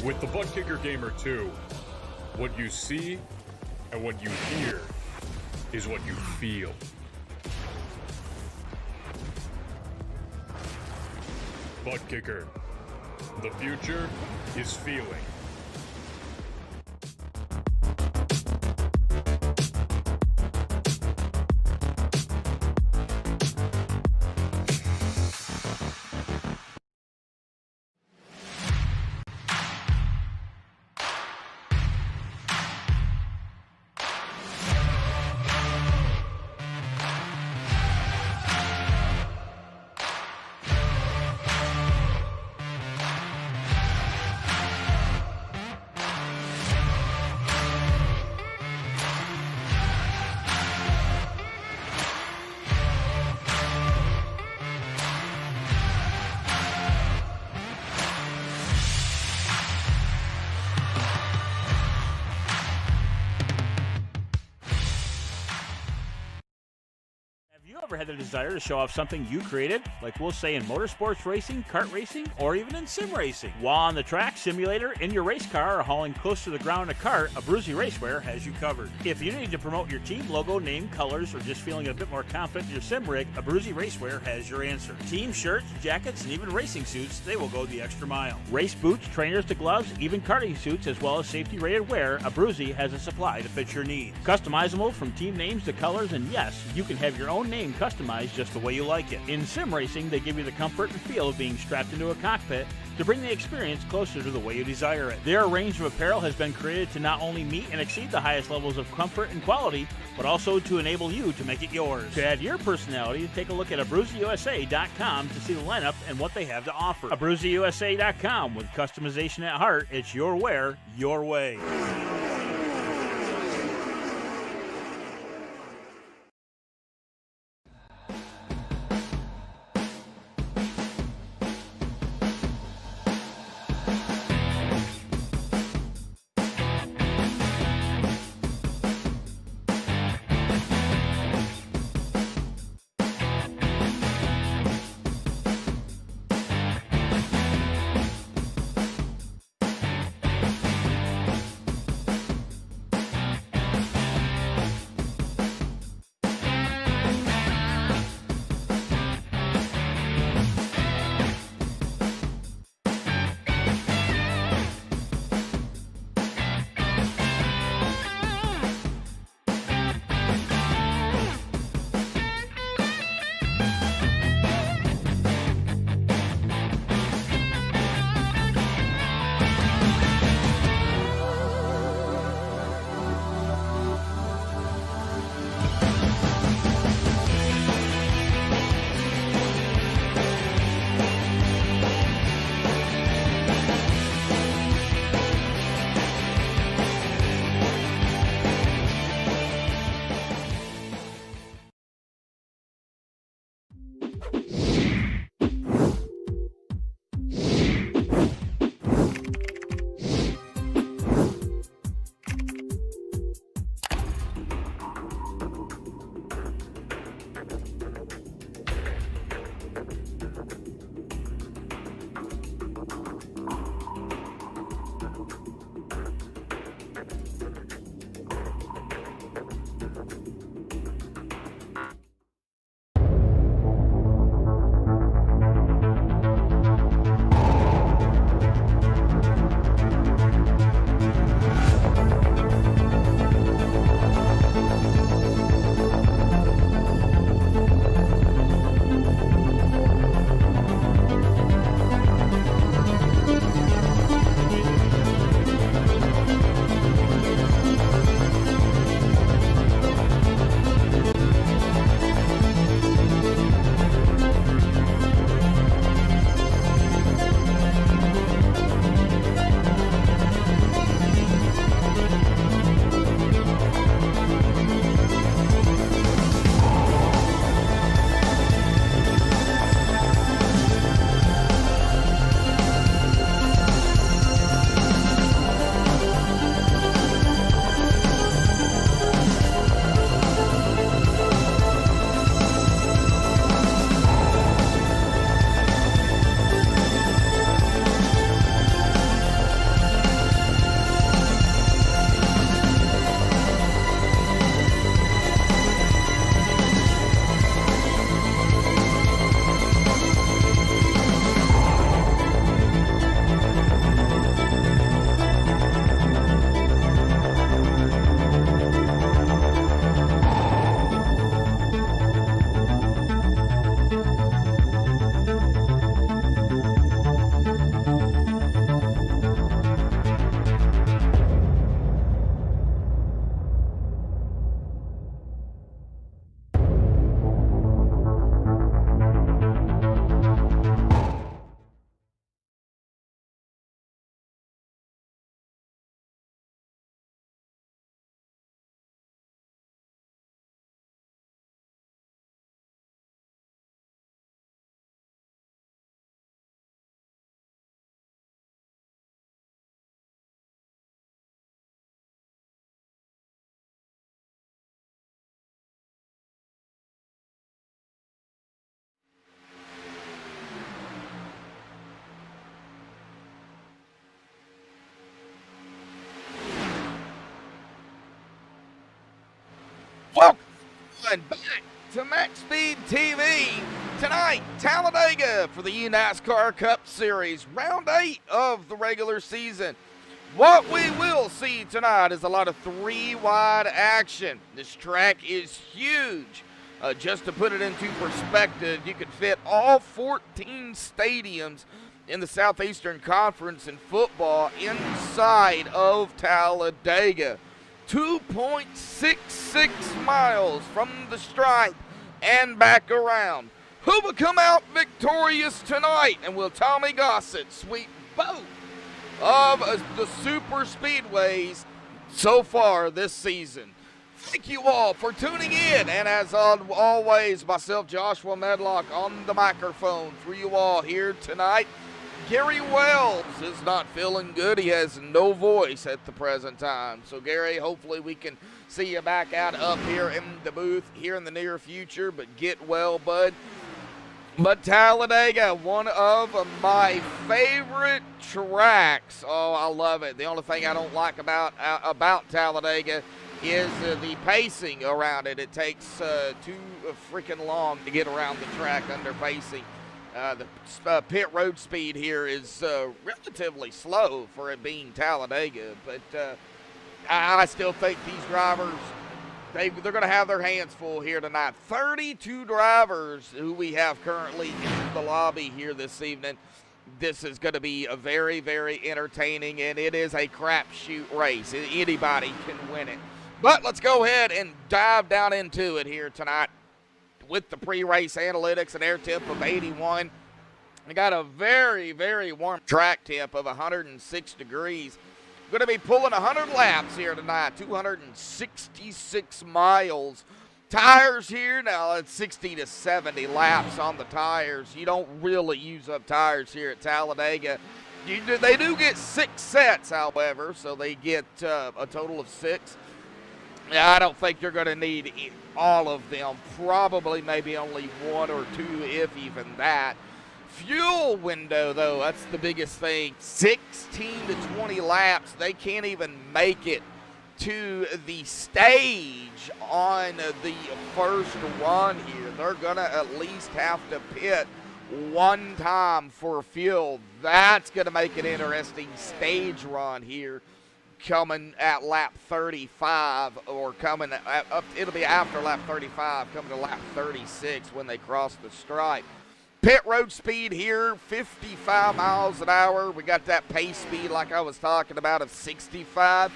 With the Butt Kicker Gamer 2, what you see and what you hear is what you feel. Butt Kicker. The future is feeling. Ever had the desire to show off something you created, like we'll say in motorsports racing, kart racing, or even in sim racing? While on the track, simulator, in your race car, or hauling close to the ground in a cart, Abruzzi Racewear has you covered. If you need to promote your team logo, name, colors, or just feeling a bit more confident in your sim rig, Abruzzi Racewear has your answer. Team shirts, jackets, and even racing suits, they will go the extra mile. Race boots, trainers to gloves, even karting suits, as well as safety-rated wear, Abruzzi has a supply to fit your needs. Customizable from team names to colors, and yes, you can have your own name customized just the way you like it. In sim racing, they give you the comfort and feel of being strapped into a cockpit to bring the experience closer to the way you desire it. Their range of apparel has been created to not only meet and exceed the highest levels of comfort and quality, but also to enable you to make it yours. To add your personality, take a look at AbruzziUSA.com to see the lineup and what they have to offer. AbruzziUSA.com, with customization at heart, it's your wear, your way. back to MaxSpeedTV. Tonight, Talladega for the NASCAR Cup Series, round 8 of the regular season. What we will see tonight is a lot of three-wide action. This track is huge. Just to put it into perspective, you could fit all 14 stadiums in the Southeastern Conference in football inside of Talladega. 2.66 miles from the stripe and back around. Who will come out victorious tonight? And will Tommy Gossett sweep both of the super speedways so far this season? Thank you all for tuning in, and as always, myself, Joshua Medlock, on the microphone for you all here tonight. Gary Wells is not feeling good. He has no voice at the present time. So, Gary, hopefully we can see you back out up here in the booth here in the near future, but get well, bud. But Talladega, one of my favorite tracks. Oh, I love it. The only thing I don't like about Talladega is the pacing around it. It takes too freaking long to get around the track under pacing. The pit road speed here is relatively slow for it being Talladega, but I still think these drivers, they're going to have their hands full here tonight. 32 drivers who we have currently in the lobby here this evening. This is going to be a very, very entertaining, and it is a crapshoot race. Anybody can win it. But let's go ahead and dive down into it here tonight with the pre-race analytics, an air temp of 81. We got a very, very warm track temp of 106 degrees. Going to be pulling 100 laps here tonight, 266 miles. Tires here, now it's 60 to 70 laps on the tires. You don't really use up tires here at Talladega. They do get 6 sets, however, so they get a total of 6. I don't think you're going to need all of them. Probably maybe only 1 or 2, if even that. Fuel window, though, that's the biggest thing. 16 to 20 laps. They can't even make it to the stage on the first run here. They're going to at least have to pit one time for fuel. That's going to make an interesting stage run here, coming at lap 35, or coming up, it'll be after lap 35, coming to lap 36 when they cross the stripe. Pit road speed here, 55 miles an hour. We got that pace speed like I was talking about of 65.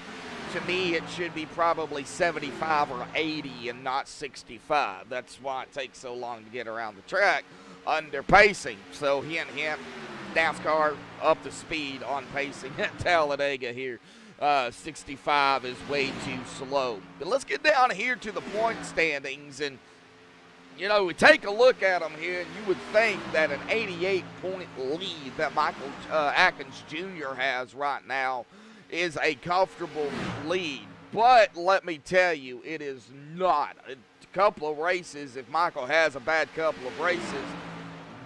To me, it should be probably 75 or 80 and not 65. That's why it takes so long to get around the track under pacing. So hint, hint, NASCAR up the speed on pacing at Talladega here. 65 is way too slow. But let's get down here to the point standings, and you know, we take a look at them here, and you would think that an 88-point lead that Michael Atkins Jr. has right now is a comfortable lead. But let me tell you, it is not. A couple of races, if Michael has a bad couple of races,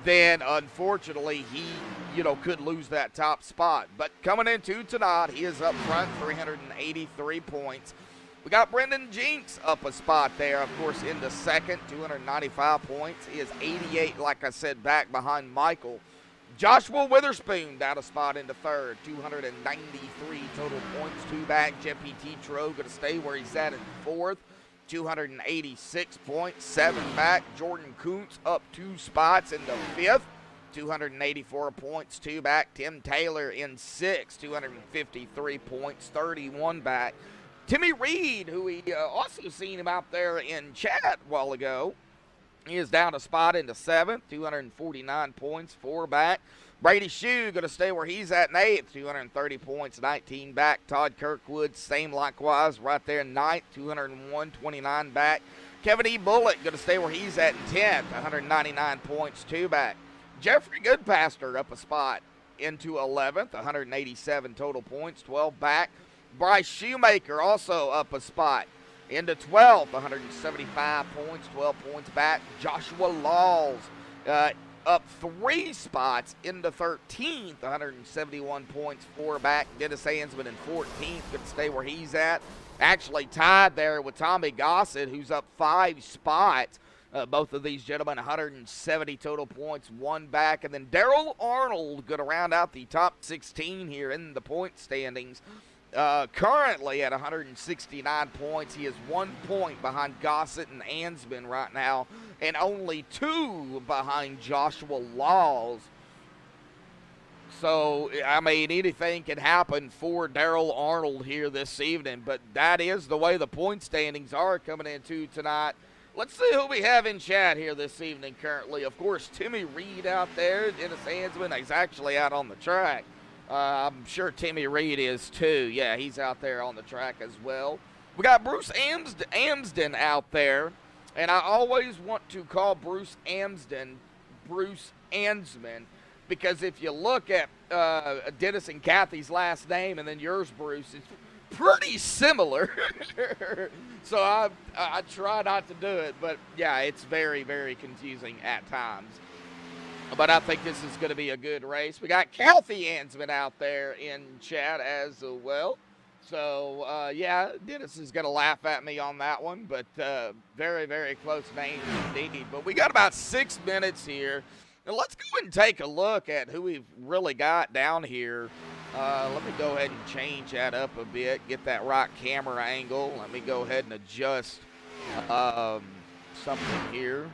then unfortunately he, could lose that top spot. But coming into tonight, he is up front, 383 points. We got Brendan Jinks up a spot there, of course, in the second, 295 points. He is 88, like I said, back behind Michael. Joshua Witherspoon down a spot into third, 293 total points, 2 back. Jeppy Tetro going to stay where he's at in fourth, 286 points, 7 back. Jordan Kuntz up 2 spots into fifth, 284 points, 2 back. Tim Taylor in sixth, 253 points, 31 back. Timmy Reed, who we also seen him out there in chat a while ago, he is down a spot into seventh, 249 points, 4 back. Brady Shue going to stay where he's at in eighth, 230 points, 19 back. Todd Kirkwood, same likewise, right there in ninth, 201, 29 back. Kevin E. Bullock going to stay where he's at in 10th, 199 points, 2 back. Jeffrey Goodpaster up a spot into 11th, 187 total points, 12 back. Bryce Shoemaker also up a spot into 12th, 175 points, 12 points back. Joshua Laws up 3 spots into 13th, 171 points, 4 back. Dennis Hansman in 14th, going to stay where he's at. actually tied there with Tommy Gossett, who's up 5 spots. Both of these gentlemen, 170 total points, 1 back. And then Daryl Arnold going to round out the top 16 here in the point standings. Currently at 169 points. He is 1 point behind Gossett and Ansman right now, and only 2 behind Joshua Laws. So, I mean, anything can happen for Daryl Arnold here this evening, but that is the way the point standings are coming into tonight. Let's see who we have in chat here this evening currently. Of course, Timmy Reed out there. Dennis Ansman, he's actually out on the track. I'm sure Timmy Reed is too. Yeah, he's out there on the track as well. We got Bruce Amsden out there, and I always want to call Bruce Amsden Bruce Ansman, because if you look at Dennis and Kathy's last name and then yours, Bruce, it's pretty similar. So I try not to do it, but yeah, it's very, very confusing at times. But I think this is going to be a good race. We got Kathy Ansman out there in chat as well. So, yeah, Dennis is going to laugh at me on that one, but very, very close names indeed. But we got about 6 minutes here. Now let's go ahead and take a look at who we've really got down here. Let me go ahead and change that up a bit, get that right camera angle. Let me go ahead and adjust something here.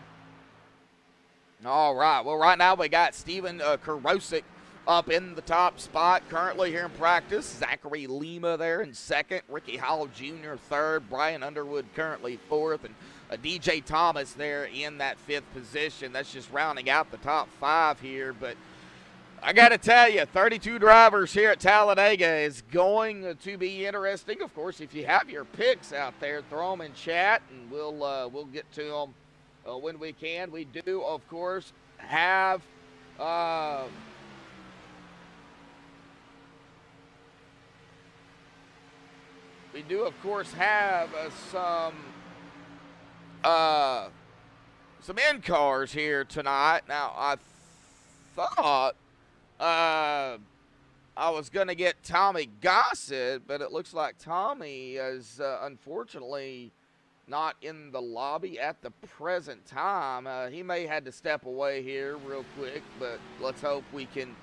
All right, well, right now we got Steven Kurosik up in the top spot currently here in practice. Zachary Lima there in second. Ricky Howell Jr. third. Brian Underwood currently fourth. And DJ Thomas there in that 5th position. That's just rounding out the top 5 here. But I got to tell you, 32 drivers here at Talladega is going to be interesting. Of course, if you have your picks out there, throw them in chat, and we'll get to them when we can. We do, of course, have some in cars here tonight. Now, I thought I was going to get Tommy Gossett, but it looks like Tommy is unfortunately not in the lobby at the present time. He may had to step away here real quick, but let's hope we can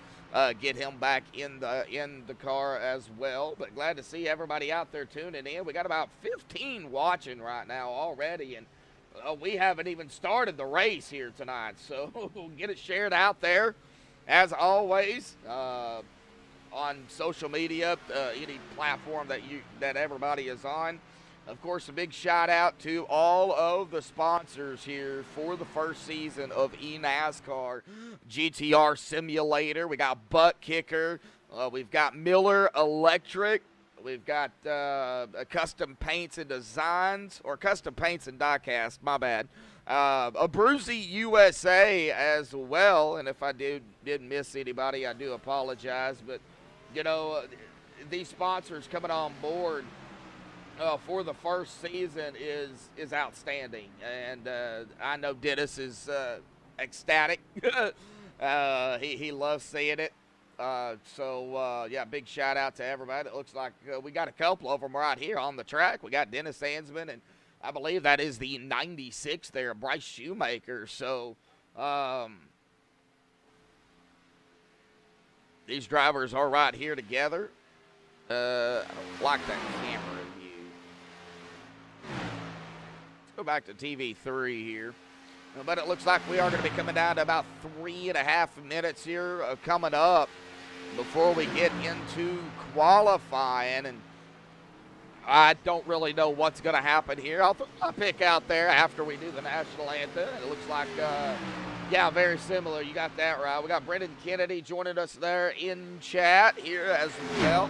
get him back in the car as well. But glad to see everybody out there tuning in. We got about 15 watching right now already, and we haven't even started the race here tonight. So get it shared out there, as always, on social media, any platform that everybody is on. Of course, a big shout out to all of the sponsors here for the first season of eNASCAR GTR Simulator. We got Butt Kicker. We've got Miller Electric. We've got Custom Paints and Designs, or Custom Paints and Diecast, my bad. Abruzzi USA as well. And if I did miss anybody, I do apologize. But, you know, these sponsors coming on board for the first season is outstanding, and I know Dennis is ecstatic. He loves seeing it. Yeah, big shout out to everybody. It looks like we got a couple of them right here on the track. We got Dennis Ansman, and I believe that is the 96 there, Bryce Shoemaker. So these drivers are right here together. I don't like that camera view. Let's go back to TV3 here. But it looks like we are going to be coming down to about 3.5 minutes here coming up before we get into qualifying. And I don't really know what's going to happen here. I'll throw my pick out there after we do the national anthem. It looks like, yeah, very similar. You got that right. We got Brendan Kennedy joining us there in chat here as well.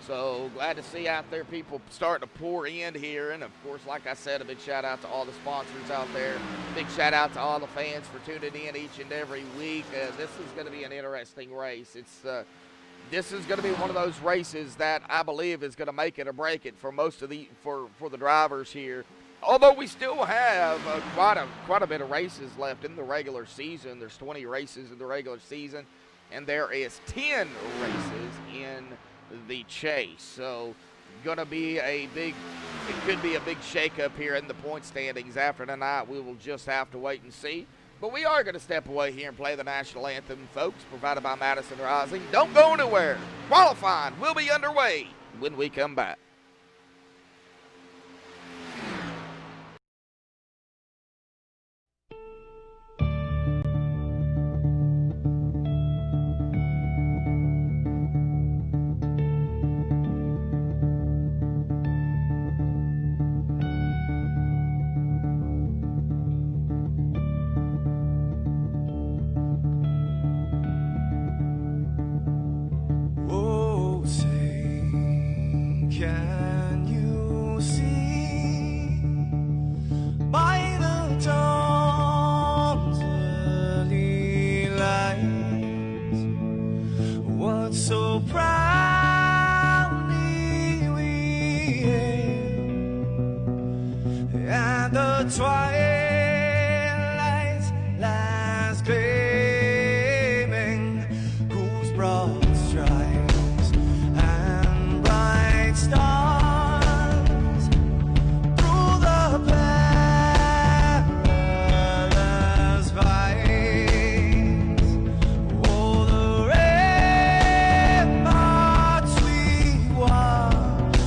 So glad to see out there people starting to pour in here. And, of course, like I said, a big shout-out to all the sponsors out there. Big shout-out to all the fans for tuning in each and every week. This is going to be an interesting race. This is going to be one of those races that I believe is going to make it or break it for most of for the drivers here. Although we still have quite a bit of races left in the regular season. There's 20 races in the regular season, and there is 10 races in the chase. So gonna be it could be a big shakeup here in the point standings after tonight. We will just have to wait and see. But we are going to step away here and play the national anthem, folks, provided by Madison Rising. Don't go anywhere. Qualifying will be underway when we come back. Can you see by the dawn's early light what so proudly we hailed at the twilight's last gleaming, whose broad stripes and bright stars through the perilous fights, oh, the ramparts we watched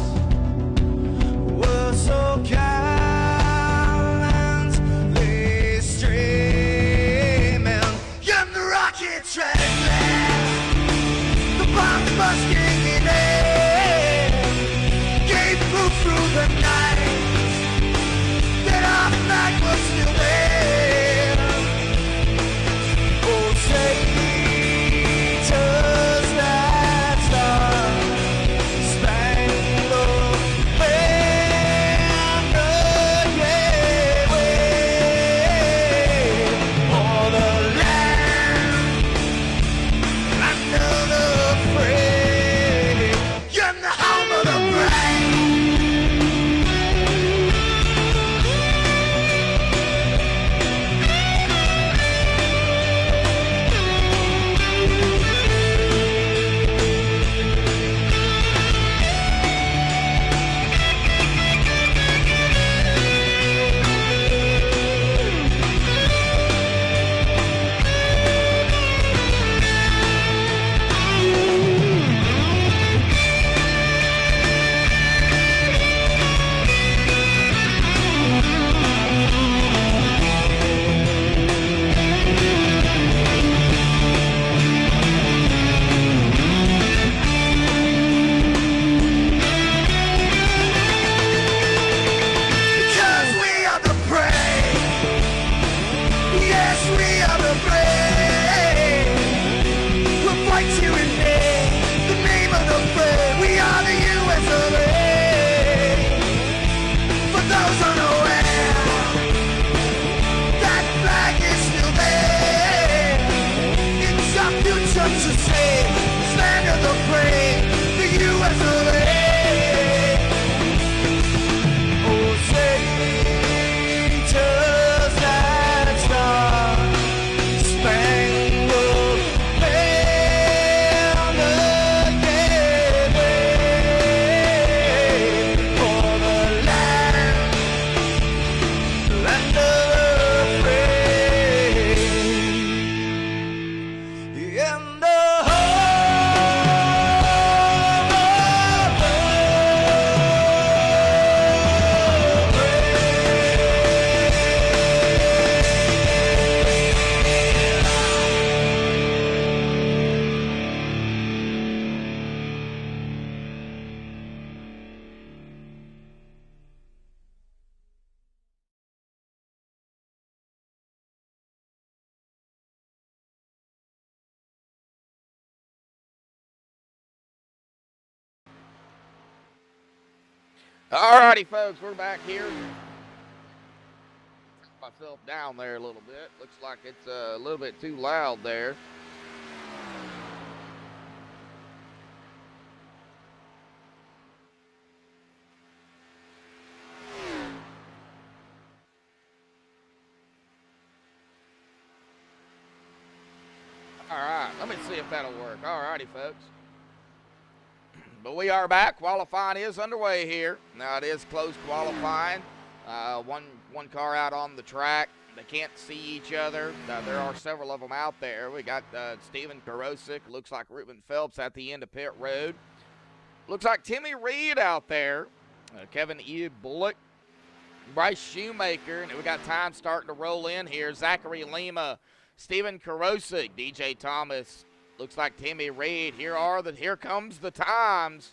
were so gallantly streaming, and the rocket treadless, the bombs bursting in air, gave proof through the night that our flag was still there. Oh, traitors that star-spangled banner, yeah, wave o'er the land under the frame, and the home of the brave. Because we are the brave. Yes, we are the brave. We'll fight you in the name of the brave. We are the US of A. For those unaware, that flag is still there. It's our future to save. Stand of the brave, the US of A. Oh, traitors that star-spangled banner, yeah, wave for the land under the frame, and the All righty, folks, we're back here. Myself down there a little bit. Looks like it's a little bit too loud there. All right, let me see if that'll work. All righty, folks. But we are back. Qualifying is underway here. Now it is closed qualifying. One car out on the track. They can't see each other. There are several of them out there. We got Steven Karosik. Looks like Ruben Phelps at the end of pit road. Looks like Timmy Reed out there. Kevin E. Bullock. Bryce Shoemaker. And we got time starting to roll in here. Zachary Lima. Steven Karosik. DJ Thomas. Looks like Timmy Reed. Here comes the times.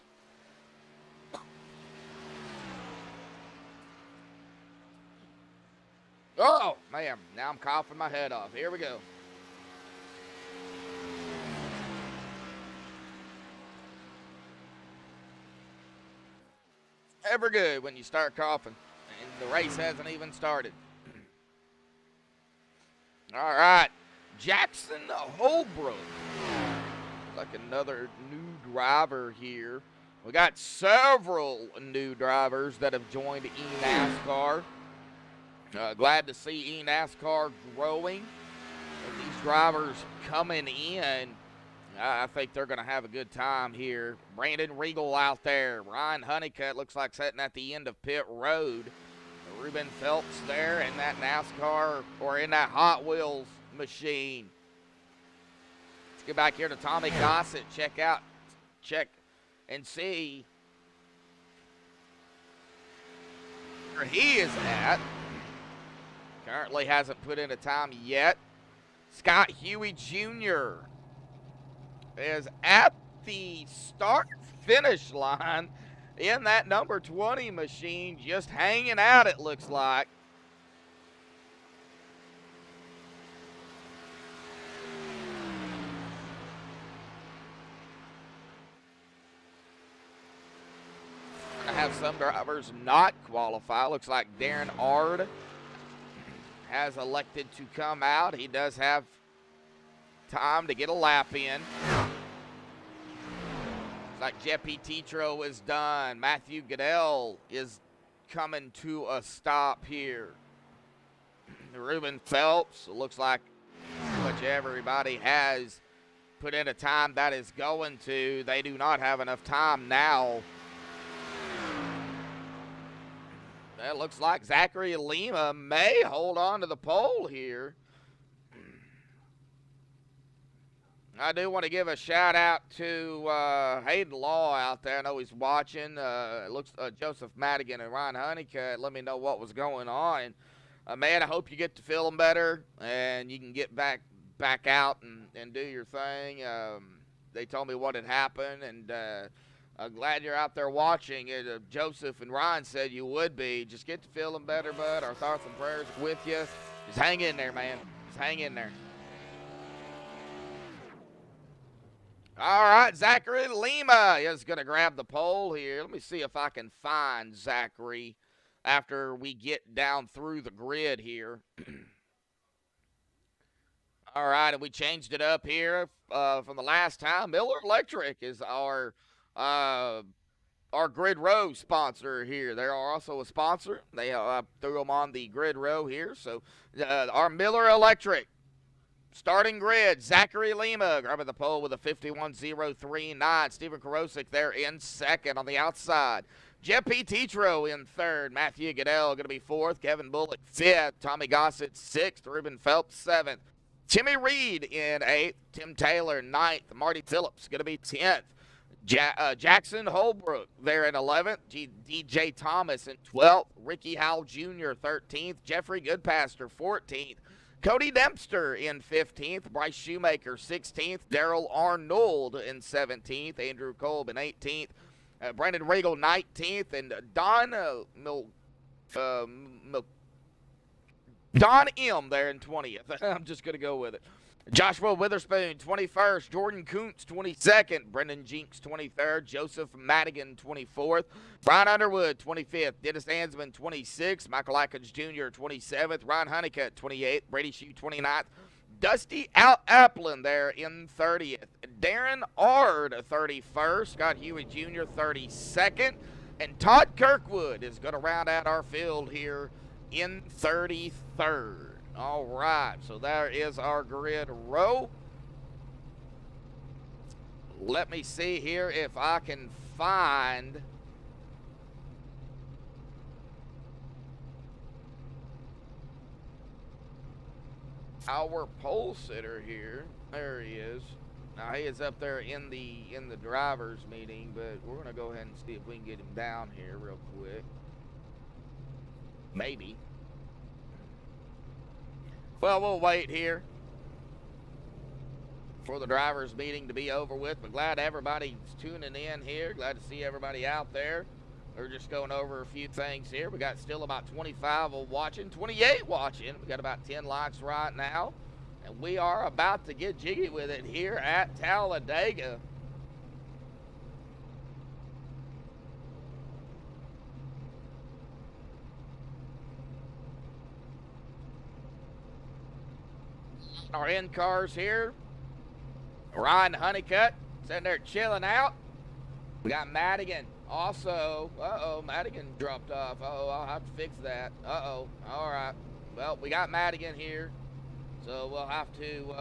Oh, man. Now I'm coughing my head off. Here we go. Ever good when you start coughing and the race hasn't even started. All right. Jackson Holbrook. Like another new driver here. We got several new drivers that have joined eNASCAR. Glad to see eNASCAR growing. And these drivers coming in, I think they're going to have a good time here. Brandon Regal out there. Ryan Honeycutt looks like sitting at the end of pit road. Ruben Phelps there in that NASCAR or in that Hot Wheels machine. Let's get back here to Tommy Gossett. Check and see where he is at. Currently hasn't put in a time yet. Scott Huey Jr. is at the start-finish line in that number 20 machine, just hanging out, it looks like. I have some drivers not qualify. Looks like Darren Ard has elected to come out. He does have time to get a lap in. Looks like Jeppy Tetro is done. Matthew Goodell is coming to a stop here. Ruben Phelps, looks like pretty much everybody has put in a time that is going to. They do not have enough time now. It looks like Zachary Lima may hold on to the pole here. I do want to give a shout out to Hayden Law out there. I know he's watching. It looks Joseph Madigan and Ryan Honeycutt. Let me know what was going on. Man, I hope you get to feeling better and you can get back out and do your thing. They told me what had happened, and I'm glad you're out there watching. Joseph and Ryan said you would be. Just get to feeling better, bud. Our thoughts and prayers with you. Just hang in there, man. Just hang in there. All right, Zachary Lima is going to grab the pole here. Let me see if I can find Zachary after we get down through the grid here. All right, and we changed it up here from the last time. Miller Electric is our Grid Row sponsor here. They are also a sponsor. They threw them on the Grid Row here. So our Miller Electric starting grid, Zachary Lima grabbing the pole with a 51.039. Steven Karosik there in second on the outside. Jeppy Tetro in third. Matthew Goodell going to be fourth. Kevin Bullock fifth. Tommy Gossett sixth. Ruben Phelps seventh. Timmy Reed in eighth. Tim Taylor ninth. Marty Phillips going to be 10th. Jackson Holbrook there in 11th. DJ Thomas in 12th. Ricky Howell Jr. 13th. Jeffrey Goodpaster 14th. Cody Dempster in 15th. Bryce Shoemaker 16th. Daryl Arnold in 17th. Andrew Kolb in 18th. Brandon Regal 19th. And Don M there in 20th. I'm just going to go with it. Joshua Witherspoon, 21st. Jordan Kuntz, 22nd. Brendan Jinks, 23rd. Joseph Madigan, 24th. Brian Underwood, 25th. Dennis Ansman, 26th. Michael Atkins Jr., 27th. Ryan Honeycutt, 28th. Brady Shue, 29th. Dusty Applin there in 30th. Darren Ard, 31st. Scott Huey Jr., 32nd. And Todd Kirkwood is going to round out our field here in 33rd. All right, so there is our grid row. Let me see here if I can find our pole sitter here. There he is. Now he is up there in the drivers meeting, but we're gonna go ahead and see if we can get him down here real quick. Maybe. Well, we'll wait here for the drivers meeting to be over with, but glad everybody's tuning in here. Glad to see everybody out there. We're just going over a few things here. We got still about 25 watching, 28 watching. We got about 10 likes right now. And we are about to get jiggy with it here at Talladega. Our end cars here. Ryan Honeycutt sitting there chilling out. We got Madigan also. Madigan dropped off. I'll have to fix that. All right. Well, we got Madigan here, so we'll have to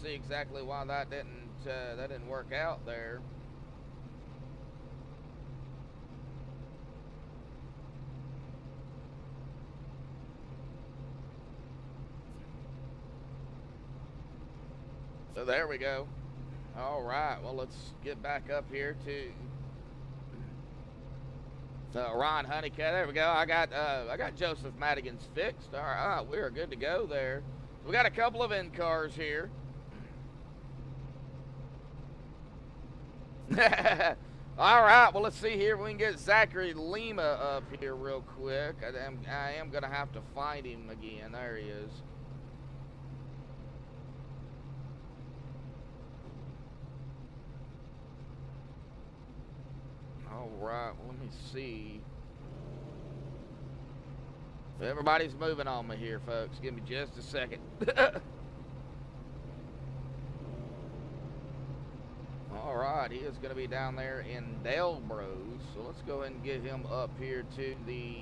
see exactly why that didn't work out there. So there we go. All right, well, let's get back up here to Ron Honeycutt. There we go. I got Joseph Madigan's fixed. All right, we are good to go there. We got a couple of in cars here. All right, well, let's see here if we can get Zachary Lima up here real quick. I am gonna have to find him again. There he is. All right, well, let me see. Everybody's moving on me here, folks. Give me just a second. All right, he is going to be down there in Delbros. So let's go ahead and get him up here to the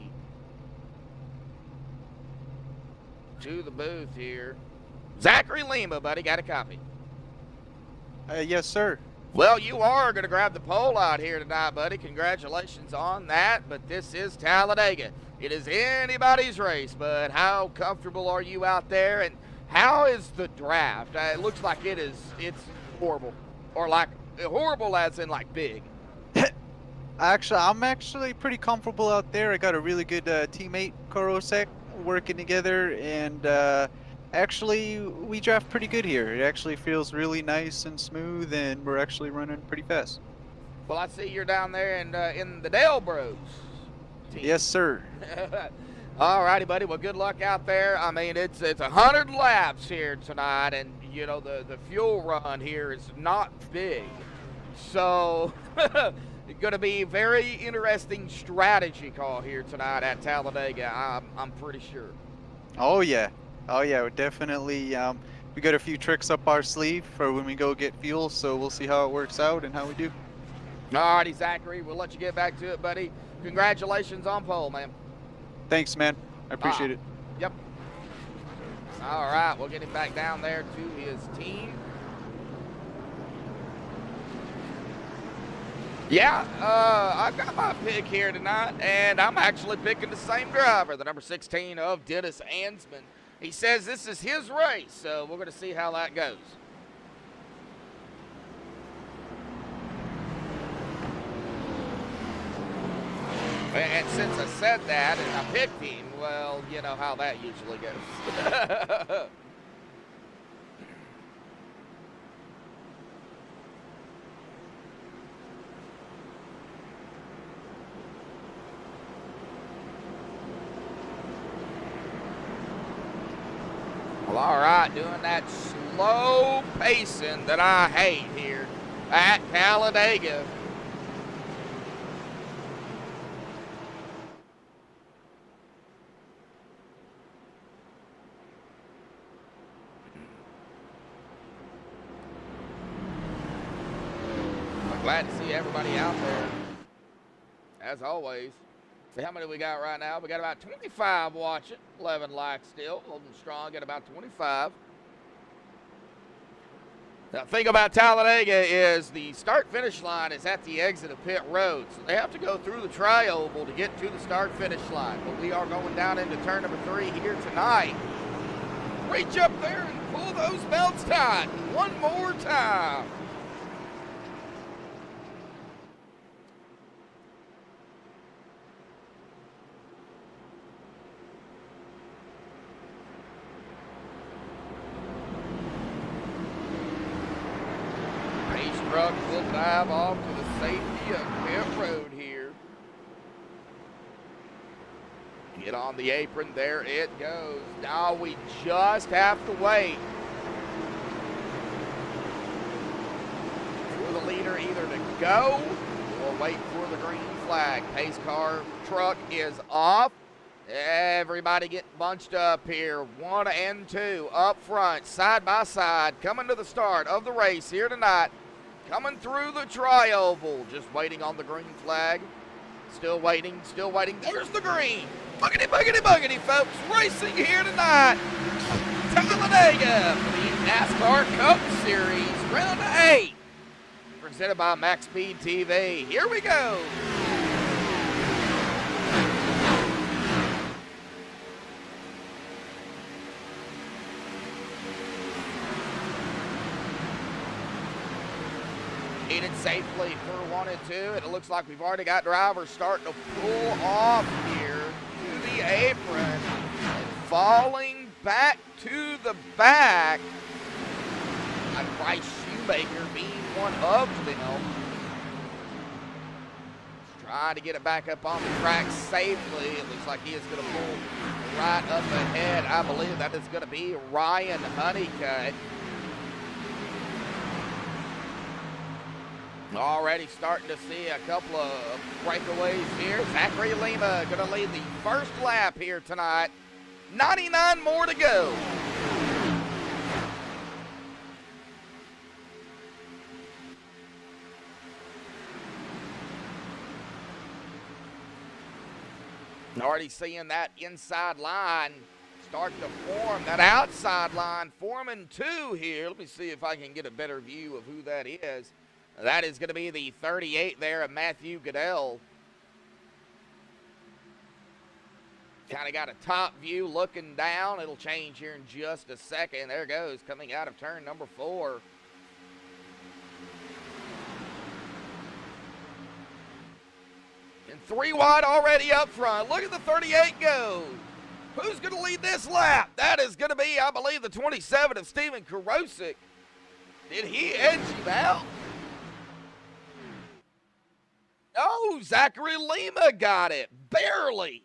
booth here. Zachary Lima, buddy, got a copy? Yes, sir. Well, you are going to grab the pole out here tonight, buddy. Congratulations on that. But this is Talladega. It is anybody's race, but how comfortable are you out there? And how is the draft? It looks like it's horrible. Or like horrible as in like big. I'm actually pretty comfortable out there. I got a really good teammate, Korosek, working together, and actually we draft pretty good here. It actually feels really nice and smooth, and we're actually running pretty fast. Well, I see you're down there in the Delbros team. Yes, sir. All righty, buddy. Well, good luck out there. I mean, it's 100 laps here tonight, and you know the fuel run here is not big, so it's going to be a very interesting strategy call here tonight at Talladega. I'm pretty sure. Oh yeah, we're definitely. We got a few tricks up our sleeve for when we go get fuel, so we'll see how it works out and how we do. All righty, Zachary. We'll let you get back to it, buddy. Congratulations on pole, man. Thanks, man. I appreciate it. Yep. All right, we'll get him back down there to his team. Yeah, I've got my pick here tonight, and I'm actually picking the same driver, the number 16 of Dennis Ansman. He says this is his race, so we're going to see how that goes. And since I said that and I picked him, well, you know how that usually goes. Well, all right, doing that slow pacing that I hate here at Talladega. Glad to see everybody out there, as always. See how many we got right now? We got about 25 watching, 11 likes still, holding strong at about 25. The thing about Talladega is the start-finish line is at the exit of pit road, so they have to go through the tri-oval to get to the start-finish line. But we are going down into turn number 3 here tonight. Reach up there and pull those belts tight one more time. Truck will dive off to the safety of pit road here. Get on the apron, there it goes. Now we just have to wait for the leader either to go or wait for the green flag. Pace car truck is off. Everybody getting bunched up here. 1 and 2 up front, side by side, coming to the start of the race here tonight. Coming through the tri-oval, just waiting on the green flag. Still waiting, still waiting. There's the green. Buggity, buggity, buggity, folks. Racing here tonight. Talladega for the NASCAR Cup Series, round 8. Presented by MaxSpeedTV. Here we go. It safely through 1 and 2, and it looks like we've already got drivers starting to pull off here to the apron and falling back to the back. Like Bryce Shoemaker being one of them. Trying to get it back up on the track safely. It looks like he is going to pull right up ahead. I believe that is going to be Ryan Honeycutt. Already starting to see a couple of breakaways here. Zachary Lima going to lead the first lap here tonight. 99 more to go. Already seeing that inside line start to form, that outside line forming 2 here. Let me see if I can get a better view of who that is. That is going to be the 38 there of Matthew Goodell. Kind of got a top view looking down. It'll change here in just a second. There goes, coming out of turn number 4. And 3 wide already up front. Look at the 38 go. Who's going to lead this lap? That is going to be, I believe, the 27 of Steven Karosik. Did he edge him out? Oh, Zachary Lima got it. Barely.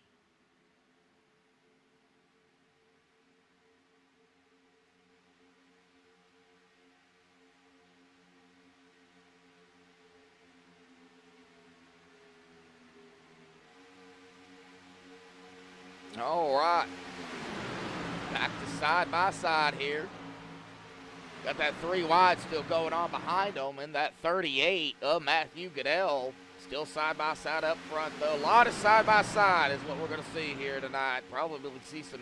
All right. Back to side by side here. Got that 3 wide still going on behind them, and that 38 of Matthew Goodell. Still side-by-side up front, though. A lot of side-by-side is what we're going to see here tonight. Probably see some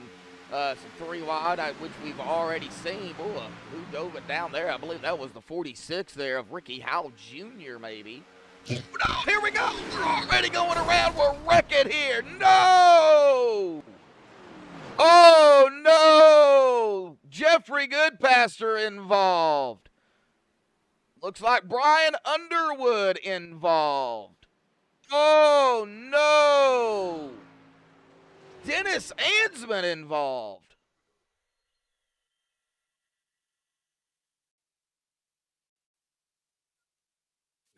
3 wide, which we've already seen. Boy, who dove it down there? I believe that was the 46 there of Ricky Howell Jr., maybe. No, here we go. We're already going around. We're wrecking here. No! Oh, no! Jeffrey Goodpaster involved. Looks like Brian Underwood involved. Oh, no. Dennis Ansman involved.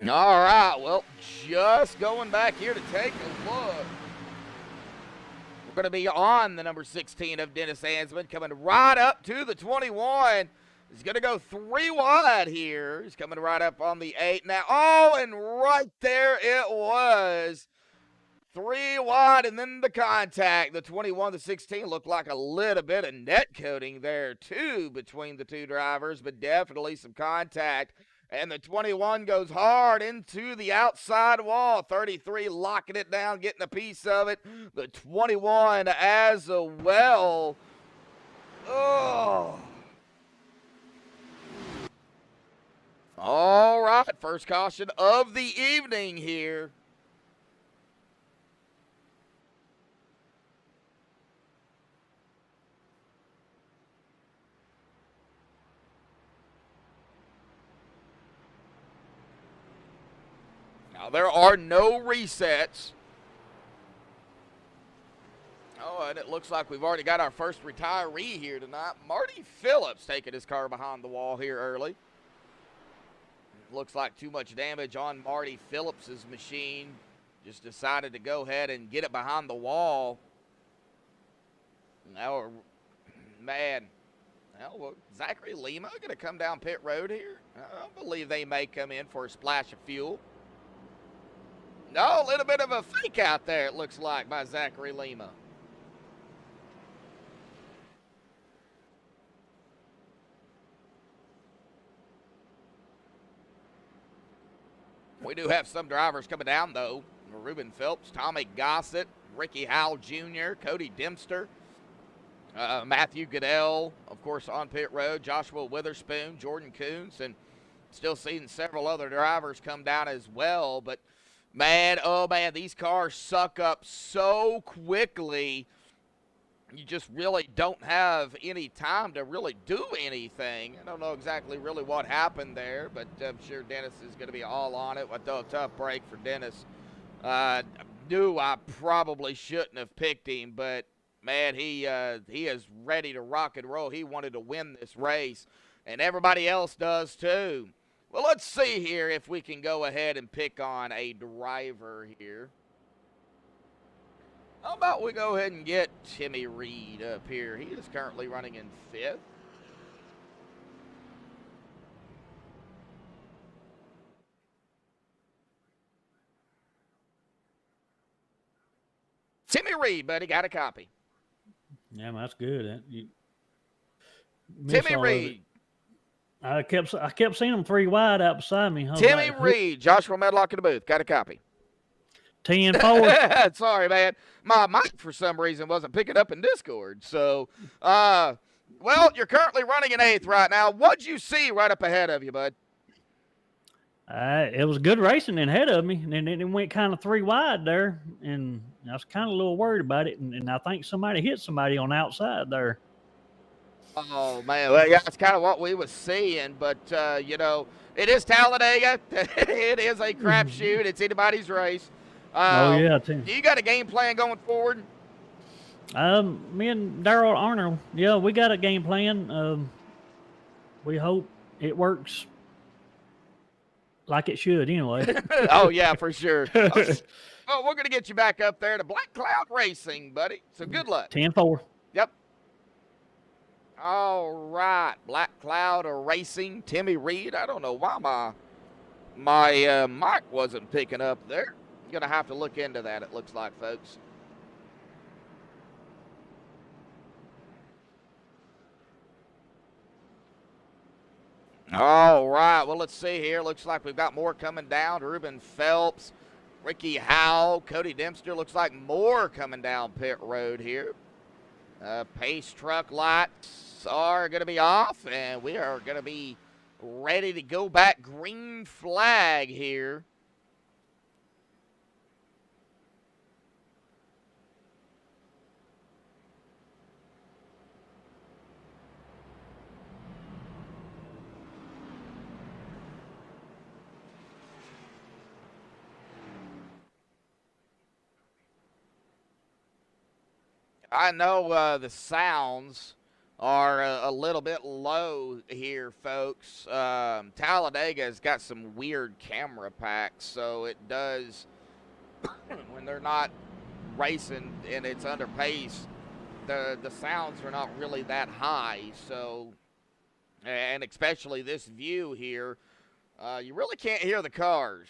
All right, well, just going back here to take a look. We're going to be on the number 16 of Dennis Ansman, coming right up to the 21. He's going to go 3 wide here. He's coming right up on the 8 now. Oh, and right there it was. 3 wide and then the contact. The 21, the 16 looked like a little bit of net coating there, too, between the 2 drivers, but definitely some contact. And the 21 goes hard into the outside wall. 33 locking it down, getting a piece of it. The 21 as well. Oh. right, first caution of the evening here. Now, there are no resets. Oh, and it looks like we've already got our first retiree here tonight. Marty Phillips taking his car behind the wall here early. Looks like too much damage on Marty Phillips's machine. Just decided to go ahead and get it behind the wall. Now, man, well, Zachary Lima going to come down pit road here. I believe they may come in for a splash of fuel. No, a little bit of a fake out there, it looks like, by Zachary Lima. We do have some drivers coming down, though. Ruben Phelps, Tommy Gossett, Ricky Howell Jr., Cody Dempster, Matthew Goodell, of course, on pit road, Joshua Witherspoon, Jordan Coons, and still seeing several other drivers come down as well. But, man, oh, man, these cars suck up so quickly. You just really don't have any time to really do anything. I don't know exactly really what happened there, but I'm sure Dennis is going to be all on it. What a tough break for Dennis. Knew I probably shouldn't have picked him, but, man, he is ready to rock and roll. He wanted to win this race, and everybody else does too. Well, let's see here if we can go ahead and pick on a driver here. How about we go ahead and get Timmy Reed up here? He is currently running in 5th. Timmy Reed, buddy, got a copy. Yeah, man, that's good. Timmy Reed. I kept seeing him 3 wide out beside me. Timmy Reed, Joshua Medlock in the booth, got a copy. 10-4. Sorry, man. My mic, for some reason, wasn't picking up in Discord. So, well, you're currently running in 8th right now. What'd you see right up ahead of you, bud? It was good racing ahead of me, and then it went kind of 3 wide there, and I was kind of a little worried about it, and I think somebody hit somebody on the outside there. Oh, man. Well, yeah, that's kind of what we was seeing, but, you know, it is Talladega. It is a crapshoot. It's anybody's race. Oh, yeah, too. Do you got a game plan going forward? Me and Darrell Arnold, yeah, we got a game plan. We hope it works like it should anyway. Oh, yeah, for sure. Okay. Well, we're going to get you back up there to Black Cloud Racing, buddy. So good luck. 10-4. Yep. All right, Black Cloud Racing, Timmy Reed. I don't know why my mic wasn't picking up there. Going to have to look into that, it looks like, folks. All right, well, let's see here. Looks like we've got more coming down. Ruben Phelps, Ricky Howell, Cody Dempster. Looks like more coming down pit road here. Pace truck lights are going to be off, and we are going to be ready to go back green flag here. I know the sounds are a little bit low here, folks. Talladega's got some weird camera packs, so it does, when they're not racing and it's under pace, the sounds are not really that high. So, and especially this view here, you really can't hear the cars.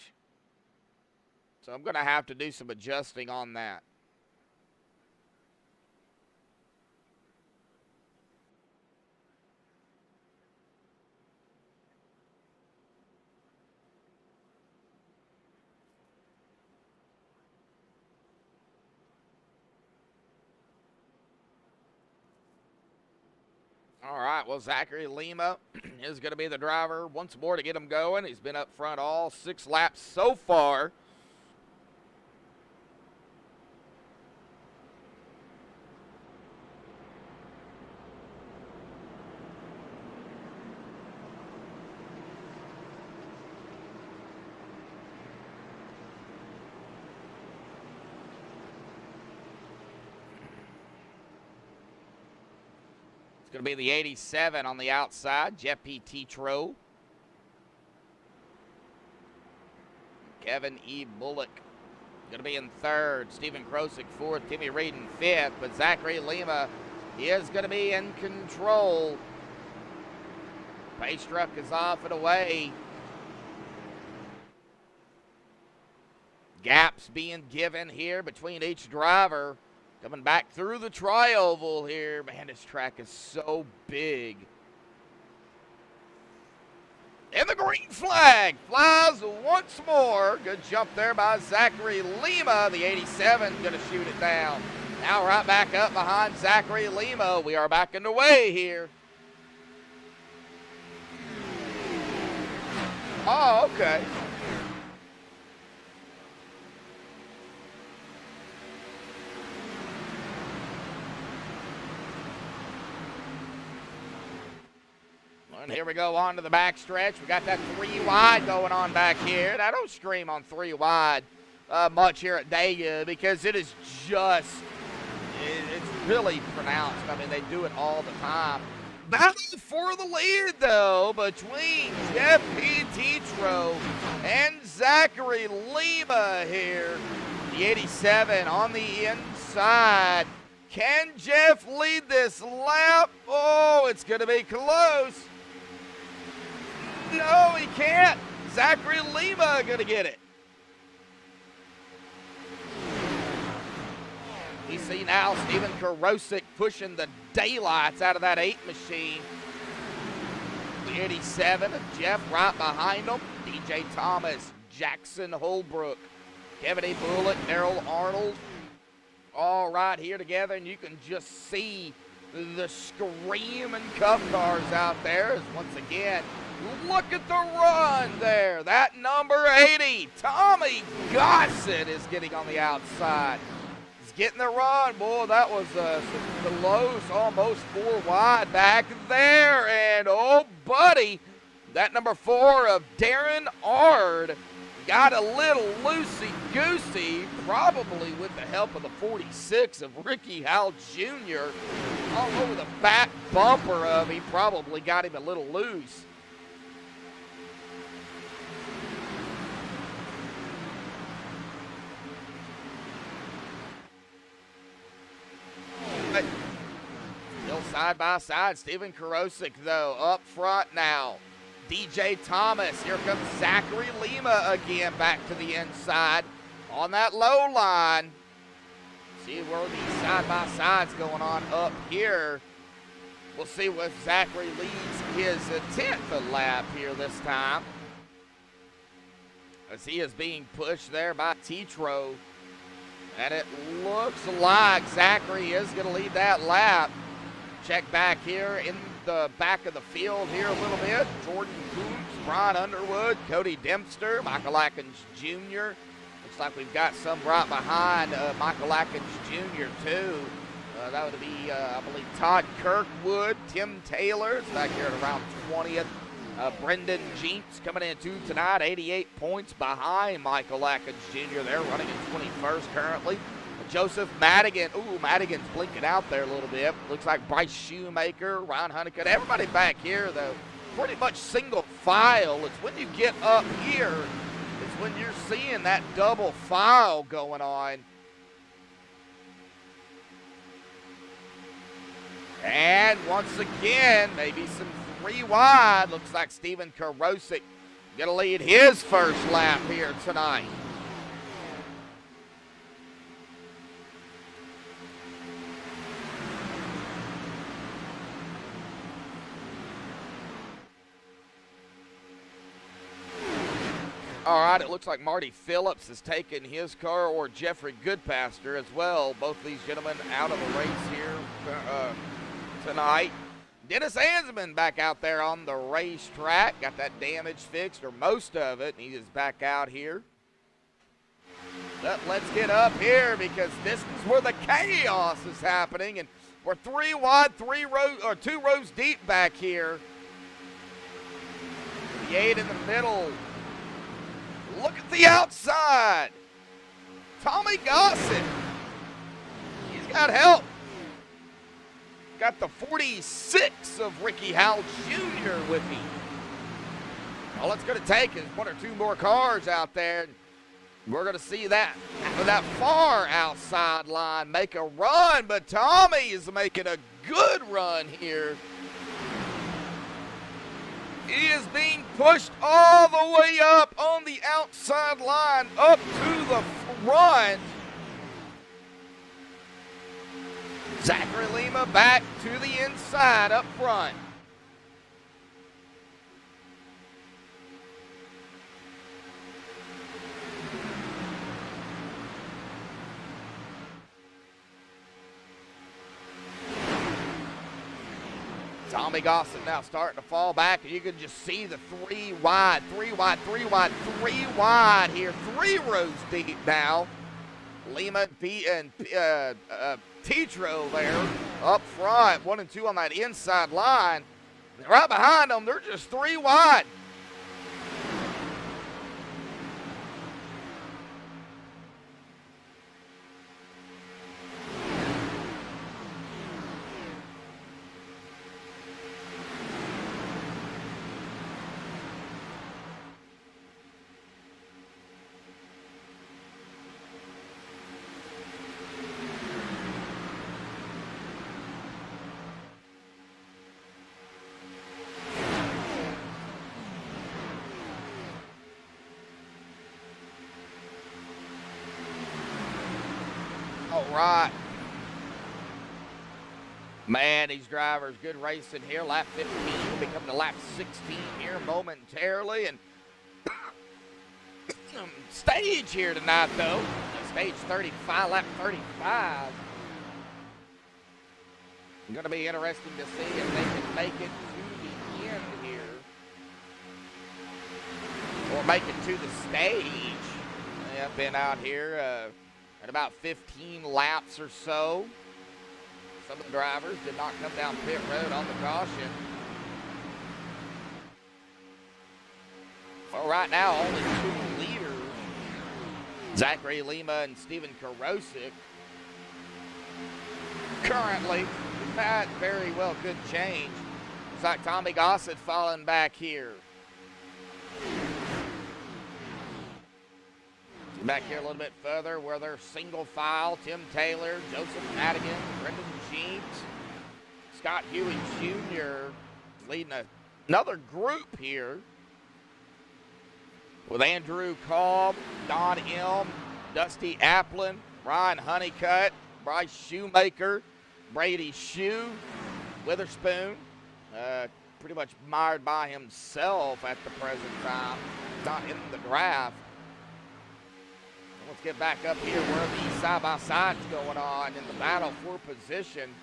So I'm going to have to do some adjusting on that. All right, well, Zachary Lima is going to be the driver once more to get him going. He's been up front all 6 laps so far. Going to be the 87 on the outside, Jeff P. Tetro. Kevin E. Bullock going to be in 3rd. Stephen Krosick 4th. Timmy Reed in 5th. But Zachary Lima is going to be in control. Pace truck is off and away. Gaps being given here between each driver. Coming back through the tri-oval here. Man, this track is so big. And the green flag flies once more. Good jump there by Zachary Lima. The 87 going to shoot it down. Now right back up behind Zachary Lima. We are back underway here. Oh, okay. And here we go on to the back stretch. We got that 3 wide going on back here. And I don't scream on 3 wide much here at Dega because it is just, it's really pronounced. I mean, they do it all the time. Battle for the lead, though, between Jeff P. Tetro and Zachary Lima here. The 87 on the inside. Can Jeff lead this lap? Oh, it's going to be close. No, he can't. Zachary Lima going to get it. You see now Stephen Krosick pushing the daylights out of that 8 machine. The 87 and Jeff right behind him. DJ Thomas, Jackson Holbrook, Kevin E. Bullock, Daryl Arnold, all right here together, and you can just see the screaming cup cars out there as once again, look at the run there. That number 80, Tommy Gossett, is getting on the outside. He's getting the run. Boy, that was close, almost 4 wide back there. And, oh, buddy, that number 4 of Darren Ard got a little loosey-goosey, probably with the help of the 46 of Ricky Howell Jr. All over the back bumper of him, probably got him a little loose. Still side by side. Stephen Krosick, though, up front now. DJ Thomas. Here comes Zachary Lima again back to the inside on that low line. See where these side by sides going on up here. We'll see if Zachary leads his 10th lap here this time, as he is being pushed there by Tetro. And it looks like Zachary is going to lead that lap. Check back here in the back of the field here a little bit. Jordan Coombs, Brian Underwood, Cody Dempster, Michael Atkins Jr. Looks like we've got some right behind Michael Atkins Jr. too. That would be, I believe, Todd Kirkwood, Tim Taylor. It's back here at around 20th. Brendan Jeets coming in tonight, 88 points behind Michael Atkins Jr. They're running in 21st currently. Joseph Madigan. Ooh, Madigan's blinking out there a little bit. Looks like Bryce Shoemaker, Ryan Honeycutt. Everybody back here, though, pretty much single file. It's when you get up here, it's when you're seeing that double file going on. And once again, maybe some 3 wide. Looks like Stephen Krosick going to lead his first lap here tonight. All right, it looks like Marty Phillips has taken his car, or Jeffrey Goodpaster as well. Both these gentlemen out of the race here tonight. Dennis Ansman back out there on the racetrack. Got that damage fixed, or most of it, and he is back out here. But let's get up here because this is where the chaos is happening, and we're 3 wide, 2 rows deep back here. The 8 in the middle. Look at the outside. Tommy Gossett. He's got help. Got the 46 of Ricky Howell Jr. with him. All it's going to take is 1 or 2 more cars out there. We're going to see that far outside line make a run, but Tommy is making a good run here. He is being pushed all the way up on the outside line, up to the front. Zachary Lima back to the inside up front. Tommy Gossett now starting to fall back, and you can just see the 3 wide here. 3 rows deep now. Lima and Tetro there up front, 1 and 2 on that inside line. Right behind them, they're just 3 wide. All right. Man, these drivers, good racing here. Lap 15 will become to lap 16 here momentarily. And stage here tonight, though. Stage 35, lap 35. Going to be interesting to see if they can make it to the end here. Or make it to the stage. They have been out here at about 15 laps or so. Some of the drivers did not come down pit road on the caution. Well, right now, only 2 leaders. Zachary Lima and Steven Karosik. Currently, that very well could change. Looks like Tommy Gossett falling back here. Back here a little bit further where they're single file. Tim Taylor, Joseph Madigan, Brendan Jeems, Scott Huey Jr. leading another group here with Andrew Cobb, Don Elm, Dusty Applin, Ryan Honeycutt, Bryce Shoemaker, Brady Shue, Witherspoon, pretty much mired by himself at the present time, not in the draft. Let's get back up here where the side-by-side's going on in the battle for position.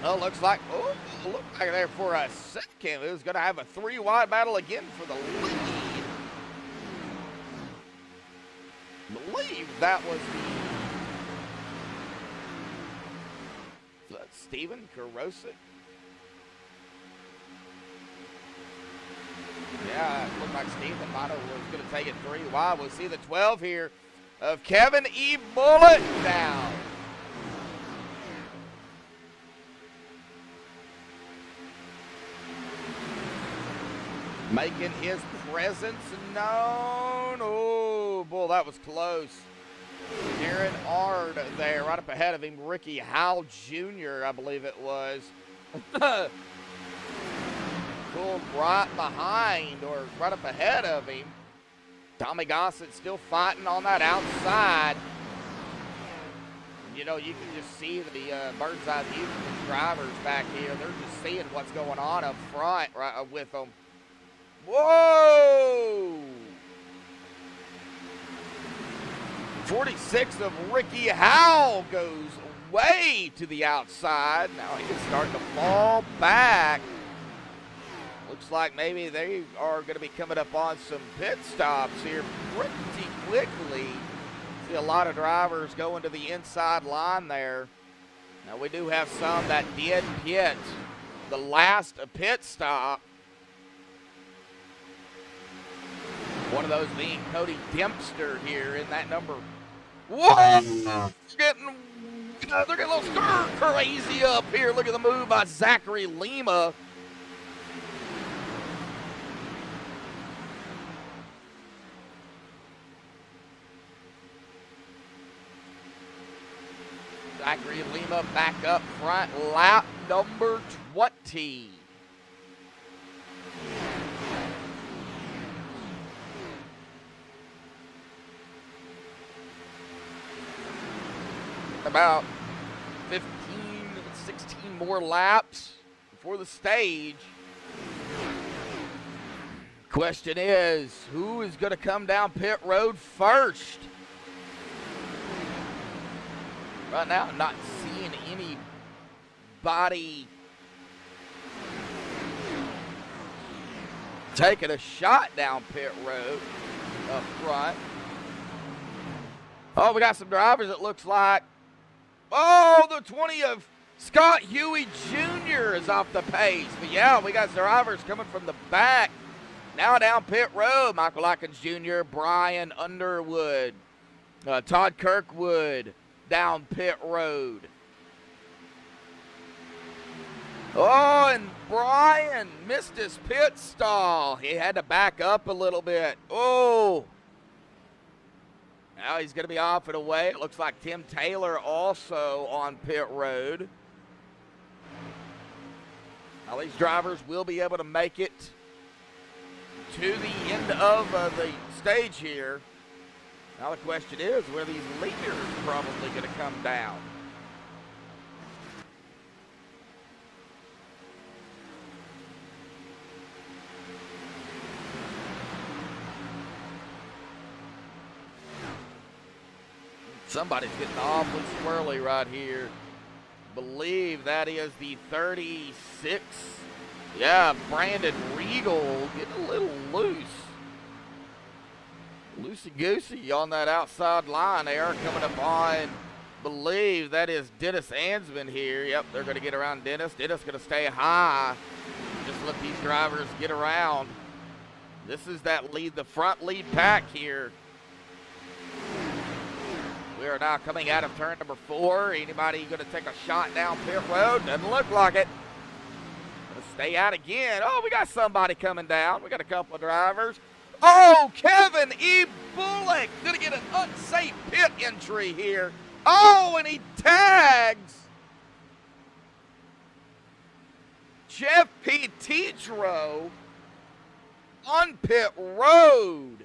Well, looks like there for a second it was going to have a 3-wide battle again for the lead. I believe that was the Steven Karosik. Yeah, it looked like Steven might have was going to take it 3 wide. We'll see the 12 here of Kevin E. Bullet down. Making his presence known. Oh, boy, that was close. Aaron Ard there, right up ahead of him. Ricky Howell Jr., I believe it was. Pulled right behind, or right up ahead of him. Tommy Gossett still fighting on that outside. you know, you can just see the bird's eye view from the drivers back here. They're just seeing what's going on up front right, with them. Whoa! 46 of Ricky Howell goes way to the outside. Now he's starting to fall back. Looks like maybe they are going to be coming up on some pit stops here pretty quickly. See a lot of drivers going to the inside line there. Now we do have some that did pit the last pit stop. One of those being Cody Dempster here in that number. Whoa! They're getting a little stir crazy up here. Look at the move by Zachary Lima. Zachary Lima back up front, lap number 20. About 15, 16 more laps before the stage. Question is, who is going to come down pit road first? Right now, I'm not seeing anybody taking a shot down pit road up front. Oh, we got some drivers, it looks like. Oh, the 20 of Scott Huey Jr. is off the pace. But yeah, we got drivers coming from the back. Now down pit road, Michael Atkins Jr., Brian Underwood, Todd Kirkwood down pit road. Oh, and Brian missed his pit stall. He had to back up a little bit. Oh. Now he's going to be off and away. It looks like Tim Taylor also on pit road. Now these drivers will be able to make it to the end of the stage here. Now the question is, where these leaders probably going to come down? Somebody's getting awfully swirly right here. Believe that is the 36. Yeah, Brandon Regal getting a little loose. Loosey-goosey on that outside line there. Coming up on, believe that is Dennis Ansman here. Yep, they're going to get around Dennis. Dennis going to stay high. Just let these drivers get around. This is that lead, the front lead pack here. We are now coming out of turn number 4. Anybody going to take a shot down pit road? Doesn't look like it. Gonna stay out again. Oh, we got somebody coming down. We got a couple of drivers. Oh, Kevin E. Bullock going to get an unsafe pit entry here. Oh, and he tags Jeff Petitro on pit road.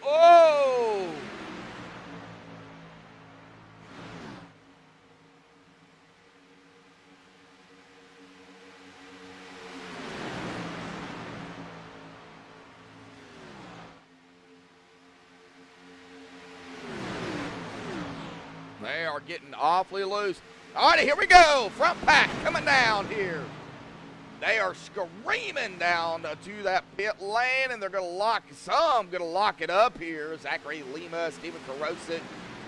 Oh! They are getting awfully loose. All right, here we go. Front pack coming down here. They are screaming down to that pit lane, and they're going to lock it up here. Zachary Lima, Steven Carosik,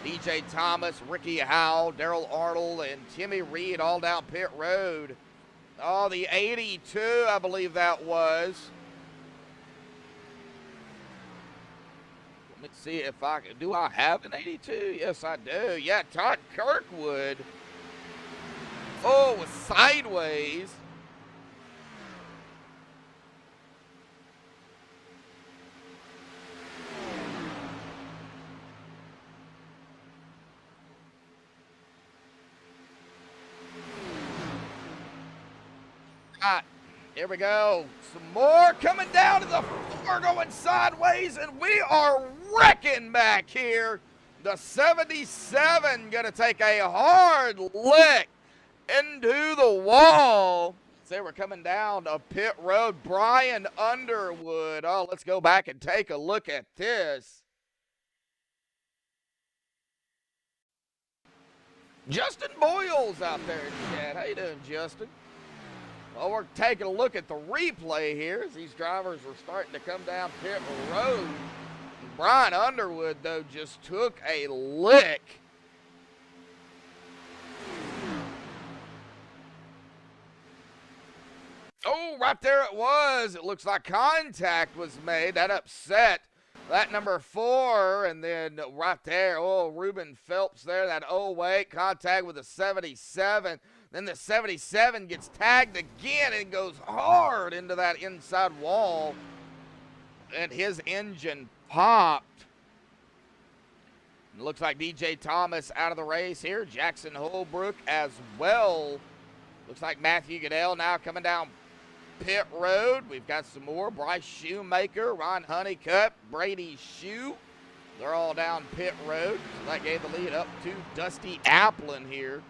DJ Thomas, Ricky Howell, Daryl Arnold, and Timmy Reed all down pit road. Oh, the 82, I believe that was. Let me see if I can. Do I have an 82? Yes, I do. Yeah, Todd Kirkwood. Oh, was sideways. Here we go. Some more coming down to the floor, going sideways, and we are wrecking back here. The 77 going to take a hard lick into the wall. Say we're coming down to pit road. Brian Underwood. Oh, let's go back and take a look at this. Justin Boyle's out there in chat. How you doing, Justin? Well, we're taking a look at the replay here as these drivers were starting to come down pit road. Brian Underwood, though, just took a lick. Oh, right there it was. It looks like contact was made. That upset that number 4. And then right there, oh, Ruben Phelps there. That 08 contact with the 77. Then the 77 gets tagged again and goes hard into that inside wall. And his engine popped. It looks like DJ Thomas out of the race here. Jackson Holbrook as well. Looks like Matthew Goodell now coming down pit road. We've got some more. Bryce Shoemaker, Ron Honeycutt, Brady Shue. They're all down pit road. So that gave the lead up to Dusty Applin here.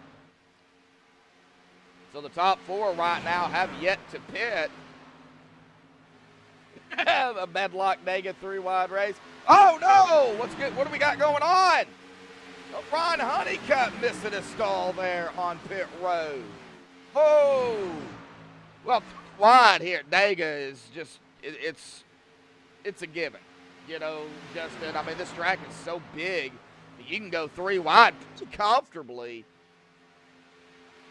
So the top 4 right now have yet to pit. A Medlock Nega 3-wide race. Oh no! What's good? What do we got going on? Oh, Ron Honeycutt missing a stall there on pit road. Oh! Well, wide here at Nega is just, it's a given. You know, Justin, I mean, this track is so big, you can go 3 wide comfortably.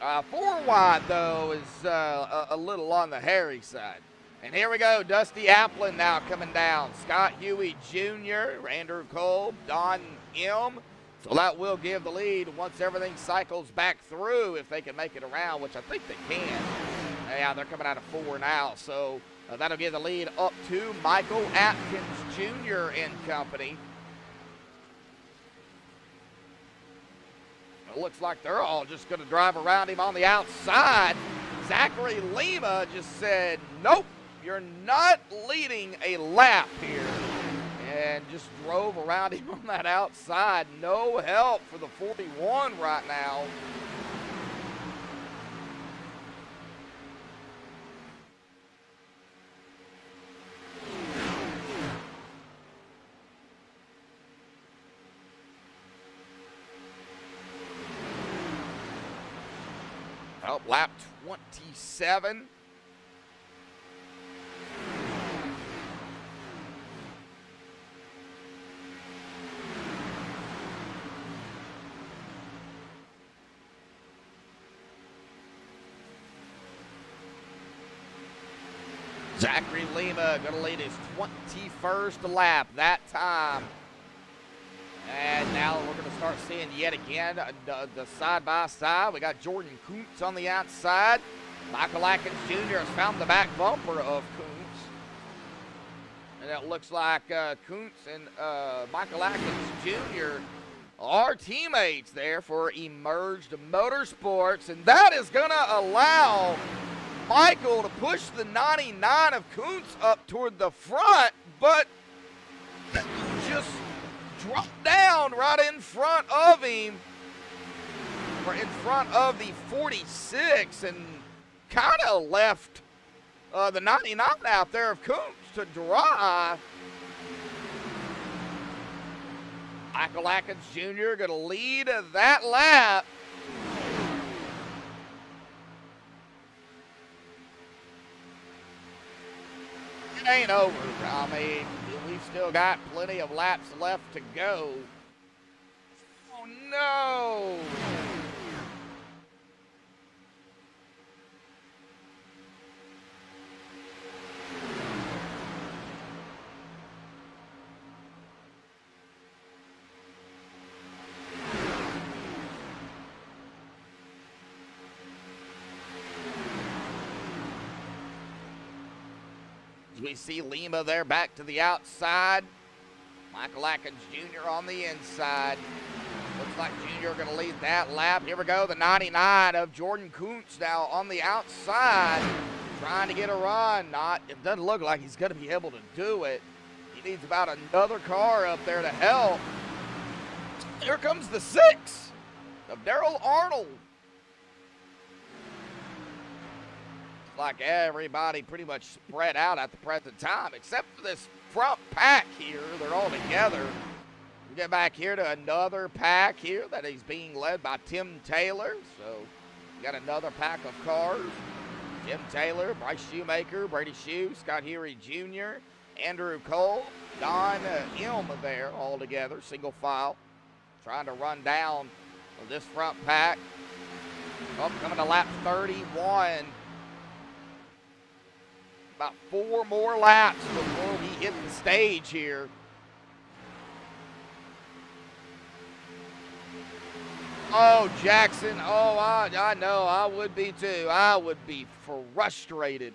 4 wide, though, is a little on the hairy side. And here we go, Dusty Applin now coming down. Scott Huey Jr., Andrew Kolb, Don M. So that will give the lead once everything cycles back through, if they can make it around, which I think they can. Yeah, they're coming out of 4 now, so that'll give the lead up to Michael Atkins Jr. and company. It looks like they're all just going to drive around him on the outside. Zachary Lima just said, nope, you're not leading a lap here. And just drove around him on that outside. No help for the 41 right now. Oh, lap 27. Zachary Lima going to lead his 21st lap that time. And now we're going to start seeing yet again the side-by-side. We got Jordan Kuntz on the outside. Michael Atkins Jr. has found the back bumper of Kuntz. And it looks like Kuntz and Michael Atkins Jr. are teammates there for Emerged Motorsports. And that is going to allow Michael to push the 99 of Kuntz up toward the front, but just dropped down right in front of him, or in front of the 46, and kind of left the 99 out there of Kuntz to dry. Michael Atkins Jr. going to lead that lap. It ain't over. I mean, we've still got plenty of laps left to go. Oh, no. We see Lima there back to the outside. Michael Atkins Jr. on the inside. Looks like Jr. going to lead that lap. Here we go, the 99 of Jordan Kuntz now on the outside, trying to get a run. It doesn't look like he's going to be able to do it. He needs about another car up there to help. Here comes the 6 of Daryl Arnold. Like everybody pretty much spread out at the present time, except for this front pack here. They're all together. We get back here to another pack here that is being led by Tim Taylor. So we got another pack of cars. Tim Taylor, Bryce Shoemaker, Brady Shue, Scott Heery Jr., Andrew Cole, Don M there all together, single file, trying to run down this front pack. Oh, coming to lap 31. About 4 more laps before we hit the stage here. Oh, Jackson. Oh, I know. I would be too. I would be frustrated.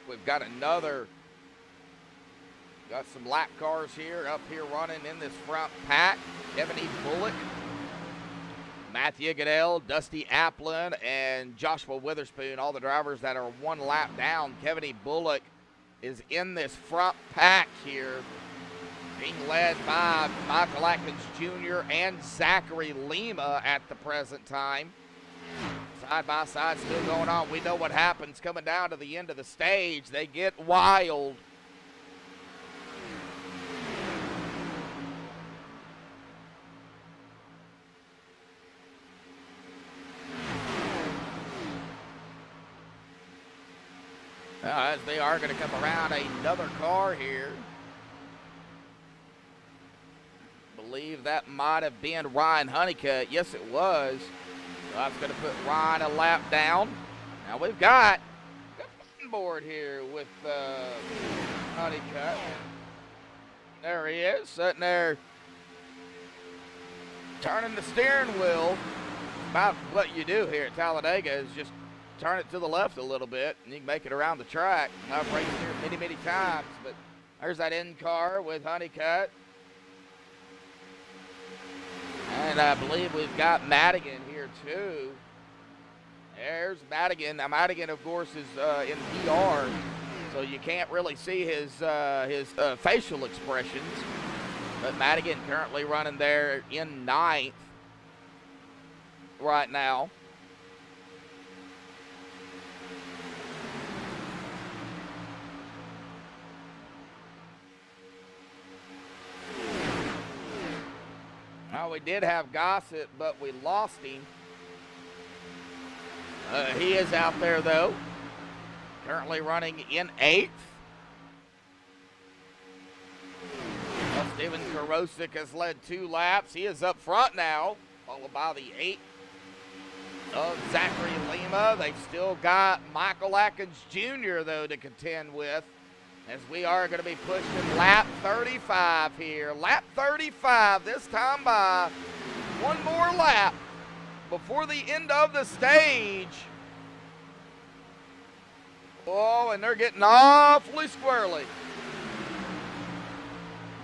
We've got some lap cars here, up here running in this front pack. Kevin E. Bullock, Matthew Goodell, Dusty Applin, and Joshua Witherspoon, all the drivers that are 1 lap down. Kevin E. Bullock is in this front pack here, being led by Michael Atkins Jr. and Zachary Lima at the present time. Side by side still going on. We know what happens coming down to the end of the stage. They get wild. As they are going to come around another car here. I believe that might have been Ryan Honeycutt. Yes, it was. So that's going to put Ryan a lap down. Now we've got a board here with Honeycutt. There he is, sitting there turning the steering wheel. About what you do here at Talladega is just turn it to the left a little bit, and you can make it around the track. I've raced here many, many times, but there's that end car with Honeycutt. And I believe we've got Madigan here too. There's Madigan. Now Madigan, of course, is in PR, so you can't really see his facial expressions. But Madigan currently running there in 9th right now. Well, we did have Gossett, but we lost him. He is out there, though. Currently running in 8th. Well, Steven Karosik has led 2 laps. He is up front now, followed by the 8th of Zachary Lima. They've still got Michael Atkins Jr., though, to contend with, as we are going to be pushing lap 35 here. Lap 35, this time by 1 more lap before the end of the stage. Oh, and they're getting awfully squirrely.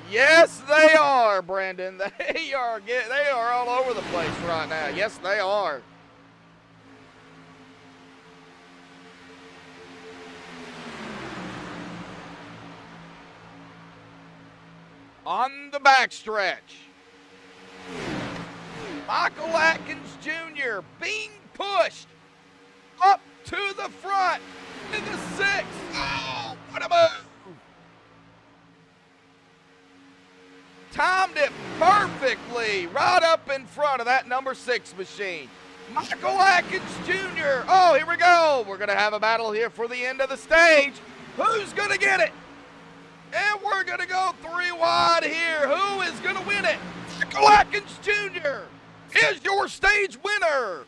Yes, they are, Brandon. They are all over the place right now. Yes, they are. On the backstretch, Michael Atkins Jr. being pushed up to the front in the 6th. Oh, what a move. Timed it perfectly right up in front of that number 6 machine. Michael Atkins Jr. Oh, here we go. We're going to have a battle here for the end of the stage. Who's going to get it? And we're going to go 3 wide here. Who is going to win it? Michael Atkins Jr. is your stage winner.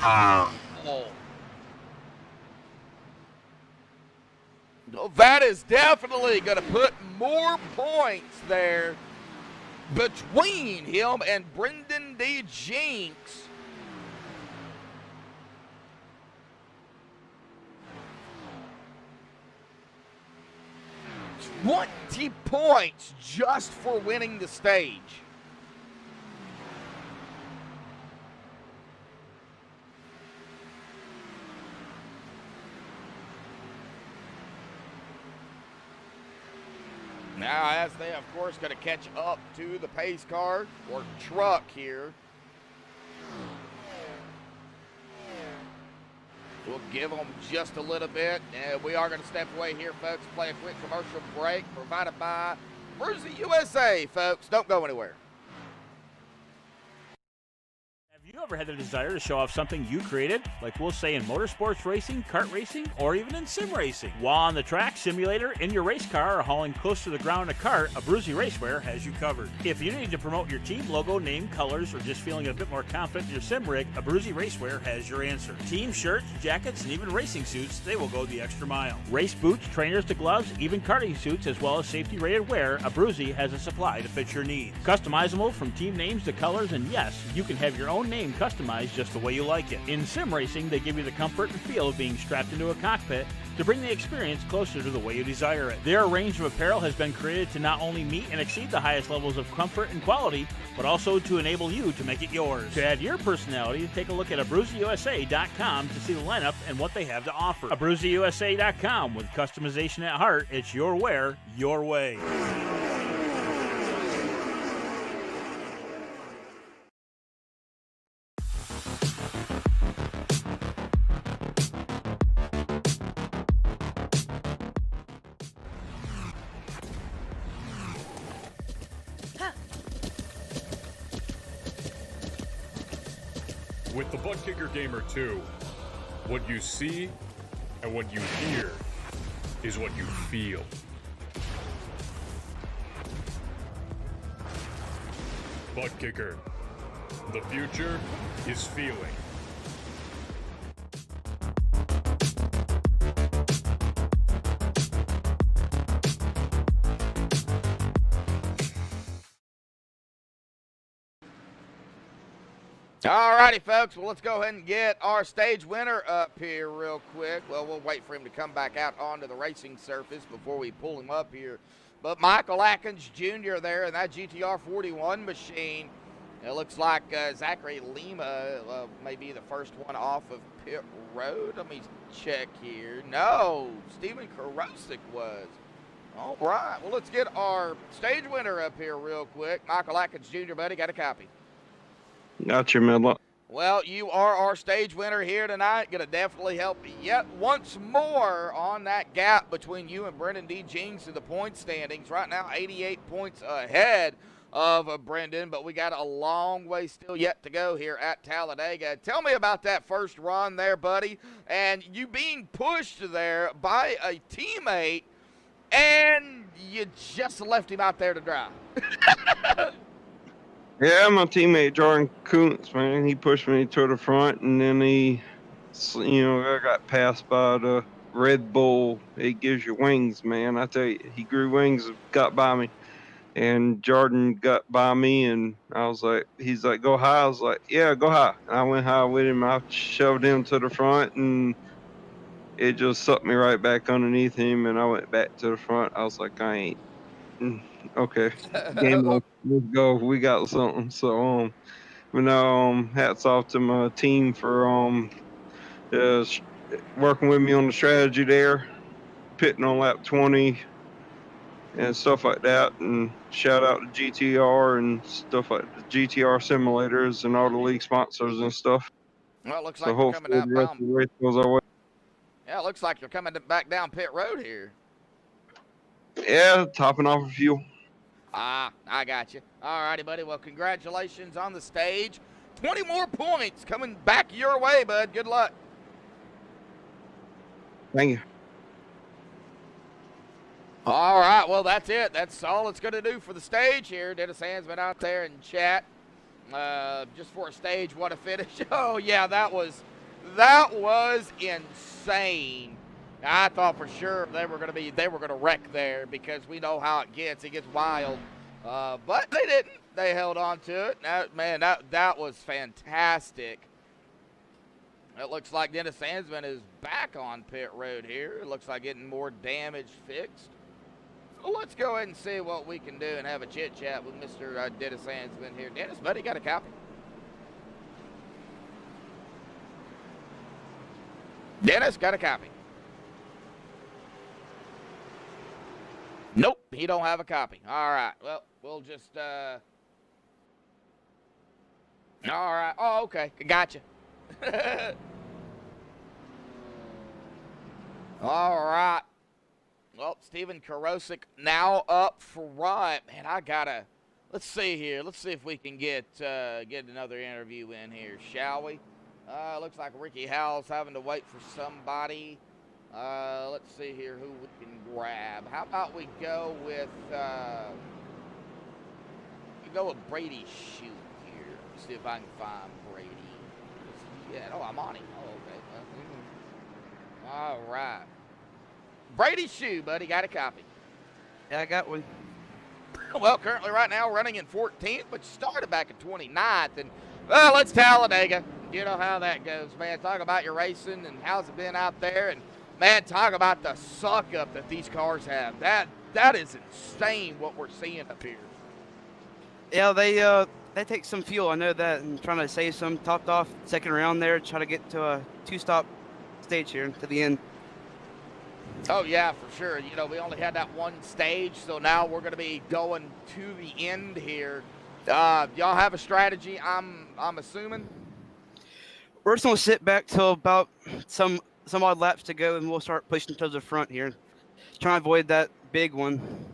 Wow. That is definitely going to put more points there between him and Brendan D. Jinx. $20 points just for winning the stage. Now, as they, of course, going to catch up to the pace car or truck here. We'll give them just a little bit, and we are going to step away here, folks, play a quick commercial break provided by Bruzy USA, folks. Don't go anywhere. Have you ever had the desire to show off something you created? Like we'll say in motorsports racing, kart racing, or even in sim racing. While on the track, simulator, in your race car, or hauling close to the ground in a cart, a Bruzy Racewear has you covered. If you need to promote your team logo, name, colors, or just feeling a bit more confident in your sim rig, a Bruzy Racewear has your answer. Team shirts, jackets, and even racing suits, they will go the extra mile. Race boots, trainers to gloves, even karting suits, as well as safety-rated wear, a Bruzy has a supply to fit your needs. Customizable from team names to colors, and yes, you can have your own name customized just the way you like it. In sim racing, they give you the comfort and feel of being strapped into a cockpit to bring the experience closer to the way you desire it. Their range of apparel has been created to not only meet and exceed the highest levels of comfort and quality, but also to enable you to make it yours. To add your personality, take a look at abruzyusa.com to see the lineup and what they have to offer. abruzyusa.com, with customization at heart, it's your wear, your way. With the Butt Kicker Gamer 2, what you see and what you hear is what you feel. Butt Kicker. The future is feeling. All righty, folks. Well, let's go ahead and get our stage winner up here real quick. Well, we'll wait for him to come back out onto the racing surface before we pull him up here. But Michael Atkins Jr. there in that GTR 41 machine. It looks like Zachary Lima may be the first one off of pit road. Let me check here. No, Steven Karosik was. All right. Well, let's get our stage winner up here real quick. Michael Atkins Jr., buddy, got a copy. Got your medal. Well, you are our stage winner here tonight. Going to definitely help yet once more on that gap between you and Brendan D. Jinx in the point standings. Right now, 88 points ahead of Brendan, but we got a long way still yet to go here at Talladega. Tell me about that first run there, buddy, and you being pushed there by a teammate, and you just left him out there to dry. Yeah, my teammate Jordan Kuntz, man, he pushed me to the front, and then I got passed by the Red Bull. It gives you wings, man. I tell you, he grew wings, got by me, and Jordan got by me, and he's like, go high. I was like, yeah, go high. And I went high with him. I shoved him to the front, and it just sucked me right back underneath him, and I went back to the front. I was like, I ain't. Okay, game on. Let's go. We got something. So, hats off to my team for working with me on the strategy there, pitting on lap 20 and stuff like that. And shout out to GTR and stuff like the GTR simulators and all the league sponsors and stuff. Well, it looks like you're coming out. Yeah, it looks like you're coming back down pit road here. Yeah, topping off a few. Ah, I got you. All righty, buddy. Well, congratulations on the stage. 20 more points coming back your way, bud. Good luck. Thank you. All right, well, that's it. That's all it's going to do for the stage here. Dennis Hansman out there in chat. Just for a stage, what a finish. Oh, yeah, that was insane. I thought for sure they were gonna wreck there because we know how it gets. It gets wild. But they didn't. They held on to it. That was fantastic. It looks like Dennis Sandsman is back on pit road here. It looks like getting more damage fixed. Well, let's go ahead and see what we can do and have a chit chat with Mr. Dennis Sandsman here. Dennis, buddy, got a copy? Dennis, got a copy? Nope, he don't have a copy. All right, well, we'll just, all right. Oh, okay, gotcha. All right. Well, Steven Karosik now up front. Man, let's see here. Let's see if we can get another interview in here, shall we? Looks like Ricky Howell's having to wait for somebody. Let's see here who we can grab. How about we go with Brady Shute here. Let's see if I can find Brady. Yeah, oh, I'm on him. Oh, okay. All right. Brady Shute, buddy, got a copy. Yeah, I got one. Well, currently right now running in 14th, but started back in 29th. And, well, it's Talladega. You know how that goes, man. Talk about your racing and how's it been out there. And, man, talk about the suck-up that these cars have. That is insane what we're seeing up here. Yeah, they take some fuel. I know that. And trying to save some. Topped off second round there. Try to get to a two-stop stage here to the end. Oh, yeah, for sure. You know, we only had that one stage, so now we're going to be going to the end here. Y'all have a strategy, I'm assuming? We're just going to sit back till about some odd laps to go, and we'll start pushing to the front here. Trying to avoid that big one.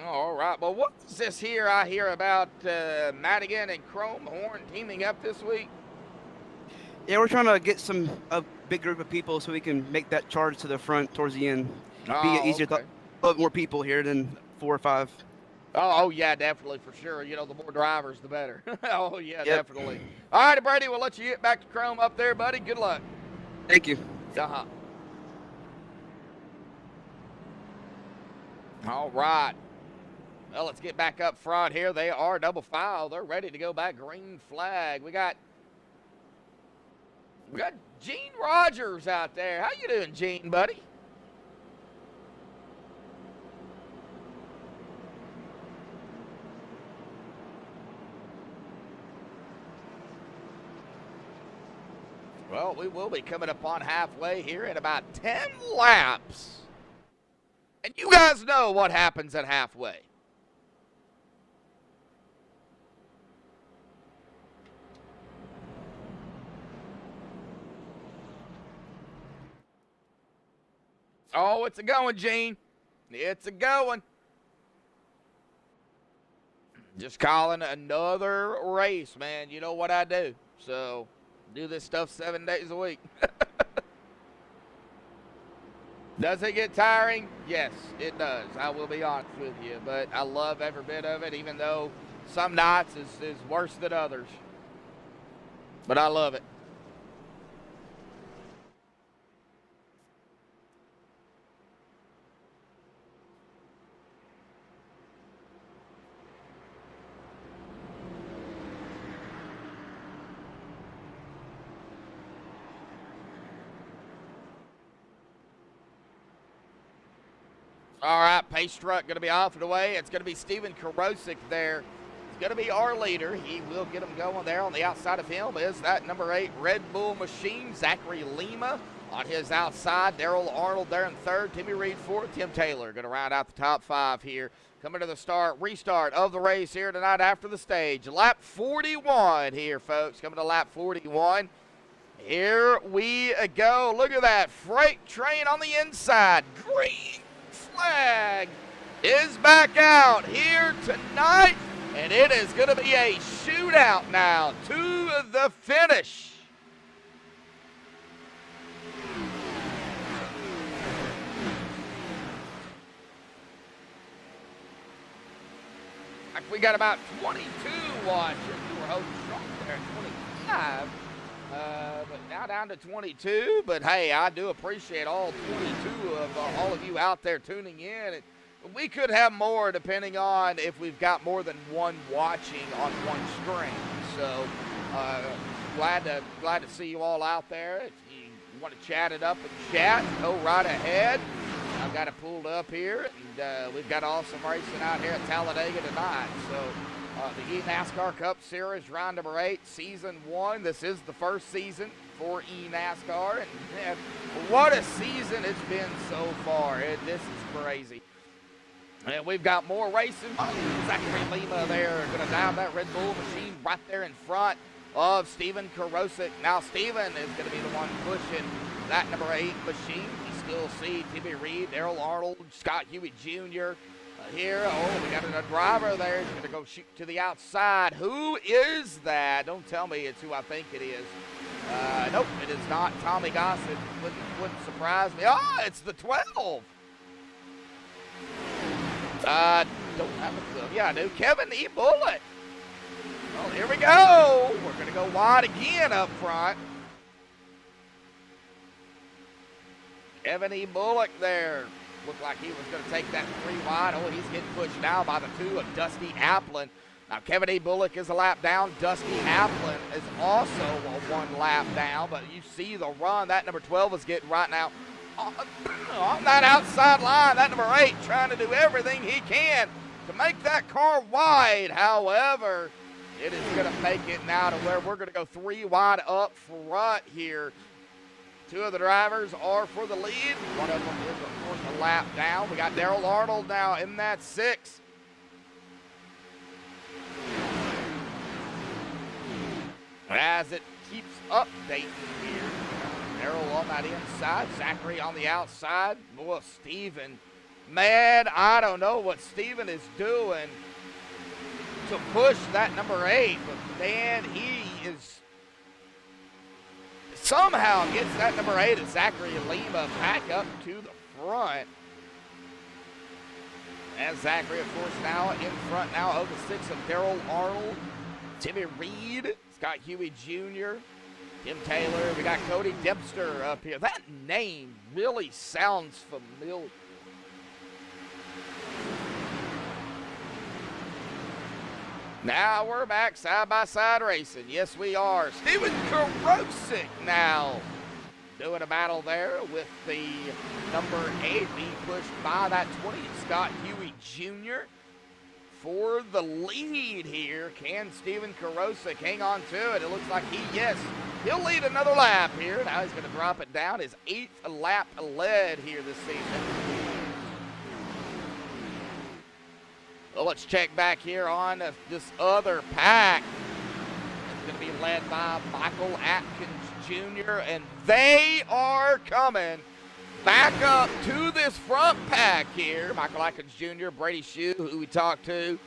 All right. Well, what's this here I hear about Madigan and Chrome Horn teaming up this week? Yeah, we're trying to get a big group of people so we can make that charge to the front towards the end. Be easier, okay. A lot more people here than 4 or 5. Oh, yeah, definitely, for sure. You know, the more drivers, the better. Oh, yeah, Yep. definitely. All right, Brady, we'll let you get back to Chrome up there, buddy. Good luck. Thank you. Uh-huh. All right. Well, let's get back up front here. They are double file. They're ready to go back. Green flag. We got Gene Rogers out there. How you doing, Gene, buddy? Well, we will be coming upon halfway here in about 10 laps. And you guys know what happens at halfway. Oh, it's a going, Gene. It's a going. Just calling another race, man. You know what I do. So, do this stuff 7 days a week. Does it get tiring? Yes, it does. I will be honest with you. But I love every bit of it, even though some nights is worse than others. But I love it. All right, pace truck going to be off and away. It's going to be Steven Karosik there. It's going to be our leader. He will get him going there. On the outside of him is that number 8 Red Bull machine, Zachary Lima. On his outside, Daryl Arnold there in third. Timmy Reed fourth. Tim Taylor going to round out the top 5 here. Coming to the restart of the race here tonight after the stage. Lap 41 here, folks. Coming to lap 41. Here we go. Look at that freight train on the inside. Green flag is back out here tonight, and it is going to be a shootout now to the finish. We got about 22 watching. We were holding strong there at 25. But now down to 22. But hey, I do appreciate all 22 of all of you out there tuning in. And we could have more depending on if we've got more than one watching on one stream. So glad to see you all out there. If you want to chat it up in chat, go right ahead. I've got it pulled up here, and we've got awesome racing out here at Talladega tonight. So the eNASCAR Cup Series, round number 8, season 1. This is the first season for eNASCAR, and man, what a season it's been so far. This is crazy. And we've got more racing. Zachary Lima there going to dive that Red Bull machine right there in front of Steven Karosik. Now Steven is going to be the one pushing that number 8 machine. You still see Timmy Reed, Daryl Arnold, Scott Hewitt Jr. Here. Oh, we got a driver there. He's going to go shoot to the outside. Who is that? Don't tell me it's who I think it is. Nope, it is not Tommy Gossett. Wouldn't surprise me. Oh, it's the 12. Don't have a clue. Yeah, I do. Kevin E. Bullock. Well, here we go. We're going to go wide again up front. Kevin E. Bullock there. Looked like he was going to take that 3 wide. Oh, he's getting pushed now by the 2 of Dusty Applin. Now, Kevin E. Bullock is a lap down. Dusty Applin is also a 1 lap down. But you see the run that number 12 is getting right now on that outside line. That number 8 trying to do everything he can to make that car wide. However, it is going to make it now to where we're going to go 3 wide up front here. 2 of the drivers are for the lead. One of them is, of course, a lap down. We got Daryl Arnold now in that 6. As it keeps updating here. Daryl on that inside. Zachary on the outside. Boy, Steven. Man, I don't know what Steven is doing to push that number 8. But, man, he is somehow gets that number 8 of Zachary Lima back up to the front. And Zachary, of course, now in front now of the 6 of Daryl Arnold, Timmy Reed, Scott Huey Jr., Tim Taylor. We got Cody Dempster up here. That name really sounds familiar. Now we're back side-by-side racing. Yes, we are. Steven Karosik now doing a battle there with the number 8 being pushed by that 20, Scott Huey Jr. for the lead here. Can Steven Karosik hang on to it? It looks like he'll lead another lap here. Now he's going to drop it down. His 8th lap led here this season. Well, let's check back here on this other pack. It's going to be led by Michael Atkins Jr., and they are coming back up to this front pack here. Michael Atkins Jr., Brady Shue, who we talked to,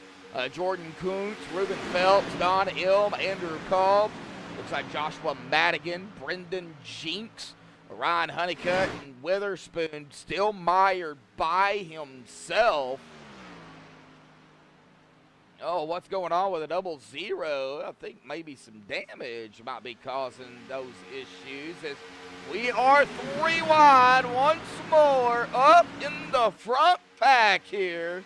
Jordan Kuntz, Ruben Phelps, Don Ilm, Andrew Cobb. Looks like Joshua Madigan, Brendan Jinks, Ryan Honeycutt, and Witherspoon still mired by himself. Oh, what's going on with a 00? I think maybe some damage might be causing those issues. As we are 3 wide once more up in the front pack here.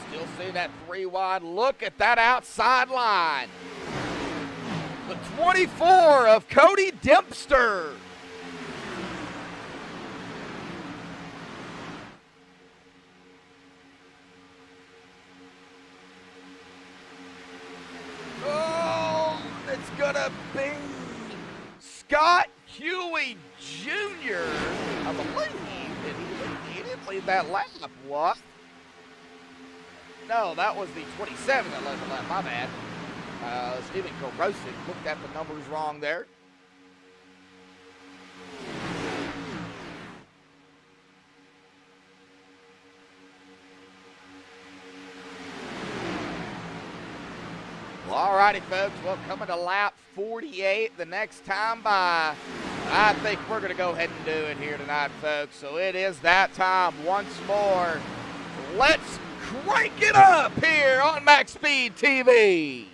Still see that 3 wide. Look at that outside line. The 24 of Cody Dempster. Oh, it's gonna be Scott Huey Jr. I believe he didn't lead that lap. What? No, that was the 27 that led the lap. My bad. Steven Karosik looked at the numbers wrong there. righty, folks. Well, coming to lap 48 the next time by. I think we're going to go ahead and do it here tonight, folks. So it is that time once more. Let's crank it up here on MaxSpeedTV.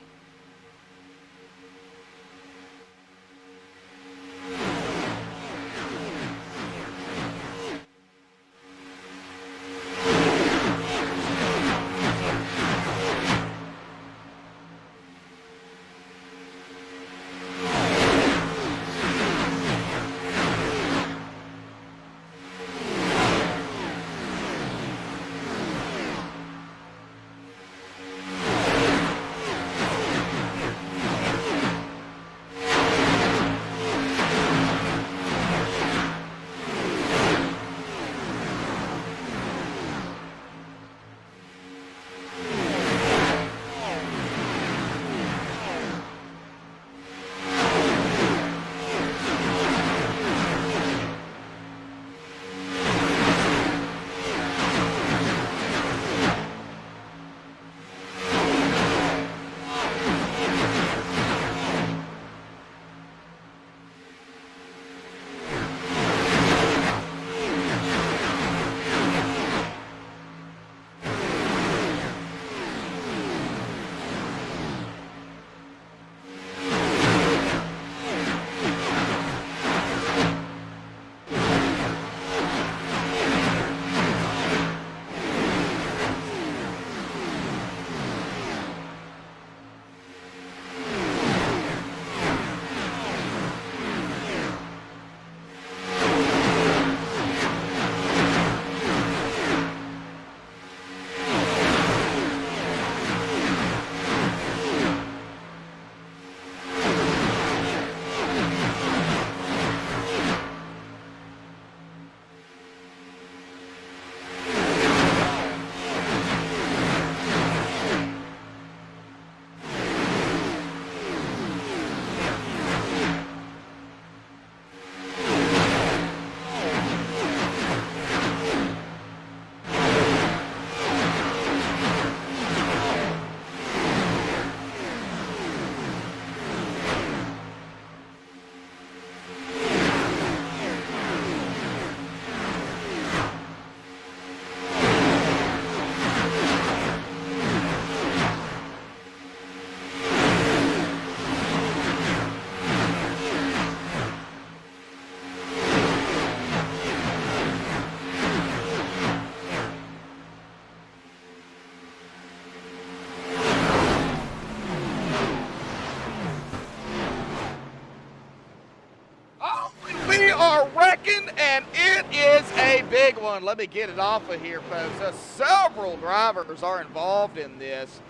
And it is a big one. Let me get it off of here, folks. Several drivers are involved in this.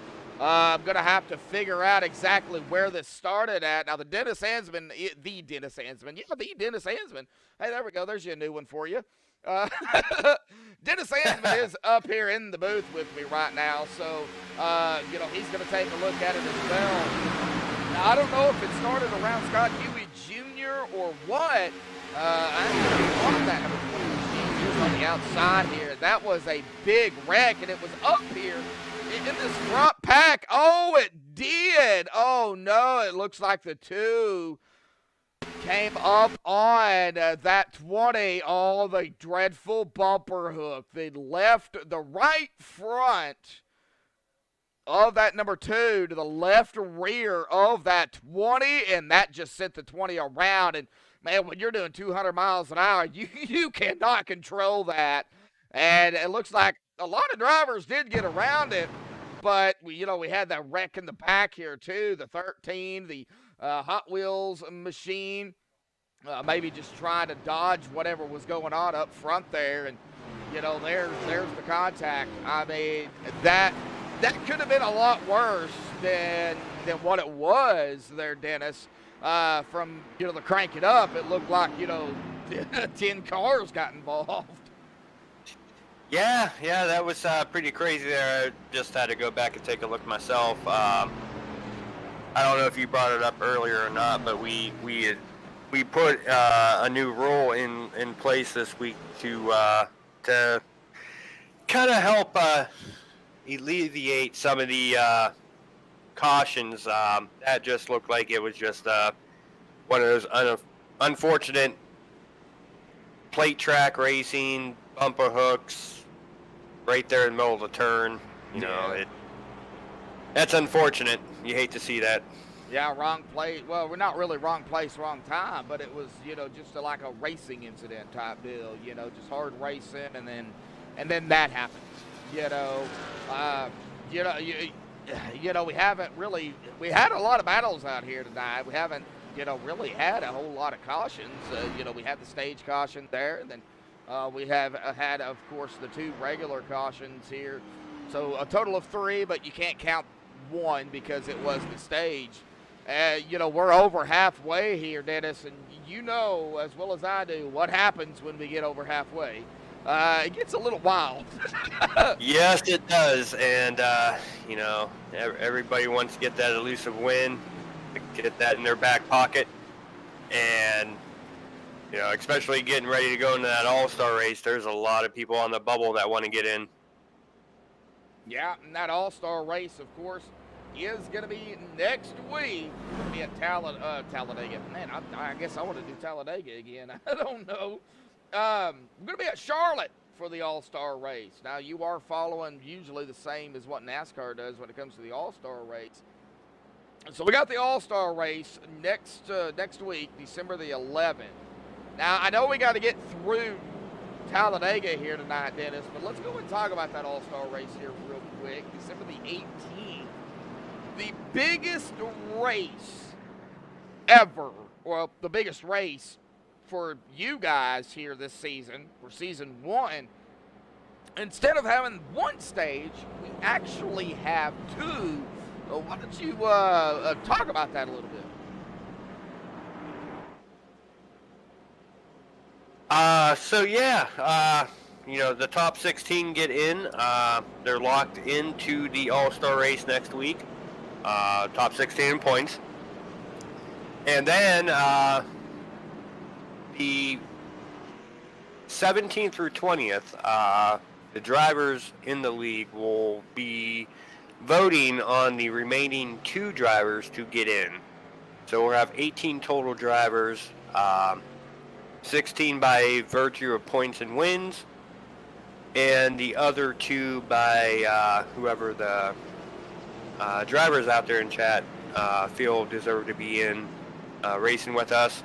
I'm going to have to figure out exactly where this started at. Now, the Dennis Hansman. Yeah, the Dennis Hansman. Hey, there we go. There's your new one for you. Dennis Hansman is up here in the booth with me right now, so, he's going to take a look at it as well. Now, I don't know if it started around Scott Huey Jr. or what. I on that number 20 machine on the outside here. That was a big wreck, and it was up here in this front pack. Oh, it did. Oh, no, it looks like the two came up on that 20. Oh, the dreadful bumper hook. They left the right front of that number 2 to the left rear of that 20, and that just sent the 20 around. And man, when you're doing 200 miles an hour, you cannot control that. And it looks like a lot of drivers did get around it, but we had that wreck in the back here too. The 13, the Hot Wheels machine, maybe just trying to dodge whatever was going on up front there. And there's the contact. I mean, that could have been a lot worse than what it was there, Dennis. From the crank it up, it looked like 10 cars got involved. Yeah, that was pretty crazy there. I just had to go back and take a look myself. I don't know if you brought it up earlier or not, but we put a new rule in place this week to kind of help alleviate some of the cautions, that just looked like it was just one of those unfortunate plate track racing, bumper hooks, right there in the middle of the turn. You know, that's unfortunate. You hate to see that. Yeah, wrong place. Well, we're not really wrong place, wrong time, but it was, just like a racing incident type deal. Just hard racing, and then that happens. We haven't really. We had a lot of battles out here tonight. We haven't, really had a whole lot of cautions. We had the stage caution there, and then we have had, of course, the 2 regular cautions here. So a total of 3, but you can't count 1 because it was the stage. We're over halfway here, Dennis, and as well as I do what happens when we get over halfway. It gets a little wild. Yes, it does, and everybody wants to get that elusive win, get that in their back pocket, and especially getting ready to go into that all-star race. There's a lot of people on the bubble that want to get in. Yeah, and that all-star race, of course, is going to be next week. It's going to be at Talladega. Man, I guess I want to do Talladega again. I don't know. We're going to be at Charlotte for the All-Star race. Now, you are following usually the same as what NASCAR does when it comes to the All-Star race. So we got the All-Star race next week, December the 11th. Now, I know we got to get through Talladega here tonight, Dennis, but let's go and talk about that All-Star race here real quick. December the 18th. The biggest race ever, well, the biggest race for you guys here this season, for season 1. Instead of having 1 stage, we actually have 2. Why don't you talk about that a little bit? The top 16 get in. They're locked into the All-Star race next week. Top 16 in points. And then the 17th through 20th, the drivers in the league will be voting on the remaining 2 drivers to get in. So we'll have 18 total drivers, 16 by virtue of points and wins, and the other 2 by whoever the drivers out there in chat feel deserve to be in racing with us.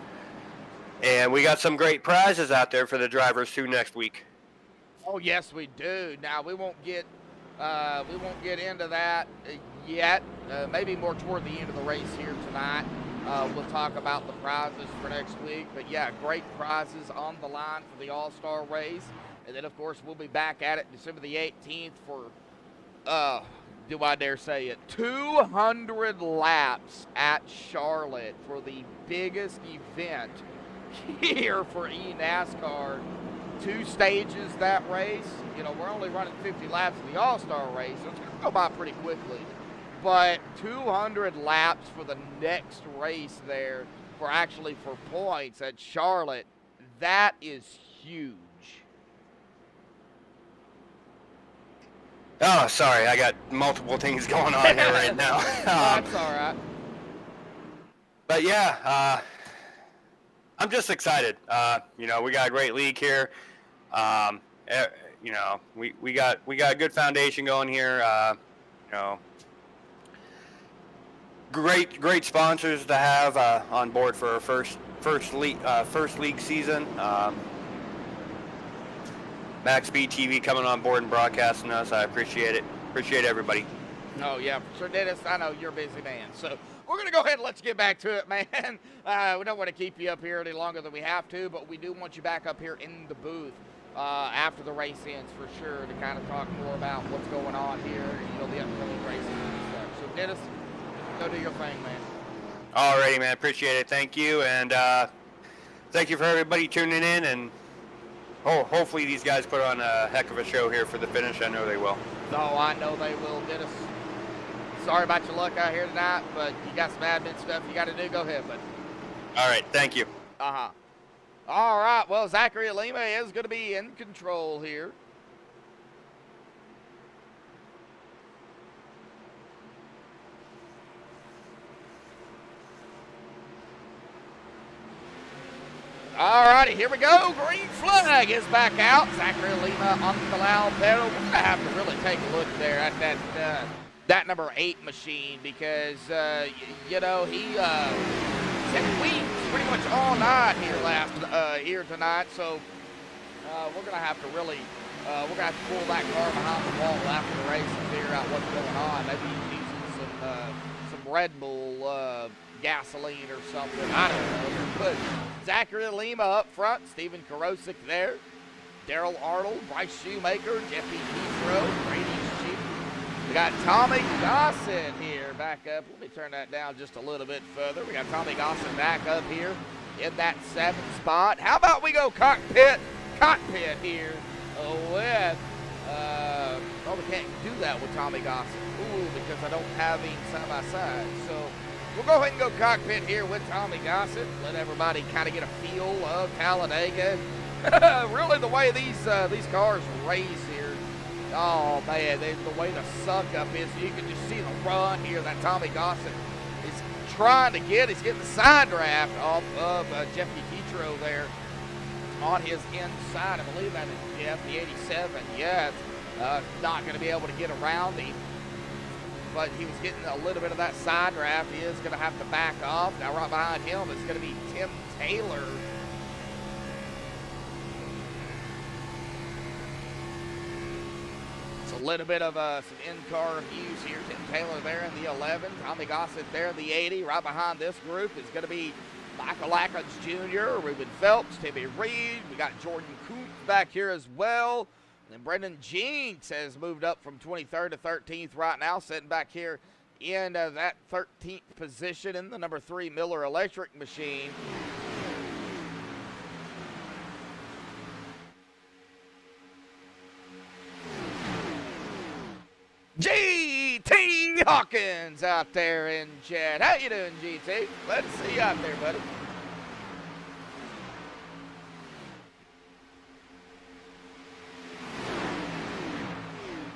And we got some great prizes out there for the drivers too next week. Oh yes, we do. Now we won't get into that yet. Maybe more toward the end of the race here tonight. We'll talk about the prizes for next week. But yeah, great prizes on the line for the All-Star race. And then of course we'll be back at it December the 18th for do I dare say it, 200 laps at Charlotte for the biggest event here for eNASCAR. 2 stages that race. We're only running 50 laps in the All-Star race, so it's going to go by pretty quickly. But 200 laps for the next race there for points at Charlotte, that is huge. Oh, sorry, I got multiple things going on here right now. That's all right. But yeah, I'm just excited. We got a great league here. We got a good foundation going here. Great sponsors to have on board for our first league season. MaxSpeedTV coming on board and broadcasting us. I appreciate it. Appreciate everybody. Oh, yeah, for sure, Dennis. I know you're a busy man. So we're going to go ahead and let's get back to it, man. We don't want to keep you up here any longer than we have to, but we do want you back up here in the booth after the race ends for sure to kind of talk more about what's going on here, the upcoming races and stuff. So, Dennis, go do your thing, man. Alrighty, man. Appreciate it. Thank you. And thank you for everybody tuning in. And hopefully these guys put on a heck of a show here for the finish. I know they will. Oh, I know they will, Dennis. Sorry about your luck out here tonight, but you got some admin stuff you got to do. Go ahead, buddy. All right. Thank you. Uh-huh. All right. Well, Zachary Lima is going to be in control here. All righty, here we go. Green flag is back out. Zachary Lima on the loud pedal. We're going to have to really take a look there at that number 8 machine because, you know, he said we pretty much all night here tonight. So we're going to have to really, we're going to have to pull that car behind the wall after the race and figure out what's going on. Maybe he's using some Red Bull gasoline or something. I don't know. But Zachary Lima up front, Steven Karosik there, Daryl Arnold, Bryce Shoemaker, Jeffy Petro, Brady Sheep. We got Tommy Gossen here back up. Let me turn that down just a little bit further. We got Tommy Gossen back up here in that 7th spot. How about we go cockpit here with, well, we can't do that with Tommy Gossen. Ooh, because I don't have him side by side. So we'll go ahead and go cockpit here with Tommy Gossett. Let everybody kind of get a feel of Talladega. Really, the way these cars race here. Oh man, the way the suck up is, you can just see the run here that Tommy Gossett is trying to get. He's getting the side draft off of Jeffy Petro there on his inside. I believe that is the 87. Yeah, not going to be able to get around him. But he was getting a little bit of that side draft. He is going to have to back off. Now right behind him is going to be Tim Taylor. It's a little bit of some in-car views here. Tim Taylor there in the 11. Tommy Gossett there in the 80. Right behind this group is going to be Michael Atkins Jr., Ruben Phelps, Timmy Reed. We got Jordan Kuntz back here as well. And Brendan Jinks has moved up from 23rd to 13th right now, sitting back here in that 13th position in the number 3 Miller Electric machine. GT Hawkins out there in chat. How you doing, GT? Let's see you out there, buddy.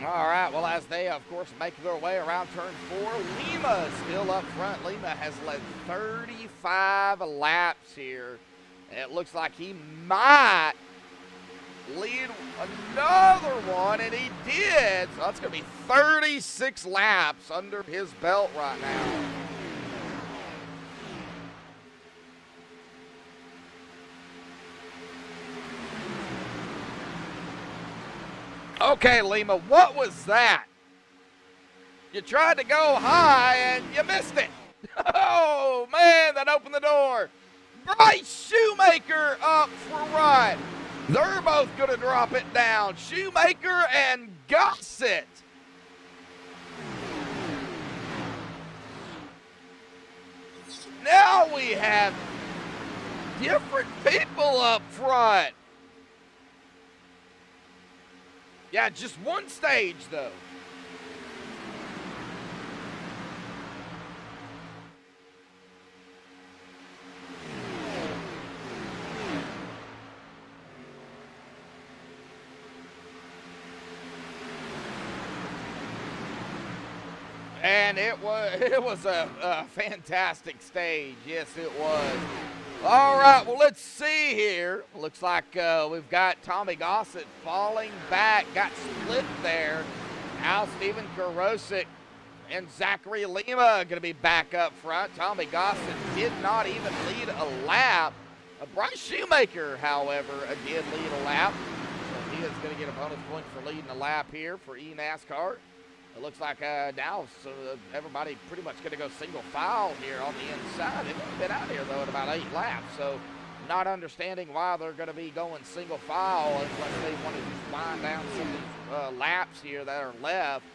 All right, well, as they, of course, make their way around turn 4, Lima still up front. Lima has led 35 laps here. It looks like he might lead another one, and he did. So that's going to be 36 laps under his belt right now. Okay, Lima, what was that? You tried to go high and you missed it. Oh, man, that opened the door. Bryce Shoemaker up front. They're both going to drop it down. Shoemaker and Gossett. Now we have different people up front. Yeah, just one stage, though. And it was a fantastic stage. Yes, it was. All right, well, let's see here. Looks like we've got Tommy Gossett falling back, got split there. Now Steven Karosik and Zachary Lima going to be back up front. Tommy Gossett did not even lead a lap. Bryce Shoemaker, however, did lead a lap. So he is going to get a bonus point for leading a lap here for eNASCAR. It looks like now everybody pretty much going to go single file here on the inside. They've only been out here, though, at about 8 laps. So not understanding why they're going to be going single file unless they want to just wind down some of these laps here that are left.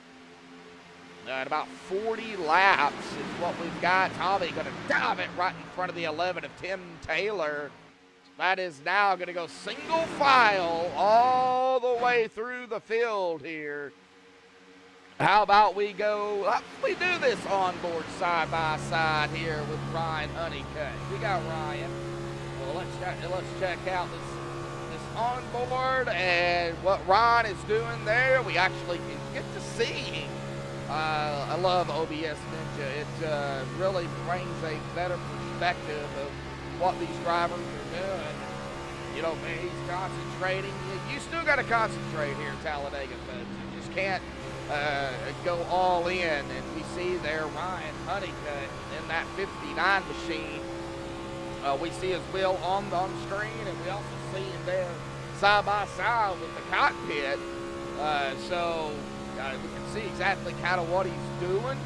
At about 40 laps is what we've got. Tommy going to dive it right in front of the 11 of Tim Taylor. That is now going to go single file all the way through the field here. How about we go, we do this onboard side-by-side here with Ryan Honeycutt. We got Ryan. Well, let's check out this onboard and what Ryan is doing there. We actually can get to see him. I love OBS Ninja. It really brings a better perspective of what these drivers are doing. You know, he's concentrating. You still got to concentrate here in Talladega, folks. You just can't go all in. And we see there Ryan Honeycutt in that 59 machine. We see his wheel on the screen, and we also see him there side by side with the cockpit. So we can see exactly kind of what he's doing.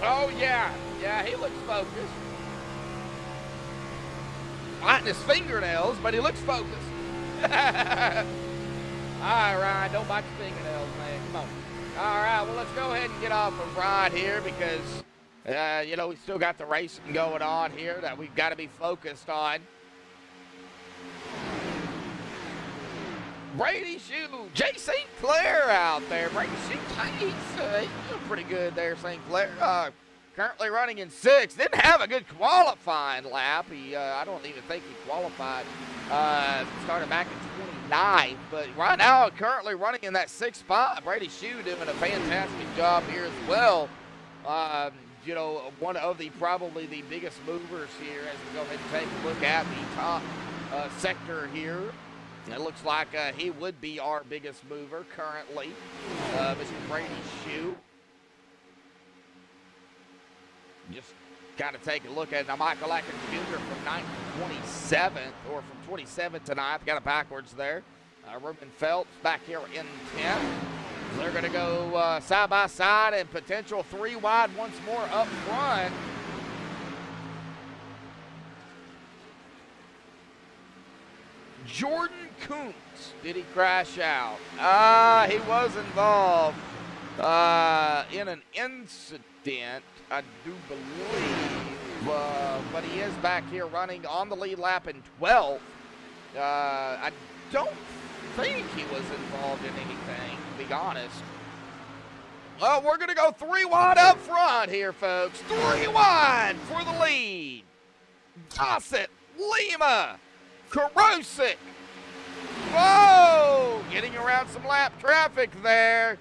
Oh, yeah. Yeah, he looks focused. Biting his fingernails, but he looks focused. All right, Ryan, don't bite your fingernails, man. Come on. All right, well, let's go ahead and get off of Ryan here because, you know, we still got the racing going on here that we've got to be focused on. Brady Shue, Jay St. Clair out there. Brady Shue, he's doing pretty good there, St. Clair. Currently running in 6th. Didn't have a good qualifying lap. I don't even think he qualified. Started back in 29th, but right now currently running in that 6th spot. Brady Shue doing a fantastic job here as well. You know, one of probably the biggest movers here as we go ahead and take a look at the top sector here. It looks like he would be our biggest mover currently, Mr. Brady Shue. Just kind of take a look at it. Now, Michael Atkins Jr. from 9th to 27th, or from 27th to 9th. Got it backwards there. Ruben Phelps back here in 10th. They're going to go side by side and potential 3 wide once more up front. Jordan Kuntz, did he crash out? He was involved in an incident, I do believe, but he is back here running on the lead lap in 12th. I don't think he was involved in anything, to be honest. Well, we're going to go 3 wide up front here, folks. 3 wide for the lead. Gossett, Lima, Karosik. Whoa! Getting around some lap traffic there.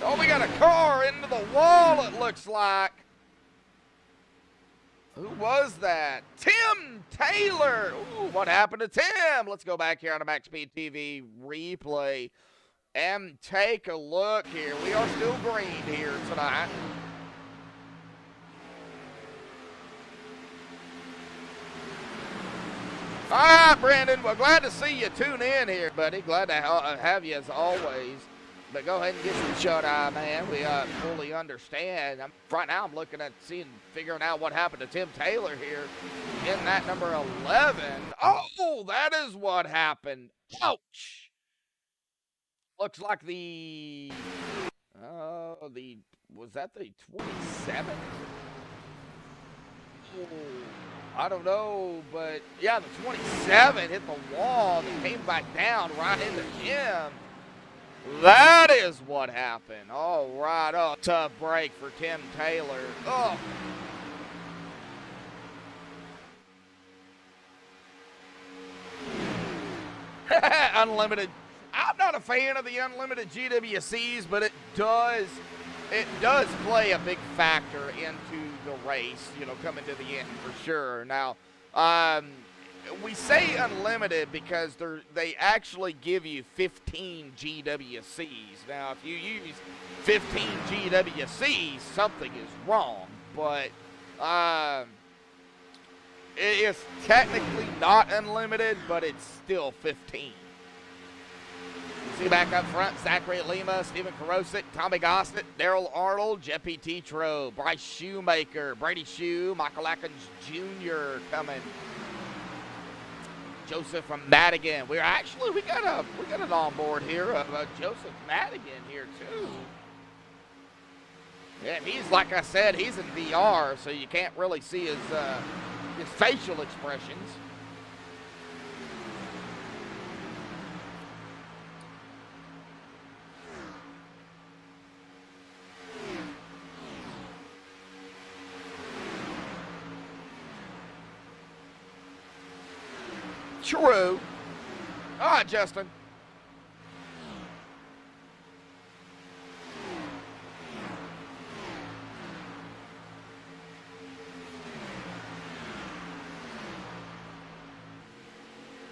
Oh, we got a car into the wall, it looks like. Who was that? Tim Taylor. Ooh, what happened to Tim? Let's go back here on a MaxSpeedTV replay and take a look here. We are still green here tonight. All right, Brandon. Well, glad to see you tune in here, buddy. Glad to have you as always. But go ahead and get some shut-eye, man. We fully understand. Right now I'm looking at figuring out what happened to Tim Taylor here in that number 11. Oh, that is what happened. Ouch. Looks like was that the 27th? Oh, I don't know, but yeah, the 27 hit the wall and came back down right into him. That is what happened. All right. Oh, tough break for Tim Taylor. Oh. Unlimited. I'm not a fan of the unlimited GWCs, but it does play a big factor into the race, you know, coming to the end for sure. Now, we say unlimited because they actually give you 15 GWCs. Now, if you use 15 GWCs, something is wrong. But it is technically not unlimited, but it's still 15. See back up front, Zachary Lima, Stephen Karosik, Tommy Gossett, Daryl Arnold, Jeppy Tetro, Bryce Shoemaker, Brady Shue, Michael Atkins Jr. coming. Joseph from Madigan. We got it on board here of Joseph Madigan here too. And he's, like I said, he's in VR, so you can't really see his facial expressions. True. All right, Justin.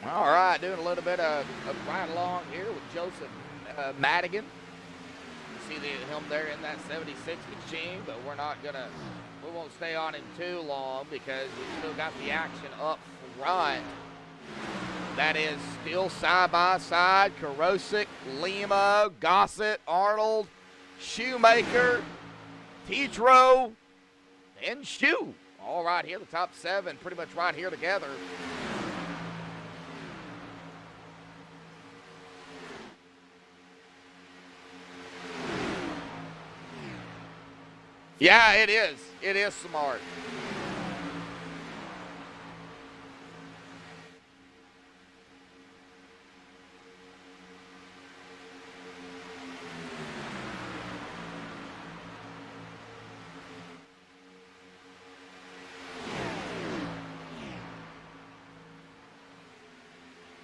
All right, doing a little bit of ride along here with Joseph Madigan. You see him there in that 76 machine, but we won't stay on him too long because we still got the action up front. That is still side by side. Karosik, Lima, Gossett, Arnold, Shoemaker, Tetro, and Shoe. All right here, the top 7 pretty much right here together. Yeah, it is. It is smart.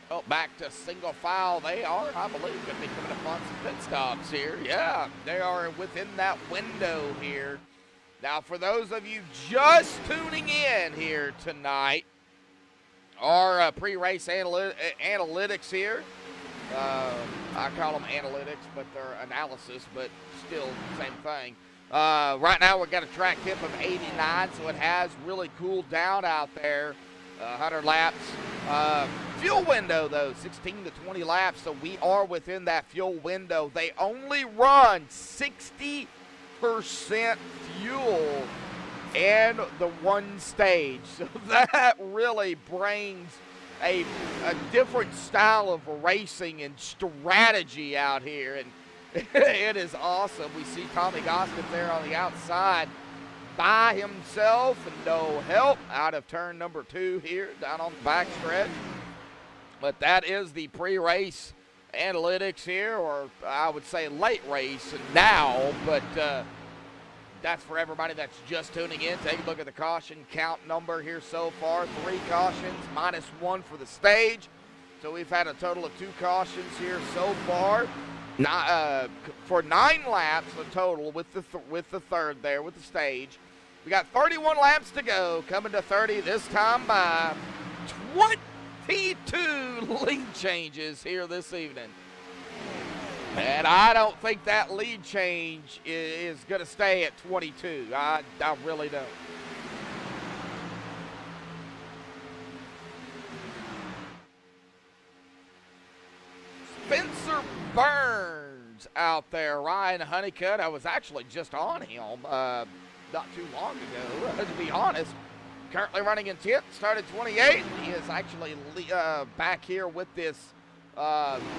Oh, back to single file they are, I believe, going to be coming up on some pit stops here. Yeah, they are within that window here. Now, for those of you just tuning in here tonight, our pre-race analytics here, I call them analytics, but they're analysis, but still same thing. Right now, we've got a track tip of 89, so it has really cooled down out there. 100 laps. Fuel window, though, 16 to 20 laps, so we are within that fuel window. They only run 60% fuel and the one stage, so that really brings a different style of racing and strategy out here, and it is awesome. We see Tommy Gossett there on the outside by himself and no help out of turn number 2 here down on the back stretch. But that is the pre-race analytics here, or I would say late race now, but that's for everybody that's just tuning in. Take a look at the caution count number here so far. 3 cautions, -1 for the stage. So we've had a total of 2 cautions here so far. For 9 laps in total with the third there with the stage. We got 31 laps to go, coming to 30 this time by 22 lead changes here this evening. And I don't think that lead change is going to stay at 22. I really don't. Spencer Burns out there. Ryan Honeycutt, I was actually just on him not too long ago, to be honest. Currently running in 10th, started 28. He is actually back here with this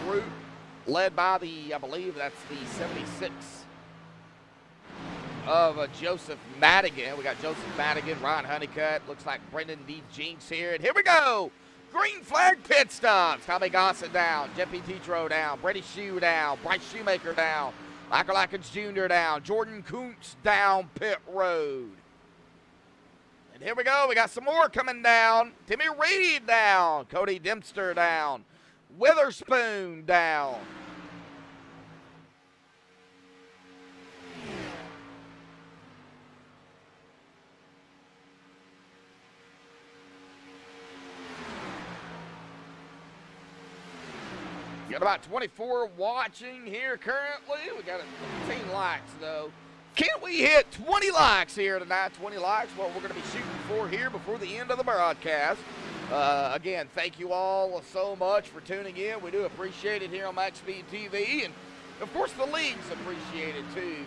group led by I believe that's the 76 of Joseph Madigan. We got Joseph Madigan, Ryan Honeycutt, looks like Brendan D. Jinks here. And here we go. Green flag pit stops. Tommy Gossett down. Jeppy Tetro down. Brady Shue down. Bryce Shoemaker down. Michael Atkins Jr. down. Jordan Kuntz down pit road. And here we go. We got some more coming down. Timmy Reed down. Cody Dempster down. Witherspoon down. Got about 24 watching here currently. We got 15 likes, though. Can we hit 20 likes here tonight? 20 likes, what we're going to be shooting for here before the end of the broadcast. Again, thank you all so much for tuning in. We do appreciate it here on MaxSpeedTV. And, of course, the leagues appreciate it, too.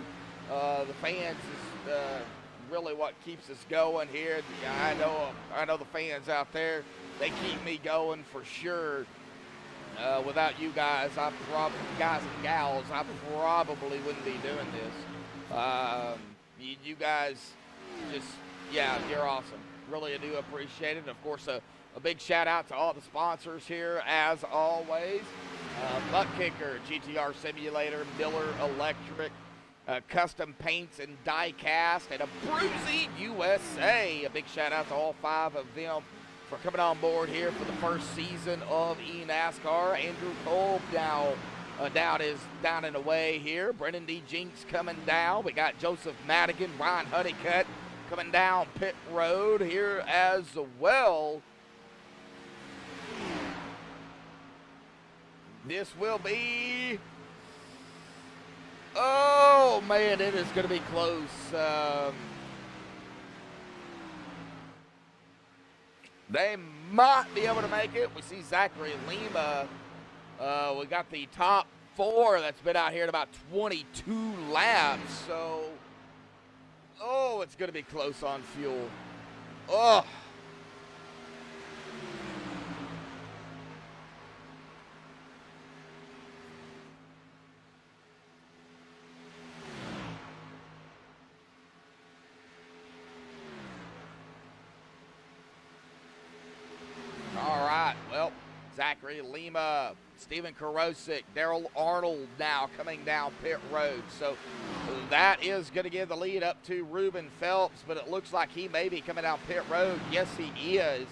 The fans is really what keeps us going here. I know the fans out there, they keep me going for sure. Without you guys, guys and gals, I probably wouldn't be doing this. You guys just, yeah, you're awesome. Really, I do appreciate it. Of course, a big shout out to all the sponsors here, as always. Butt Kicker, GTR Simulator, Miller Electric, Custom Paints and Die Cast, and a Bruzy USA. A big shout out to all 5 of them for coming on board here for the first season of eNASCAR. Andrew Kolb now down and away here. Brendan D. Jinks coming down. We got Joseph Madigan, Ryan Honeycutt coming down pit road here as well. This will be, oh man, it is going to be close. They might be able to make it. We see Zachary Lima. We got the top 4 that's been out here at about 22 laps. So, oh, it's going to be close on fuel. Oh. All right, well, Zachary Lima, Steven Karosik, Daryl Arnold now coming down pit road. So that is going to give the lead up to Ruben Phelps, but it looks like he may be coming down pit road. Yes, he is.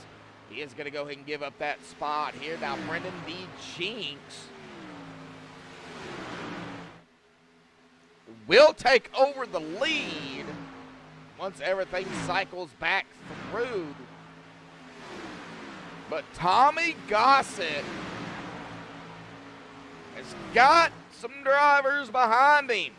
He is going to go ahead and give up that spot here. Now, Brendan D. Jinks will take over the lead once everything cycles back through. But Tommy Gossett has got some drivers behind him.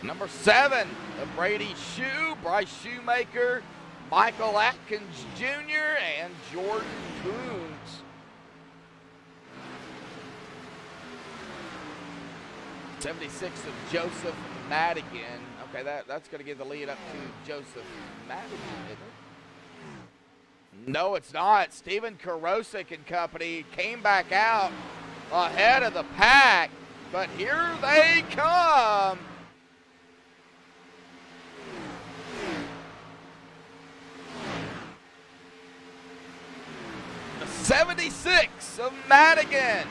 Number 7, Brady Shue, Bryce Shoemaker, Michael Atkins Jr., and Jordan Coons. 76 of Joseph Madigan. Okay, that's going to give the lead up to Joseph Madigan, isn't it? No, it's not. Steven Karosik and company came back out ahead of the pack, but here they come. The 76 of Madigan,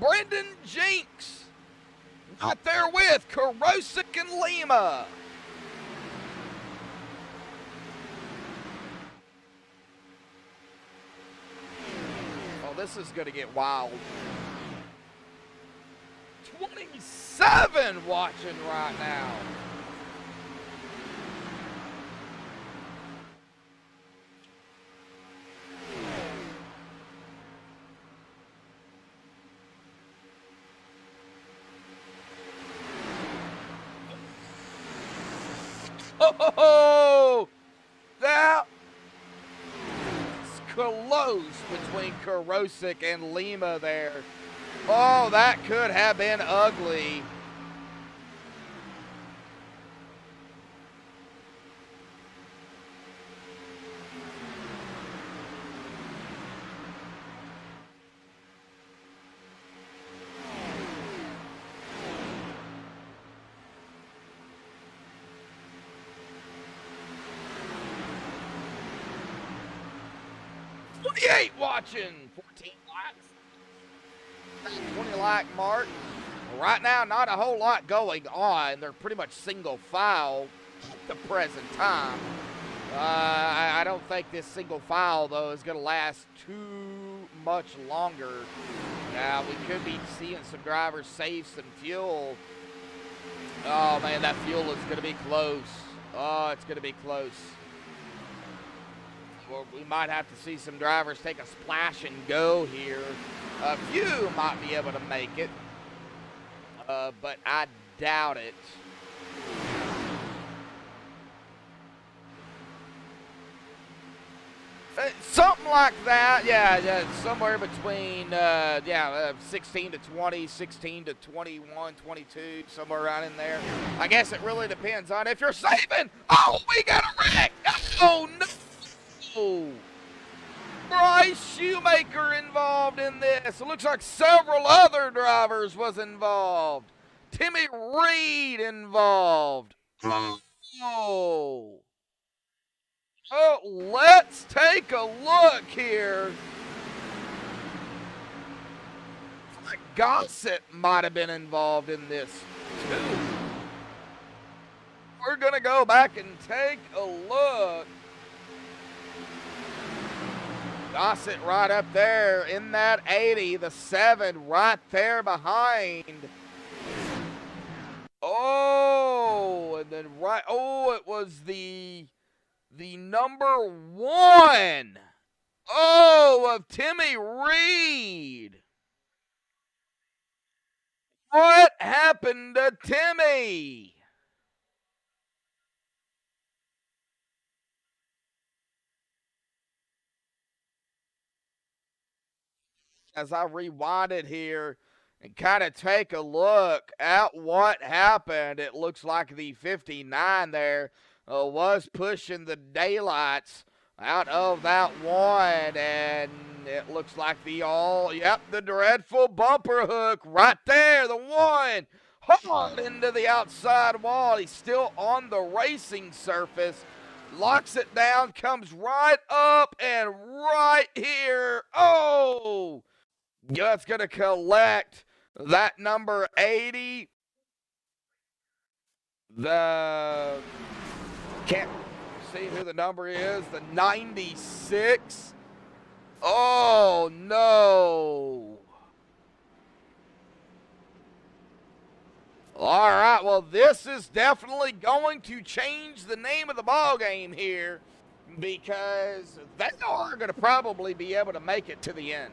Brendan Jinks, out there with Karosik and Lima. This is going to get wild. 27 watching right now. Oh, that close between Karosik and Lima there. Oh, that could have been ugly. Watching 14 laps, that 20 lap mark. Right now, not a whole lot going on. They're pretty much single file at the present time. I don't think this single file, though, is going to last too much longer. Now, we could be seeing some drivers save some fuel. Oh, man, that fuel is going to be close. Oh, it's going to be close. Well, we might have to see some drivers take a splash and go here. A few might be able to make it, but I doubt it. Something like that, yeah, somewhere between, 16 to 20, 16 to 21, 22, somewhere around in there. I guess it really depends on if you're saving. Oh, we got a wreck. Oh, no. Bryce Shoemaker involved in this. It looks like several other drivers was involved. Timmy Reed involved. Oh. Oh, let's take a look here. Gossett might have been involved in this too. We're going to go back and take a look. Gossett right up there in that 80, the 7 right there behind. Oh, and then right, oh, it was the number 1. Oh, of Timmy Reed. What happened to Timmy? As I rewind it here and kind of take a look at what happened, it looks like the 59 there was pushing the daylights out of that one, and it looks like the dreadful bumper hook right there, the 1 hauled into the outside wall. He's still on the racing surface, locks it down, comes right up and right here. Oh, that's going to collect that number 80. Can't see who the number is. The 96. Oh, no. All right, well, this is definitely going to change the name of the ball game here, because they are going to probably be able to make it to the end.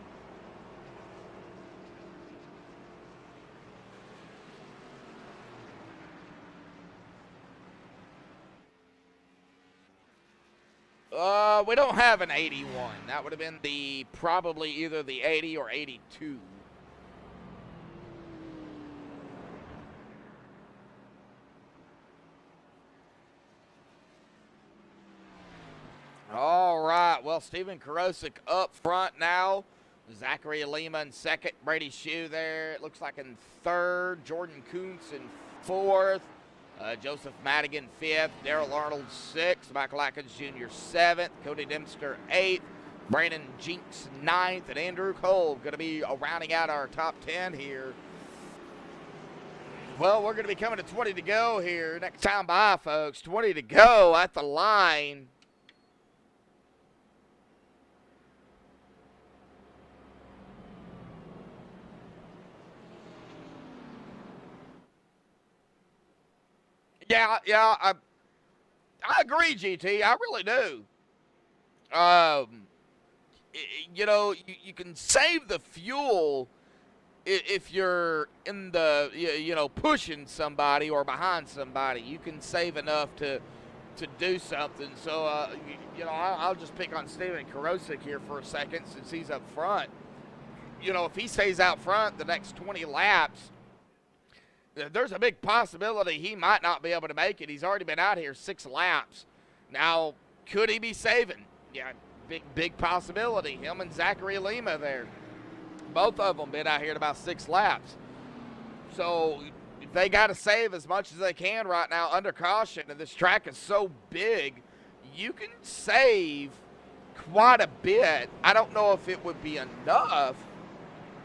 We don't have an 81. That would have been probably either the 80 or 82. All right, well, Steven Karosik up front now. Zachary Lima in second. Brady Shue there, it looks like in third. Jordan Kuntz in fourth. Joseph Madigan 5th, Daryl Arnold 6th, Michael Atkins Jr. 7th, Cody Dempster 8th, Brandon Jinks 9th, and Andrew Cole going to be rounding out our top 10 here. Well, we're going to be coming to 20 to go here. Next time by, folks. 20 to go at the line. Yeah, I agree, GT. I really do. You know, you can save the fuel if you're in the, you know, pushing somebody or behind somebody. You can save enough to do something. So, you know, I'll just pick on Steven Karosik here for a second since he's up front. You know, if he stays out front the next 20 laps, there's a big possibility he might not be able to make it. He's already been out here 6 laps. Now, could he be saving? Yeah, big possibility. Him and Zachary Lima there. Both of them been out here at about 6 laps. So they got to save as much as they can right now under caution. And this track is so big, you can save quite a bit. I don't know if it would be enough,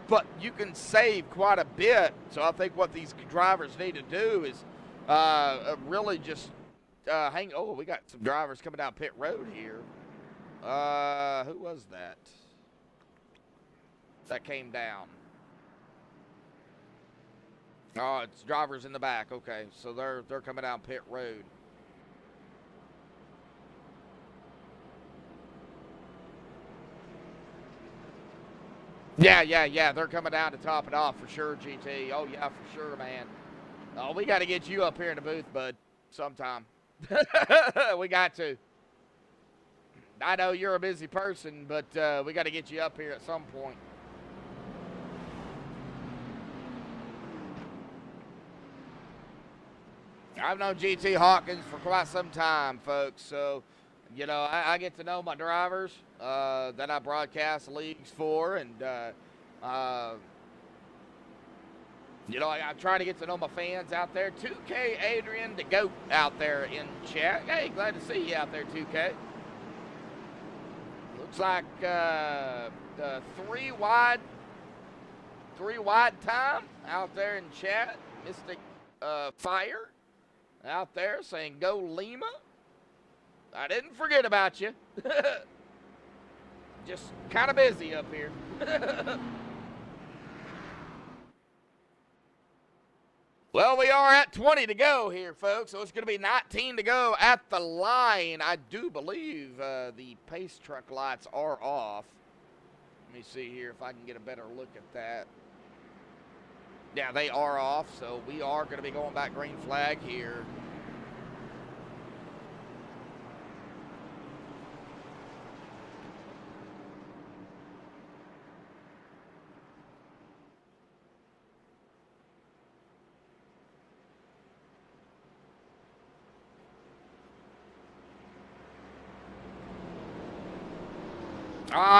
but you can save quite a bit. So I think what these drivers need to do is really just hang. Oh, we got some drivers coming down pit road here. Who was that? That came down. Oh, it's drivers in the back. Okay, so they're coming down pit road. Yeah. They're coming down to top it off for sure, GT. Oh, yeah, for sure, man. Oh, we got to get you up here in the booth, bud, sometime. We got to. I know you're a busy person, but we got to get you up here at some point. I've known GT Hawkins for quite some time, folks, so, you know, I get to know my drivers that I broadcast leagues for, and You know, I'm trying to get to know my fans out there. 2K Adrian the GOAT out there in chat. Hey, glad to see you out there, 2K. Looks like the three wide time out there in chat. Mystic Fire out there saying go Lima. I didn't forget about you. Just kind of busy up here. Well, we are at 20 to go here, folks, so it's going to be 19 to go at the line. I do believe the pace truck lights are off. Let me see here if I can get a better look at that. Yeah, they are off, so we are going to be going back green flag here.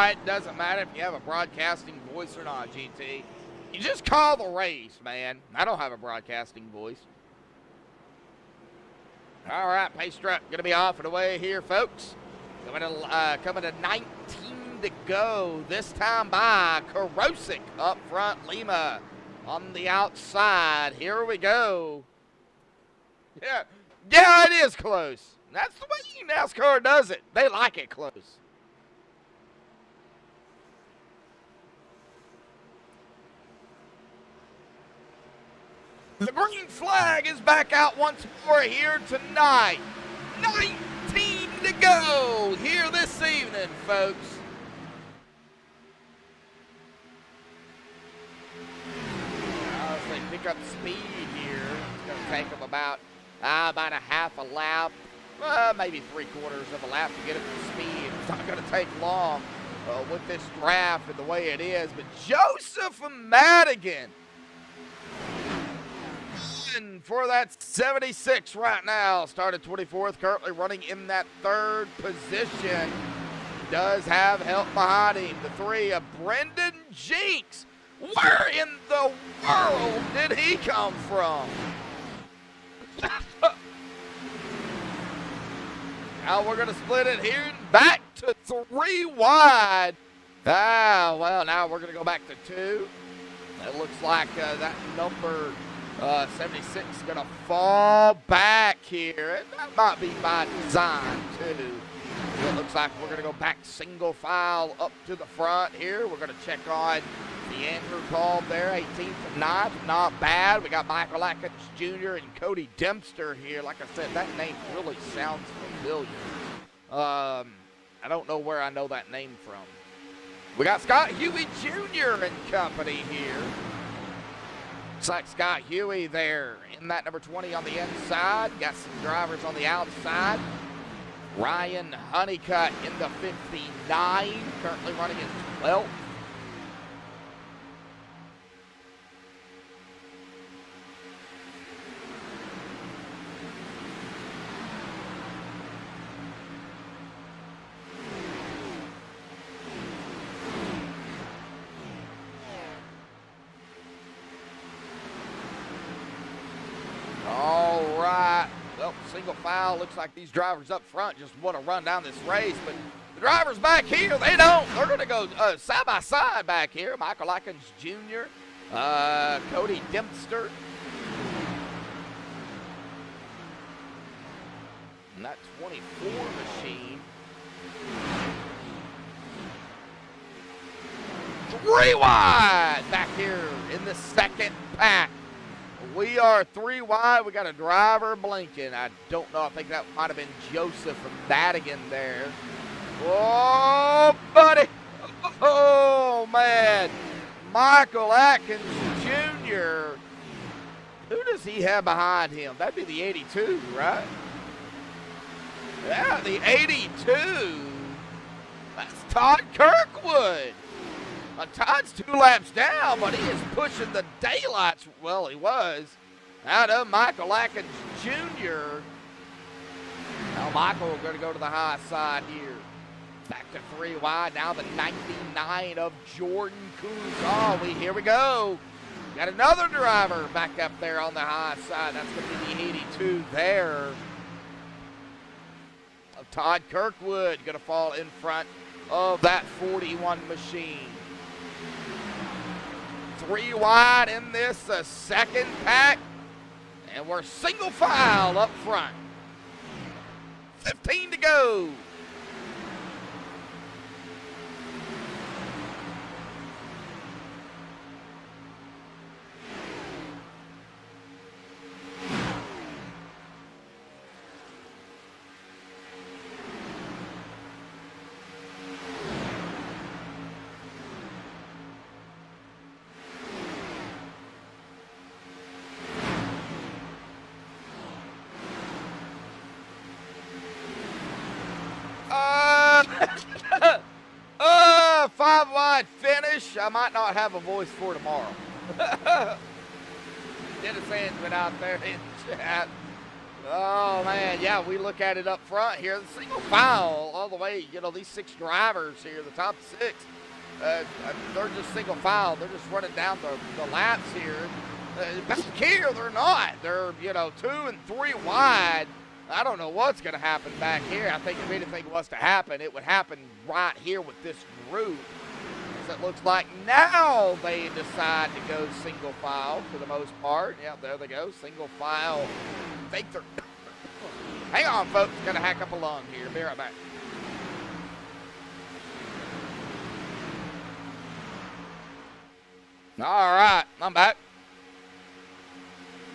It doesn't matter if you have a broadcasting voice or not, GT. You just call the race, man. I don't have a broadcasting voice. All right, pace truck going to be off and away here, folks. Coming to 19 to go. This time by Korosik up front. Lima on the outside. Here we go. Yeah, it is close. That's the way NASCAR does it. They like it close. The green flag is back out once more here tonight. 19 to go here this evening, folks. As they pick up speed here, it's going to take them about a half a lap, maybe 3/4 of a lap to get up to speed. It's not going to take long with this draft and the way it is. But Joseph Madigan for that 76 right now. Started 24th, currently running in that 3rd position. Does have help behind him. The 3 of Brendan Jinks. Where in the world did he come from? Now we're going to split it here back to 3 wide. Well, now we're going to go back to 2. It looks like that number 76 is going to fall back here. And that might be by design, too. It looks like we're going to go back single file up to the front here. We're going to check on the Andrew call there, 18th and 9th. Not bad. We got Michael Atkins Jr. and Cody Dempster here. Like I said, that name really sounds familiar. I don't know where I know that name from. We got Scott Huey Jr. and company here. Looks like Scott Huey there in that number 20 on the inside. Got some drivers on the outside. Ryan Honeycutt in the 59, currently running in 12th. Single file. Looks like these drivers up front just want to run down this race, but the drivers back here, they don't. They're going to go side by side back here. Michael Atkins Jr., Cody Dempster. And that 24 machine. 3 wide back here in the second pack. We are 3 wide. We got a driver blinking. I don't know. I think that might have been Joseph Madigan there. Oh, buddy. Oh, man. Michael Atkins Jr. Who does he have behind him? That'd be the 82, right? Yeah, the 82. That's Todd Kirkwood. Todd's 2 laps down, but he is pushing the daylights. Well, he was. Out of Michael Atkins Jr. Now Michael going to go to the high side here. Back to 3 wide. Now the 99 of Jordan Coons. Oh, here we go. Got another driver back up there on the high side. That's going to be the 82 there of Todd Kirkwood. Going to fall in front of that 41 machine. 3 wide in this second pack. And we're single file up front. 15 to go. Five wide finish. I might not have a voice for tomorrow. Dennis Hand's been out there in chat. Oh man, yeah, we look at it up front here. The single file all the way, you know, these 6 drivers here, the top 6, they're just single file. They're just running down the laps here. Back here, they're not. They're, you know, 2 and 3 wide. I don't know what's going to happen back here. I think if anything was to happen, it would happen right here with this group. As it looks like now they decide to go single file for the most part. Yeah, there they go, single file. I think they're... Hang on, folks. Going to hack up a lung here. Be right back. All right, I'm back.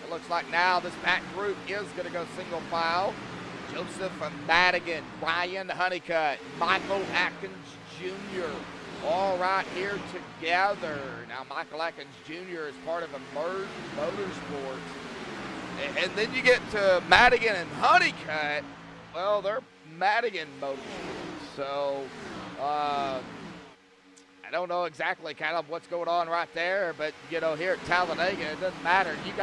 It looks like now this back group is going to go single file. Joseph Madigan, Ryan Honeycutt, Michael Atkins Jr. all right here together. Now Michael Atkins Jr. is part of Emerge Motorsports. And then you get to Madigan and Honeycutt. Well, they're Madigan Motorsports. So, I don't know exactly kind of what's going on right there, but you know, here at Talladega, it doesn't matter. You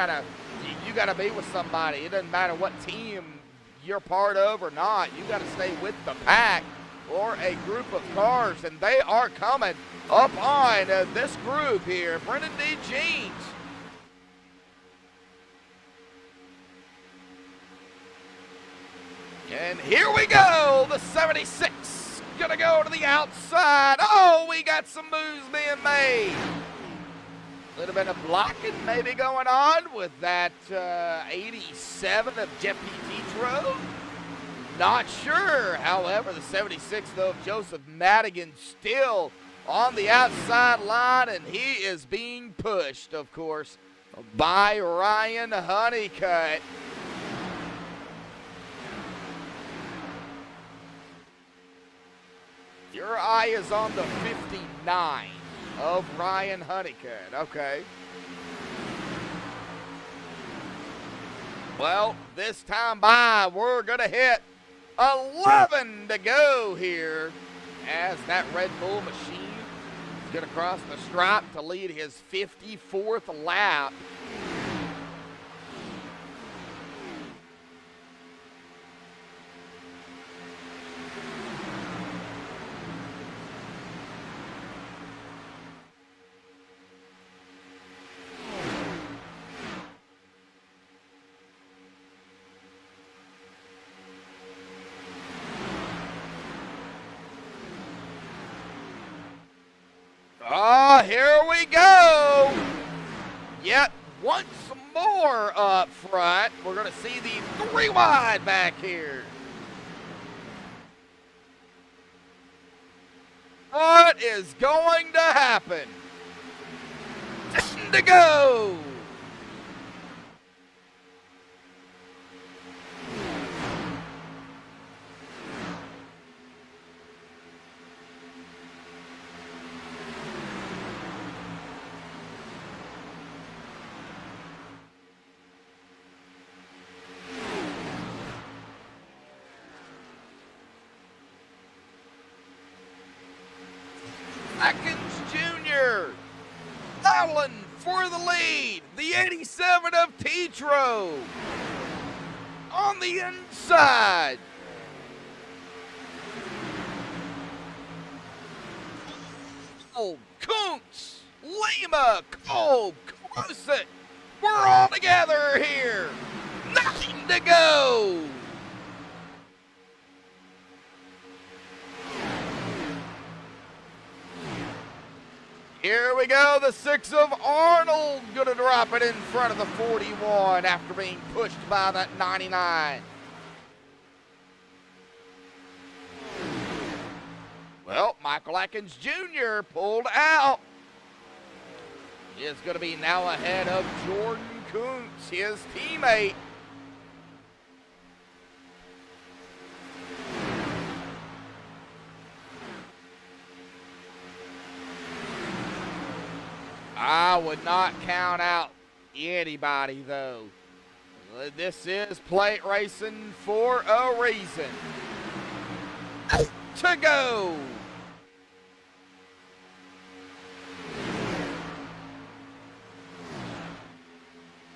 gotta be with somebody. It doesn't matter what team you're part of or not. You gotta stay with the pack or a group of cars, and they are coming up on this group here. Brendan D. Jeans. And here we go, the 76. Gonna go to the outside. Oh, we got some moves being made. A little bit of blocking maybe going on with that 87 of Jeff Petitro. Not sure. However, the 76, though, of Joseph Madigan still on the outside line, and he is being pushed, of course, by Ryan Honeycutt. Your eye is on the 59 of Ryan Honeycutt. Okay. Well, this time by, we're going to hit 11 to go here as that Red Bull machine is going to cross the stripe to lead his 54th lap. Oh, here we go. Yet once more up front. We're going to see the 3 wide back here. What is going to happen? 10 to go. Atkins Jr. battling for the lead. The 87 of Tetro on the inside. Oh, Kuntz, Lima, Kolb, Gossett. We're all together here. Nothing to go. Here we go, the 6 of Arnold gonna drop it in front of the 41 after being pushed by that 99. Well, Michael Atkins Jr. pulled out. He is gonna be now ahead of Jordan Kuntz, his teammate. I would not count out anybody, though. This is plate racing for a reason. To go.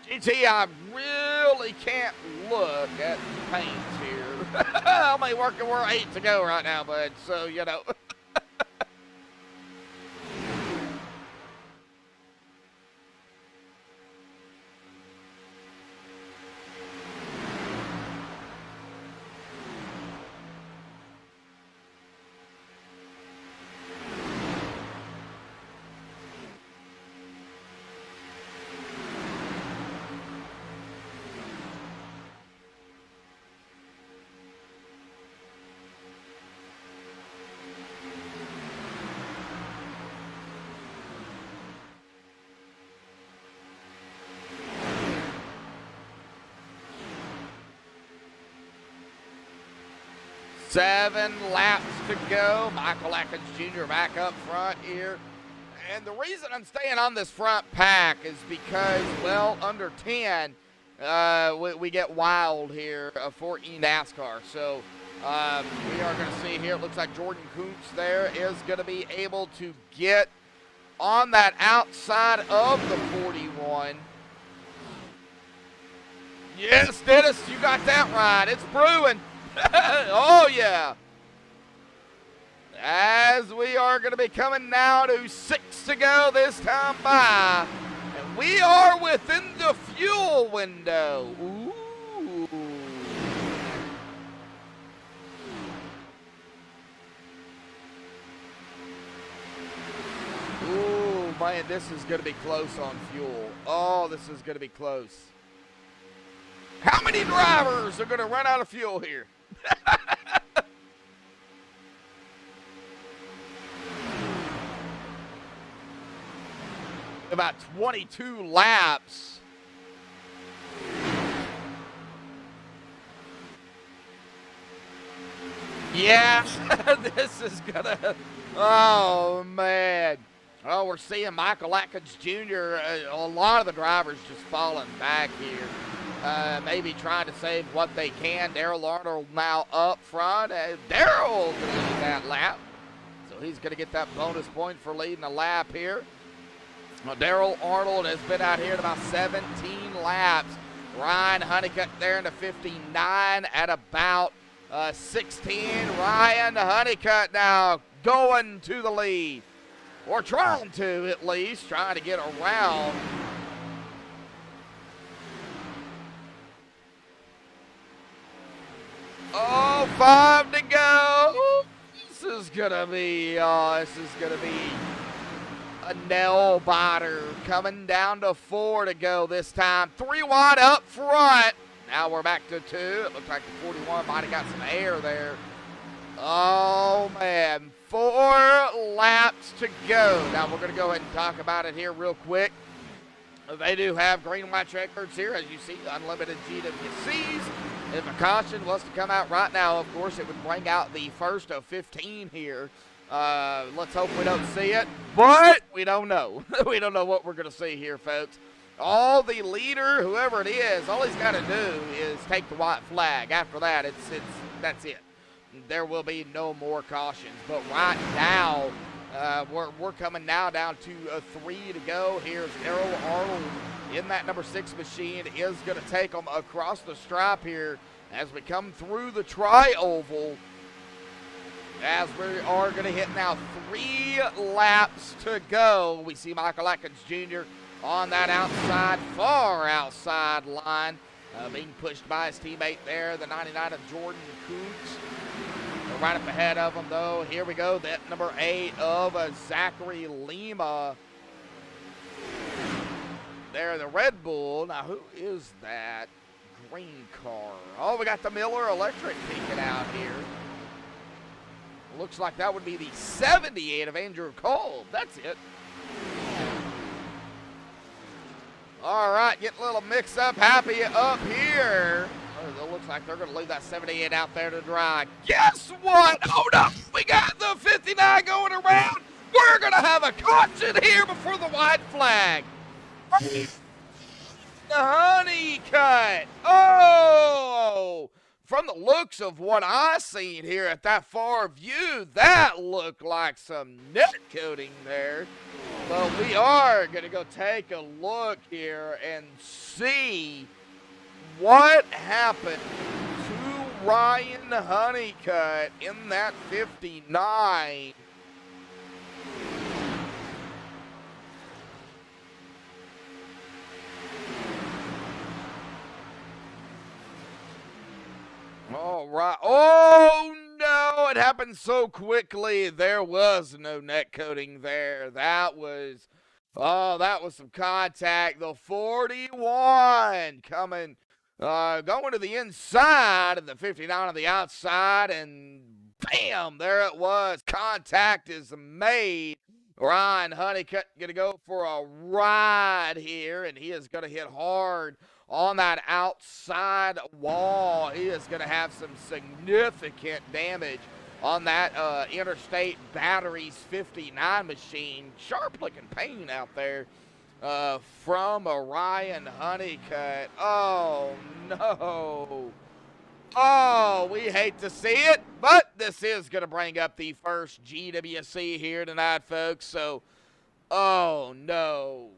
GT, I really can't look at the paint here. I'm only working, we're 8 to go right now, bud, so, you know. Seven laps to go. Michael Atkins Jr. back up front here. And the reason I'm staying on this front pack is because, well, under 10, we get wild here for eNASCAR. So we are going to see here, it looks like Jordan Kuntz there is going to be able to get on that outside of the 41. Yes, Dennis, you got that right. It's brewing. Oh, yeah. As we are going to be coming now to 6 to go this time by. And we are within the fuel window. Ooh. Ooh, man, this is going to be close on fuel. Oh, this is going to be close. How many drivers are going to run out of fuel here? About 22 laps. Yeah, this is gonna, oh man. Oh, we're seeing Michael Atkins Jr., a lot of the drivers just falling back here. Maybe trying to save what they can. Daryl Arnold now up front. Daryl going to lead that lap. So he's going to get that bonus point for leading a lap here. Well, Daryl Arnold has been out here at about 17 laps. Ryan Honeycutt there in the 59 at about 16. Ryan Honeycutt now going to the lead. Or trying to, at least. Trying to get around. Oh, 5 to go. This is gonna be a nail biter. Coming down to 4 to go this time. 3 wide up front. Now we're back to 2. It looks like the 41 might have got some air there. Oh man, 4 laps to go. Now we're gonna go ahead and talk about it here real quick. They do have green and white records here, as you see, unlimited GWCs. If a caution was to come out right now, of course, it would bring out the first of 15 here. Let's hope we don't see it, but we don't know. We don't know what we're going to see here, folks. All the leader, whoever it is, all he's got to do is take the white flag. After that, that's it. There will be no more cautions. But right now, we're coming now down to 3 to go. Here's Daryl Arnold in that number 6 machine is going to take them across the stripe here as we come through the tri-oval. As we are going to hit now 3 laps to go. We see Michael Atkins Jr. on that outside, far outside line. Being pushed by his teammate there, the 99 of Jordan Coots. Right up ahead of him, though. Here we go. That number 8 of Zachary Lima. There, the Red Bull. Now, who is that green car? Oh, we got the Miller Electric peeking out here. Looks like that would be the 78 of Andrew Cole. That's it. All right, getting a little mix-up. Happy up here. Oh, it looks like they're going to leave that 78 out there to dry. Guess what? Hold up. We got the 59 going around. We're going to have a caution here before the white flag. The honeycut. Oh! From the looks of what I seen here at that far view, that looked like some net coating there. But we are going to go take a look here and see what happened to Ryan Honeycutt in that 59. All right. Oh, no. It happened so quickly. There was no net coating there. That was some contact. The 41 coming, going to the inside, and the 59 on the outside, and bam, there it was. Contact is made. Ryan Honeycutt going to go for a ride here, and he is going to hit hard on that outside wall. He is going to have some significant damage on that Interstate Batteries 59 machine. Sharp-looking paint out there from Ryan Honeycutt. Oh, no. Oh, we hate to see it, but this is going to bring up the first GWC here tonight, folks. So, oh, no.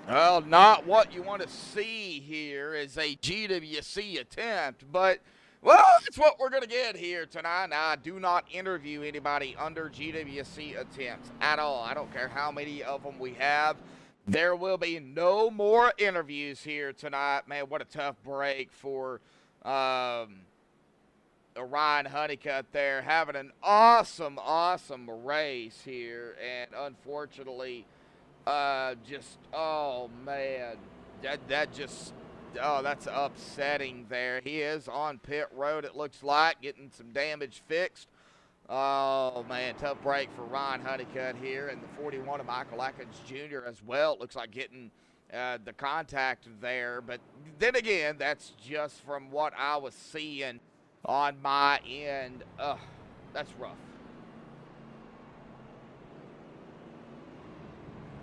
Well, not what you want to see here is a GWC attempt, but, well, that's what we're going to get here tonight. Now, I do not interview anybody under GWC attempts at all. I don't care how many of them we have. There will be no more interviews here tonight. Man, what a tough break for Ryan Honeycutt there. Having an awesome, awesome race here, and unfortunately, oh man, that's upsetting there. He is on pit road, it looks like, getting some damage fixed. Oh man, tough break for Ryan Honeycutt here, and the 41 of Michael Atkins Jr. as well. It looks like getting the contact there, but then again, that's just from what I was seeing on my end. That's rough.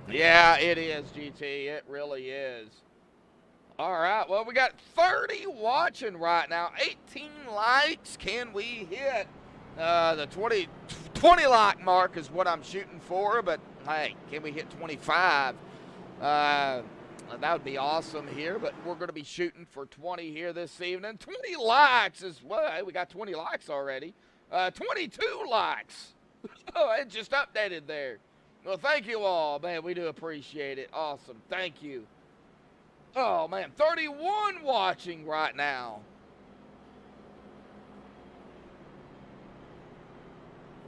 Yeah, it is, GT. It really is. All right, well, we got 30 watching right now. 18 likes. Can we hit the 20 like mark is what I'm shooting for, but, hey, can we hit 25? That would be awesome here, but we're going to be shooting for 20 here this evening. 20 likes is, well, hey, we got 20 likes already. 22 likes. Oh, it just updated there. Well, thank you all. Man, we do appreciate it. Awesome. Thank you. Oh, man, 31 watching right now.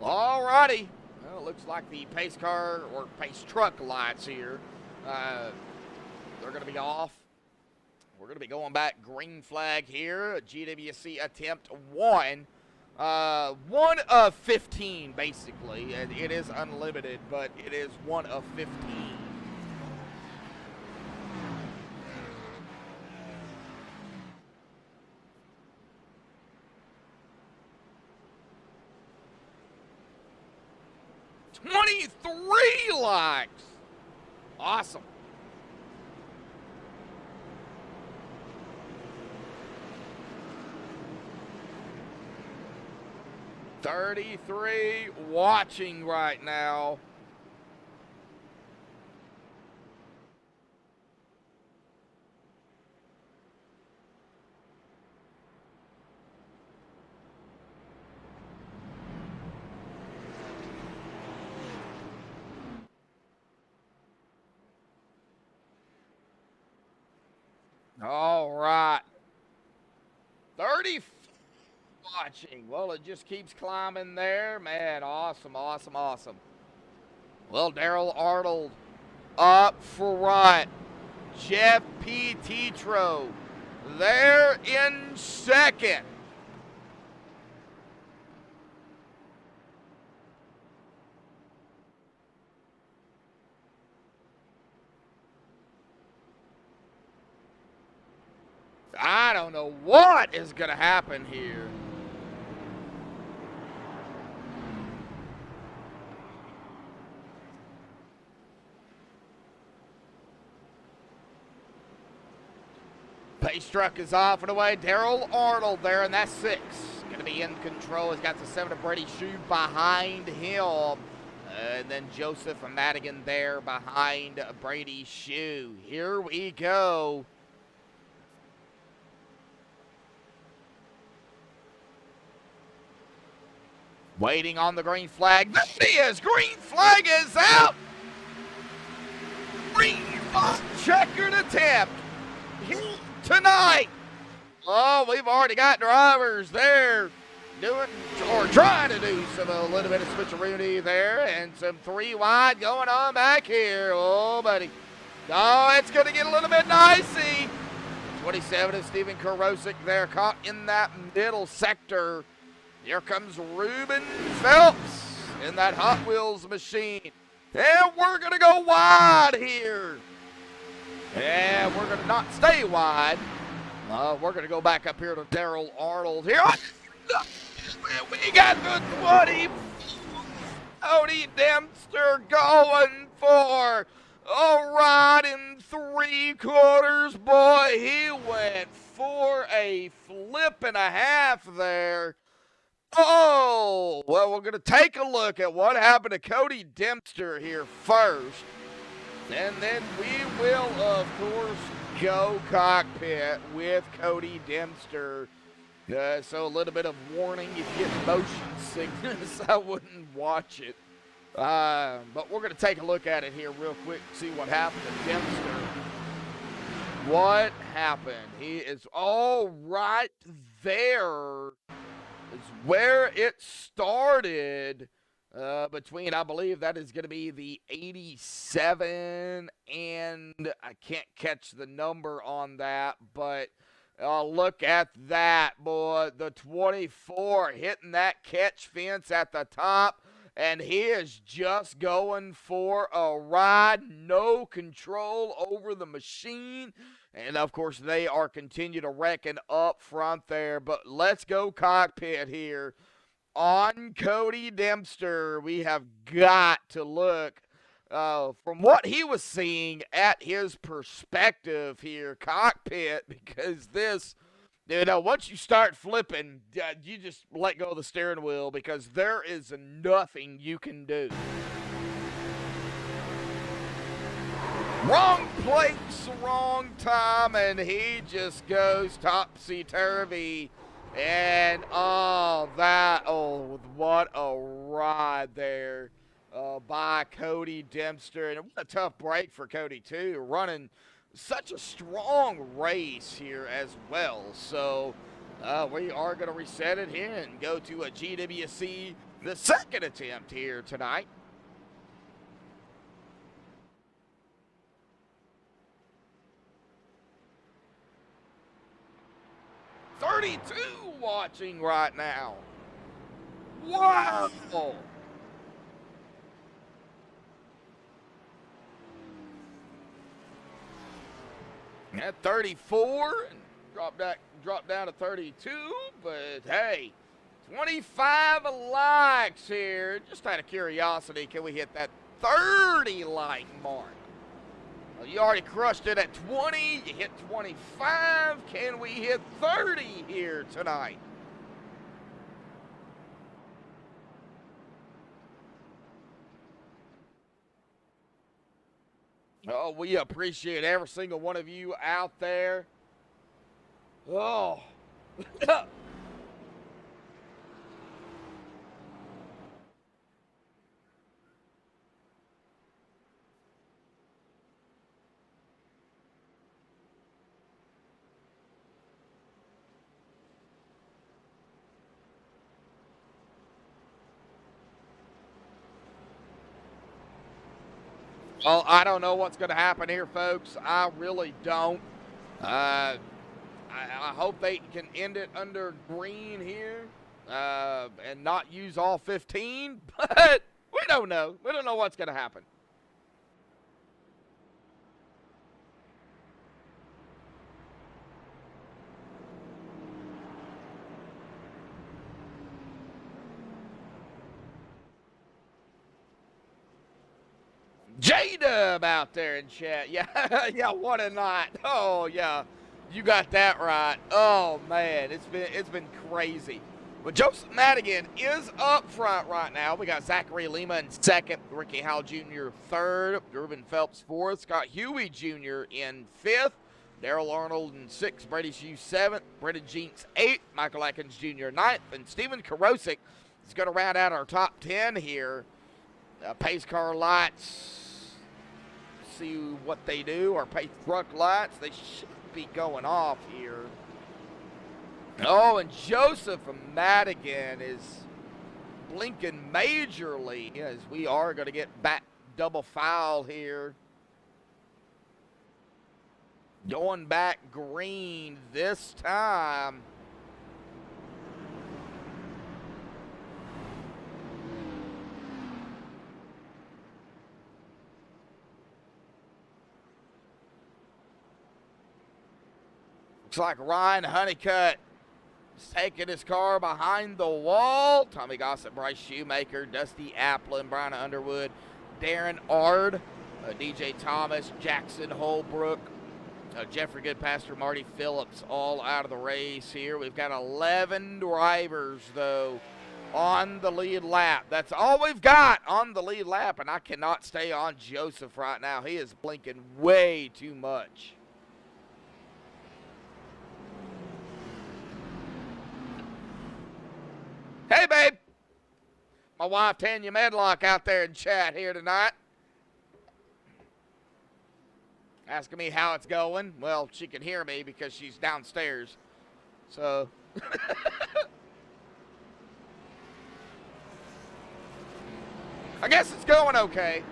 All righty. Well, it looks like the pace car or pace truck lights here, they're going to be off. We're going to be going back green flag here. GWC attempt 1. 1 of 15, basically. And it is unlimited, but it is 1 of 15. '23 likes. Awesome. '33 watching right now. All right. 30 watching. Well, it just keeps climbing there. Man, awesome, awesome, awesome. Well, Daryl Arnold up front. Jeff P. Tetro there in second. I don't know what is going to happen here. Pace truck is off and away. Daryl Arnold there, and that's 6. Going to be in control. He's got the 7 of Brady Shue behind him. And then Joseph Madigan there behind Brady Shue. Here we go. Waiting on the green flag. There it is. Green flag is out. Green flag checkered attempt tonight. Oh, we've already got drivers there doing or trying to do a little bit of switcheroonie there, and some 3 wide going on back here. Oh, buddy. Oh, it's going to get a little bit dicey. 27 is Stephen Korosik there, caught in that middle sector. Here comes Ruben Phelps in that Hot Wheels machine. And we're going to go wide here. And we're going to not stay wide. We're going to go back up here to Daryl Arnold here. We got the 20. Cody Dempster going for a ride in 3/4. Boy, he went for a flip and a half there. Oh, well, we're going to take a look at what happened to Cody Dempster here first. And then we will, of course, go cockpit with Cody Dempster. So a little bit of warning, if you get motion sickness, I wouldn't watch it. But we're going to take a look at it here real quick, see what happened to Dempster. What happened? He is all right there. Is where it started between, I believe that is going to be the 87, and I can't catch the number on that, but look at that, boy. The 24 hitting that catch fence at the top, and he is just going for a ride. No control over the machine. And, of course, they are continue to reckon up front there. But let's go cockpit here. On Cody Dempster, we have got to look from what he was seeing at his perspective here, cockpit, because this, once you start flipping, you just let go of the steering wheel because there is nothing you can do. Wrong place, wrong time, and he just goes topsy-turvy. And, what a ride there by Cody Dempster. And what a tough break for Cody, too, running such a strong race here as well. So we are going to reset it here and go to a GWC, the second attempt here tonight. .32 watching right now. Wow! At 34, and drop down to 32, but hey, 25 likes here. Just out of curiosity, can we hit that 30 like mark? Well, you already crushed it at 20, you hit 25. Can we hit 30 here tonight? Oh, we appreciate every single one of you out there. Oh. Well, I don't know what's going to happen here, folks. I really don't. I hope they can end it under green here and not use all 15, but we don't know. We don't know what's going to happen. J-Dub out there in chat. Yeah, yeah, what a night. Oh, yeah, you got that right. Oh, man, it's been crazy. But Joseph Madigan is up front right now. We got Zachary Lima in second, Ricky Howell Jr. third, Ruben Phelps fourth, Scott Huey Jr. in fifth, Daryl Arnold in sixth, Brady Hughes seventh, Brendan Jeanks eighth, Michael Atkins Jr. ninth, and Steven Karosik is going to round out our top 10 here. Pace car lights. See what they do. Our pace truck lights, they should be going off here. Oh, and Joseph Madigan is blinking majorly as we are going to get back double foul here. Going back green this time. Looks like Ryan Honeycutt is taking his car behind the wall. Tommy Gossett, Bryce Shoemaker, Dusty Applin, Brian Underwood, Darren Ard, DJ Thomas, Jackson Holbrook, Jeffrey Goodpasture, Marty Phillips, all out of the race here. We've got 11 drivers, though, on the lead lap. That's all we've got on the lead lap, and I cannot stay on Joseph right now. He is blinking way too much. Hey, babe. My wife, Tanya Medlock, out there in chat here tonight. Asking me how it's going. Well, she can hear me because she's downstairs. So. I guess it's going okay.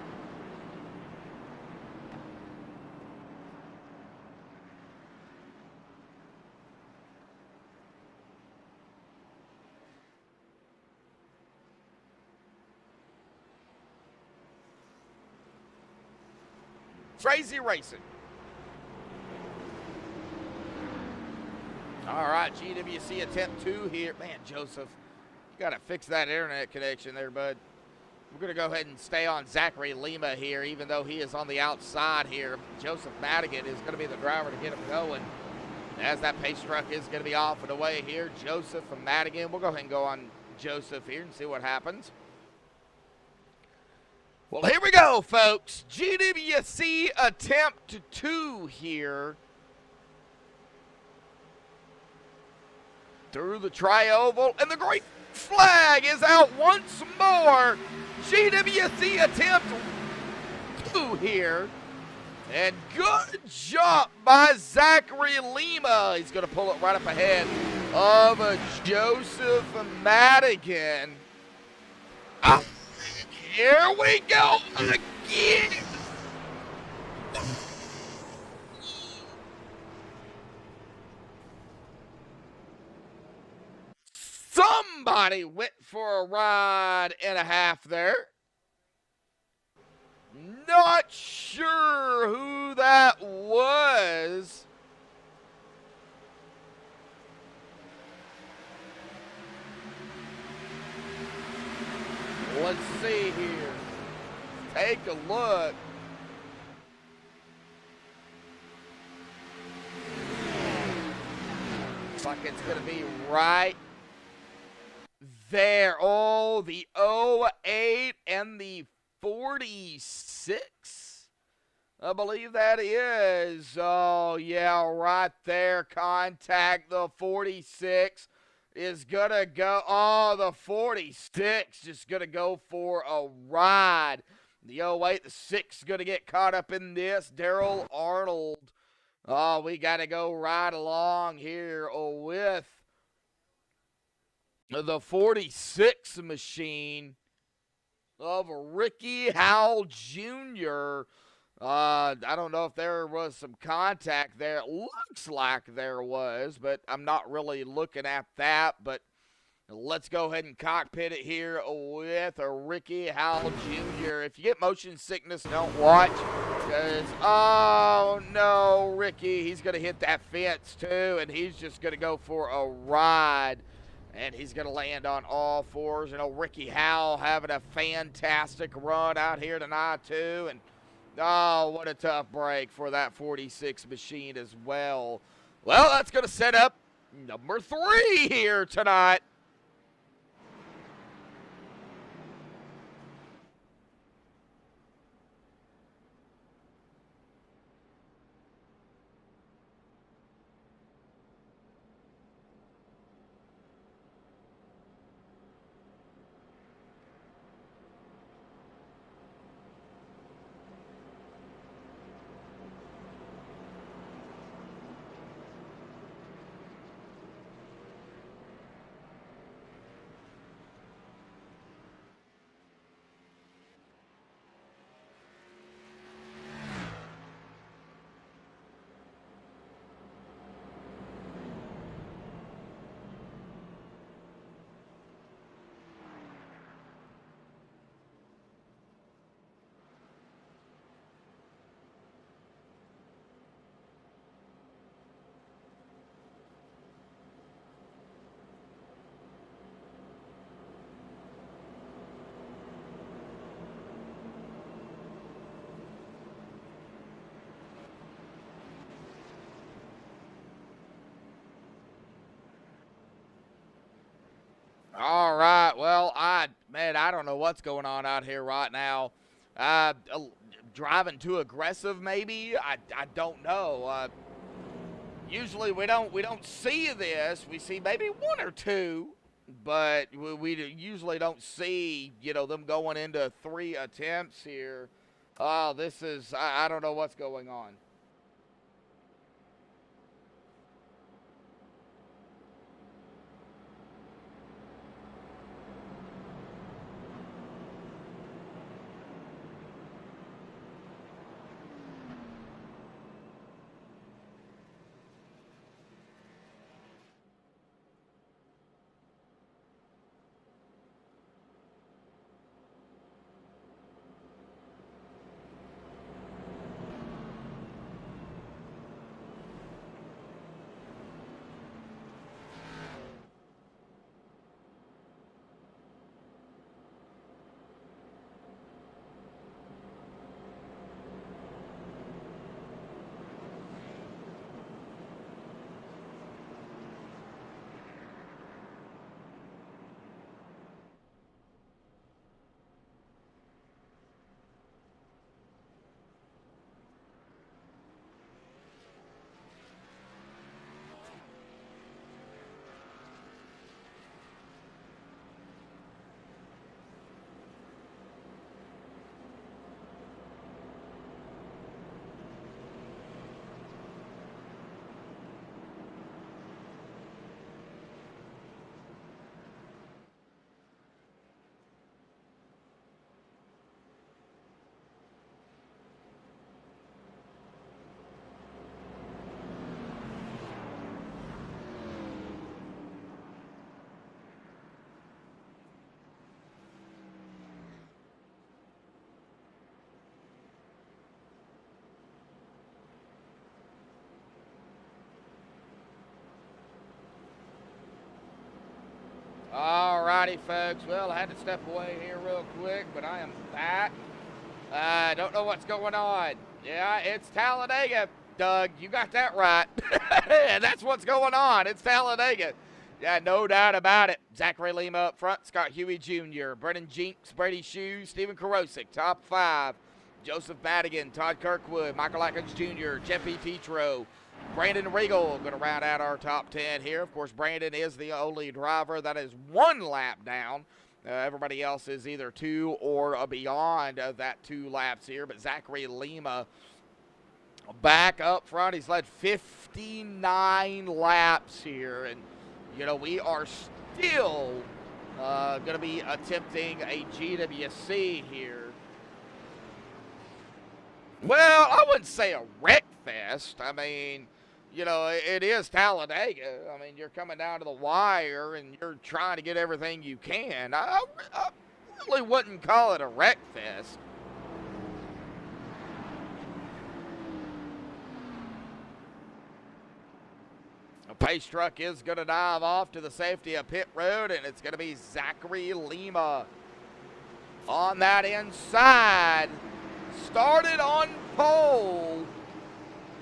Crazy racing. All right, GWC attempt 2 here. Man, Joseph, you got to fix that internet connection there, bud. We're going to go ahead and stay on Zachary Lima here, even though he is on the outside here. Joseph Madigan is going to be the driver to get him going. As that pace truck is going to be off and away here, Joseph and Madigan. We'll go ahead and go on Joseph here and see what happens. Well, here we go, folks. GWC attempt 2 here. Through the tri-oval, and the great flag is out once more. GWC attempt 2 here. And good jump by Zachary Lima. He's going to pull it right up ahead of Joseph Madigan. Ah, here we go again. Somebody went for a ride and a half there. Not sure who that was. Let's see here. Take a look. Looks like it's going to be right there. Oh, the 08 and the 46. I believe that is. Oh, yeah, right there. Contact. The 46 is going to go. Oh, the 46 just going to go for a ride. The 08, the 6 is going to get caught up in this. Daryl Arnold. Oh, we got to go right along here with the 46 machine of Ricky Howell Jr. I don't know if there was some contact there. It looks like there was, but I'm not really looking at that. But let's go ahead and cockpit it here with a Ricky Howell Jr. If you get motion sickness, don't watch. Because, oh, no, Ricky, he's going to hit that fence, too, and he's just going to go for a ride. And he's going to land on all fours. You know, Ricky Howell having a fantastic run out here tonight, too. And, oh, what a tough break for that 46 machine as well. Well, that's going to set up number 3 here tonight. All right, well, I don't know what's going on out here right now. Driving too aggressive, maybe. I don't know. Usually we don't see this. We see maybe 1 or 2, but we usually don't see them going into 3 attempts here. Oh, this is I don't know what's going on. Alrighty, folks. Well, I had to step away here real quick, but I am back. I don't know what's going on. Yeah, it's Talladega, Doug. You got that right. That's what's going on. It's Talladega. Yeah, no doubt about it. Zachary Lima up front, Scott Huey Jr., Brennan Jinks, Brady Shue, Stephen Karosik, top 5. Joseph Madigan, Todd Kirkwood, Michael Atkins Jr., Jeffy Petro, Brandon Regal going to round out our top 10 here. Of course, Brandon is the only driver that is 1 lap down. Everybody else is either 2 or beyond that 2 laps here. But Zachary Lima back up front. He's led 59 laps here. And, you know, we are still going to be attempting a GWC here. Well, I wouldn't say a wreck fest. I mean, you know, it is Talladega. I mean, you're coming down to the wire and you're trying to get everything you can. I really wouldn't call it a wreck fest. A pace truck is going to dive off to the safety of pit road, and it's going to be Zachary Lima on that inside. Started on pole,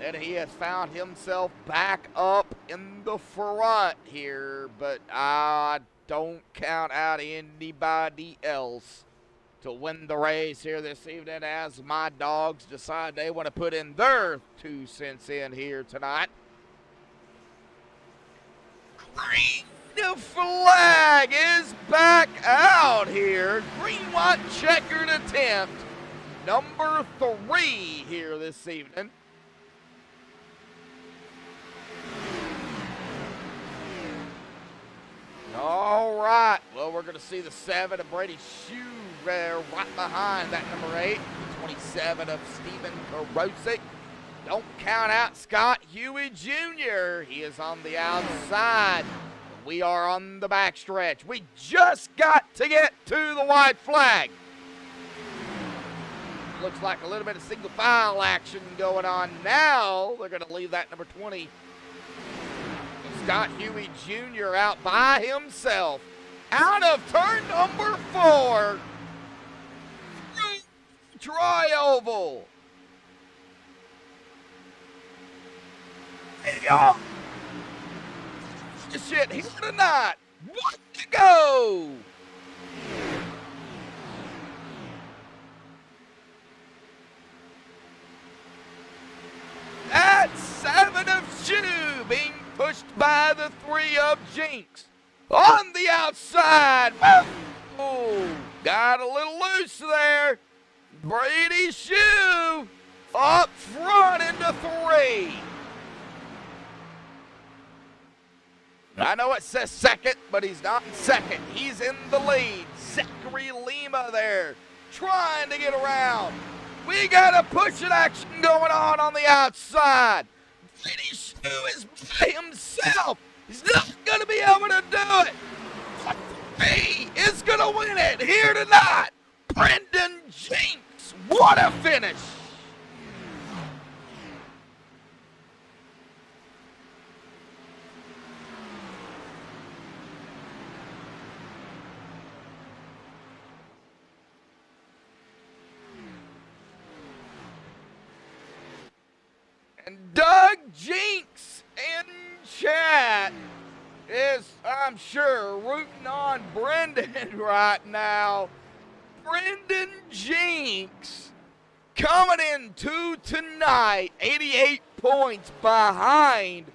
and he has found himself back up in the front here, but I don't count out anybody else to win the race here this evening as my dogs decide they want to put in their 2 cents in here tonight. Green flag is back out here. Green-white checkered attempt. Number 3 here this evening. All right. Well, we're going to see the 7 of Brady Shue there right behind that number 8. 27 of Stephen Karosik. Don't count out Scott Huey Jr. He is on the outside. We are on the backstretch. We just got to get to the white flag. Looks like a little bit of single file action going on now. They're going to leave that number 20. Scott Huey Jr. out by himself. Out of turn number 4. Tri-oval. Y'all. Shit here tonight. 1 to go. That's 7 of Shue being pushed by the 3 of Jinx. On the outside. Oh, got a little loose there. Brady Shue up front into 3. I know it says second, but he's not in second. He's in the lead. Zachary Lima there trying to get around. We got a pushing action going on the outside. Brady Shue is by himself. He's not going to be able to do it. He is going to win it here tonight. Brendan Jinks. What a finish. And Doug Jinks in chat is, I'm sure, rooting on Brendan right now. Brendan Jinks coming into tonight, 88 points behind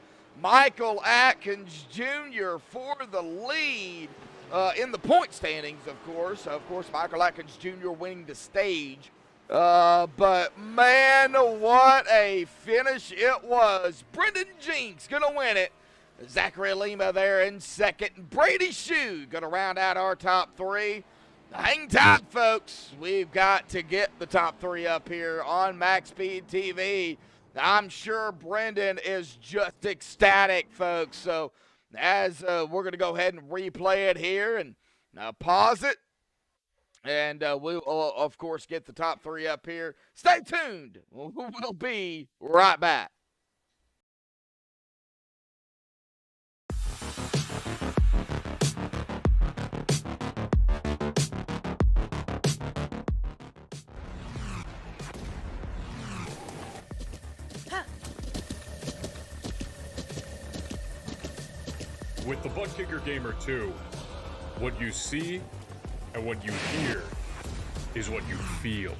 Michael Atkins Jr. for the lead in the point standings, of course. Of course, Michael Atkins Jr. winning the stage. But man, what a finish it was. Brendan Jinks gonna win it. Zachary Lima there in second. Brady Shue gonna round out our top 3. Hang tight, folks. We've got to get the top 3 up here on MaxSpeedTV. I'm sure Brendan is just ecstatic, folks. So as we're gonna go ahead and replay it here and pause it. And we'll, of course, get the top 3 up here. Stay tuned. We'll be right back. With the Butt Kicker Gamer 2, what you see and what you hear is what you feel.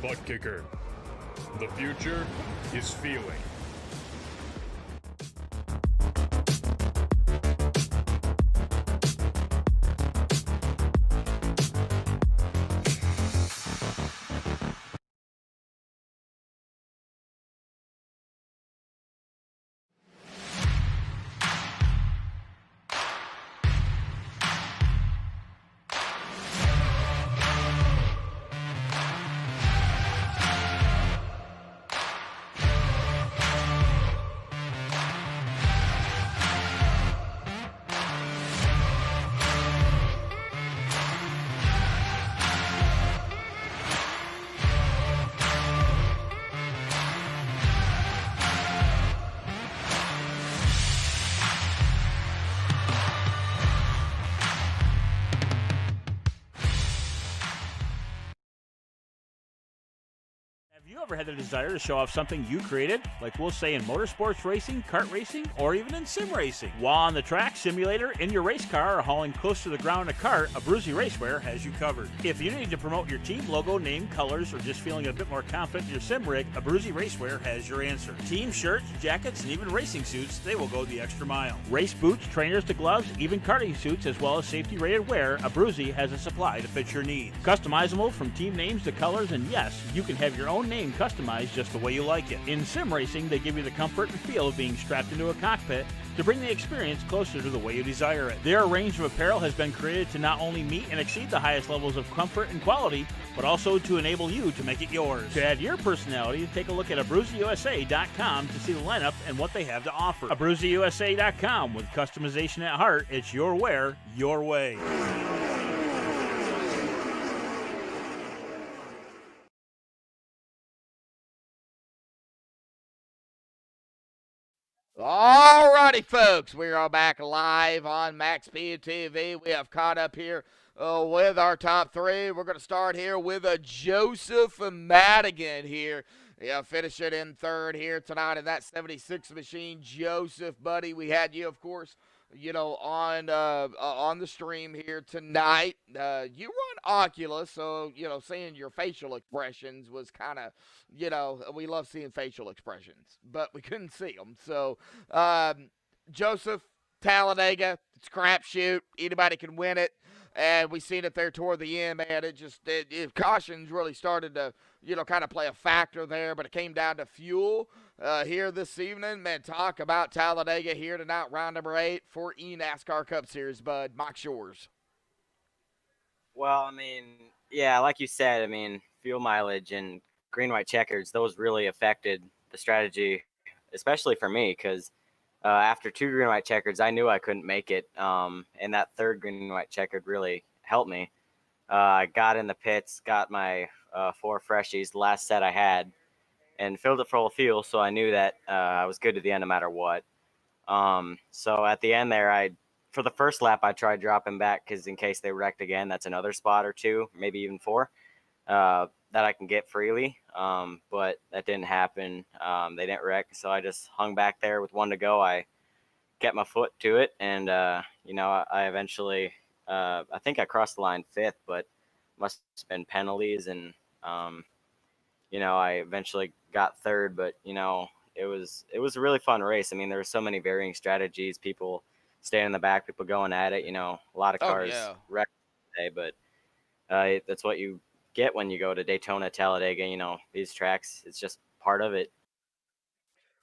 Butt Kicker. The future is feeling. Have you ever had the desire to show off something you created? Like we'll say in motorsports racing, kart racing, or even in sim racing. While on the track, simulator, in your race car, or hauling close to the ground in a cart, a Bruzy Racewear has you covered. If you need to promote your team logo, name, colors, or just feeling a bit more confident in your sim rig, a Bruzy Racewear has your answer. Team shirts, jackets, and even racing suits, they will go the extra mile. Race boots, trainers to gloves, even karting suits, as well as safety-rated wear, a Bruzy has a supply to fit your needs. Customizable from team names to colors, and yes, you can have your own name customized just the way you like it. In sim racing, they give you the comfort and feel of being strapped into a cockpit to bring the experience closer to the way you desire it. Their range of apparel has been created to not only meet and exceed the highest levels of comfort and quality, but also to enable you to make it yours. To add your personality, take a look at abruzyusa.com to see the lineup and what they have to offer. abruzyusa.com, with customization at heart, it's your wear, your way. All righty, folks, we are back live on MaxSpeedTV. We have caught up here with our top three. We're going to start here with a Joseph Madigan here. Yeah, finish it in third here tonight in that 76 machine. Joseph, buddy, we had you, of course, on the stream here tonight. You run Oculus, so, seeing your facial expressions was kind of, we love seeing facial expressions, but we couldn't see them. So, Joseph, Talladega, it's a crapshoot. Anybody can win it. And we seen it there toward the end, man. Cautions really started to, kind of play a factor there, but it came down to fuel here this evening. Man, talk about Talladega here tonight, round number 8 for NASCAR Cup Series, bud. Mike's yours. Well, yeah, like you said, fuel mileage and green, white checkers, those really affected the strategy, especially for me, because after 2 green, white checkers, I knew I couldn't make it, and that third green, white checkered really helped me. I got in the pits, got my 4 freshies, the last set I had, and filled it full of fuel, so I knew that I was good to the end no matter what. So at the end there, for the first lap, I tried dropping back because in case they wrecked again, that's another spot or 2, maybe even 4, that I can get freely. But that didn't happen. They didn't wreck, so I just hung back there with 1 to go. I kept my foot to it, and I eventually, I think I crossed the line 5th, but must have been penalties, and I eventually got 3rd. But it was a really fun race. There were so many varying strategies. People staying in the back, people going at it. A lot of cars wrecked today, but that's what you get when you go to Daytona, Talladega. These tracks, it's just part of it.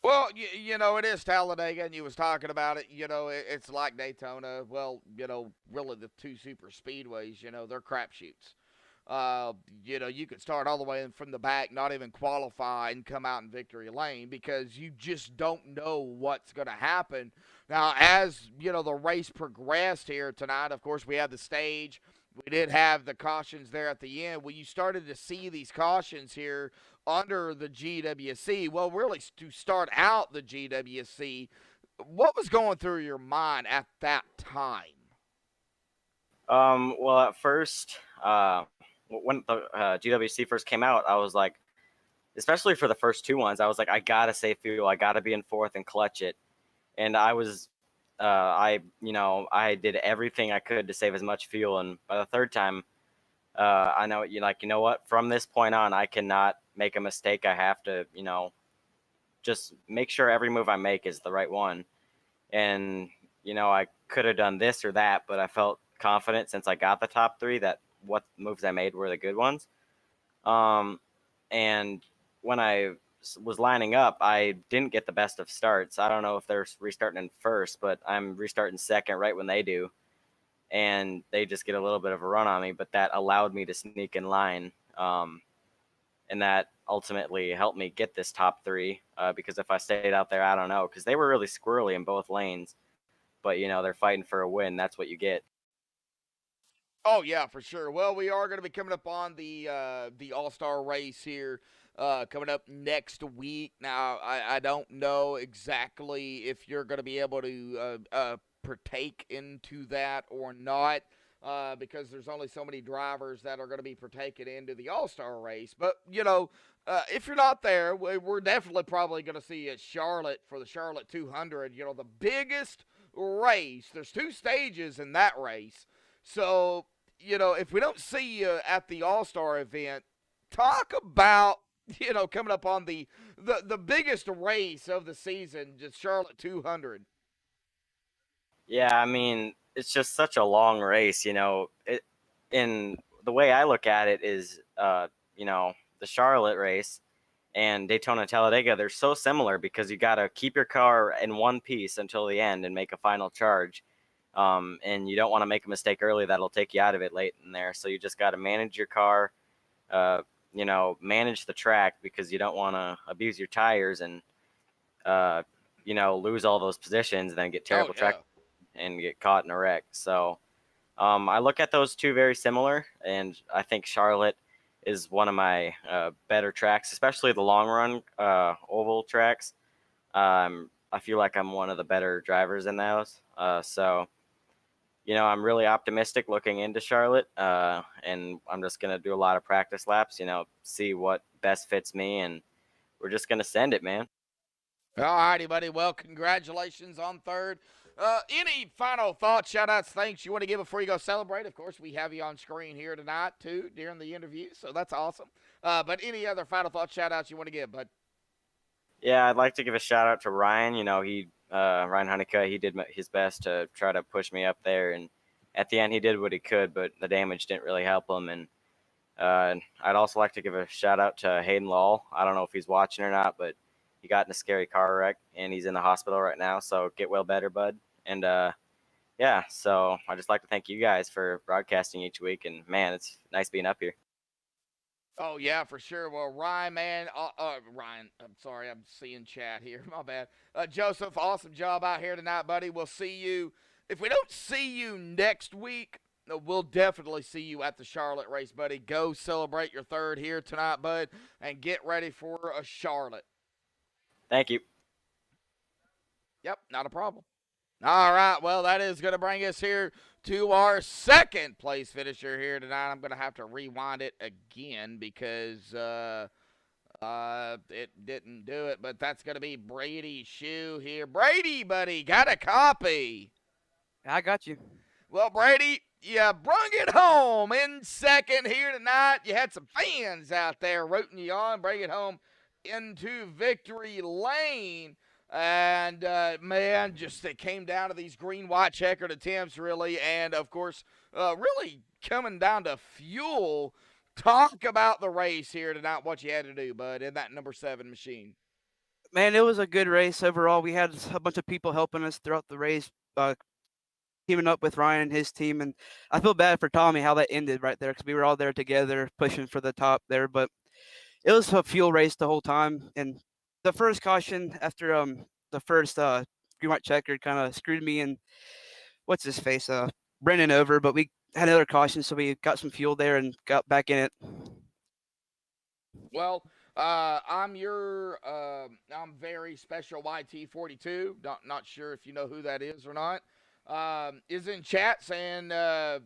Well, it is Talladega, and you was talking about it. It's like Daytona. Well, really the 2 super speedways, they're crapshoots. You could start all the way from the back, not even qualify, and come out in victory lane because you just don't know what's going to happen. Now, as, the race progressed here tonight, of course, we had the stage. We did have the cautions there at the end. When you started to see these cautions here under the GWC, well, really to start out the GWC, what was going through your mind at that time? Well, at first, when the GWC first came out, I was like, especially for the first two ones, I was like, I gotta save fuel. I gotta be in fourth and clutch it. And I was, I did everything I could to save as much fuel. And by the third time, I know you know what? From this point on, I cannot make a mistake. I have to, just make sure every move I make is the right one. And I could have done this or that, but I felt confident since I got the top three that what moves I made were the good ones. And when I was lining up, I didn't get the best of starts. I don't know if they're restarting in first, but I'm restarting second right when they do. And they just get a little bit of a run on me, but that allowed me to sneak in line. And that ultimately helped me get this top three, because if I stayed out there, I don't know, because they were really squirrely in both lanes. But, they're fighting for a win. That's what you get. Oh yeah, for sure. Well, we are going to be coming up on the All-Star race here coming up next week. Now, I don't know exactly if you're going to be able to partake into that or not, because there's only so many drivers that are going to be partaking into the All-Star race. But, if you're not there, we're definitely probably going to see at Charlotte for the Charlotte 200, the biggest race. There's two stages in that race. So, if we don't see you at the All-Star event, talk about, coming up on the biggest race of the season, just Charlotte 200. Yeah, I mean, it's just such a long race, in the way I look at it is, the Charlotte race and Daytona Talladega, they're so similar because you got to keep your car in one piece until the end and make a final charge. And you don't want to make a mistake early that'll take you out of it late in there. So you just got to manage your car, manage the track because you don't want to abuse your tires and, lose all those positions and then get terrible track and get caught in a wreck. So I look at those two very similar, and I think Charlotte is one of my better tracks, especially the long run oval tracks. I feel like I'm one of the better drivers in those. So I'm really optimistic looking into Charlotte, and I'm just going to do a lot of practice laps, see what best fits me, and we're just going to send it, man. All righty, buddy. Well, congratulations on third. Any final thoughts, shout-outs, thanks you want to give before you go celebrate? Of course, we have you on screen here tonight, too, during the interview, so that's awesome. But any other final thoughts, shout-outs you want to give, bud? Yeah, I'd like to give a shout-out to Ryan. Ryan Honeycutt, he did his best to try to push me up there, and at the end he did what he could, but the damage didn't really help him. And I'd also like to give a shout out to Hayden Lowell. I don't know if he's watching or not, but he got in a scary car wreck and he's in the hospital right now, so get well better, bud. And so I just like to thank you guys for broadcasting each week, and man, it's nice being up here. Oh, yeah, for sure. Well, Ryan, man, Ryan, I'm sorry, I'm seeing chat here. My bad. Joseph, awesome job out here tonight, buddy. We'll see you. If we don't see you next week, we'll definitely see you at the Charlotte race, buddy. Go celebrate your third here tonight, bud, and get ready for a Charlotte. Thank you. Yep, not a problem. All right, well, that is going to bring us here to our second place finisher here tonight. I'm going to have to rewind it again because it didn't do it, but that's going to be Brady Shoe here. Brady, buddy, got a copy. I got you. Well, Brady, you brung it home in second here tonight. You had some fans out there rooting you on, bring it home into victory lane. And, man, just it came down to these green-white checkered attempts, really. And, of course, really coming down to fuel. Talk about the race here tonight, what you had to do, bud, in that number 7 machine. Man, it was a good race overall. We had a bunch of people helping us throughout the race, teaming up with Ryan and his team. And I feel bad for Tommy how that ended right there because we were all there together pushing for the top there. But it was a fuel race the whole time. And the first caution after the first green white checkered kind of screwed me and what's his face Brennan over, but we had another caution, so we got some fuel there and got back in it. Well, I'm very special YT42. Not sure if you know who that is or not. Is in chat saying that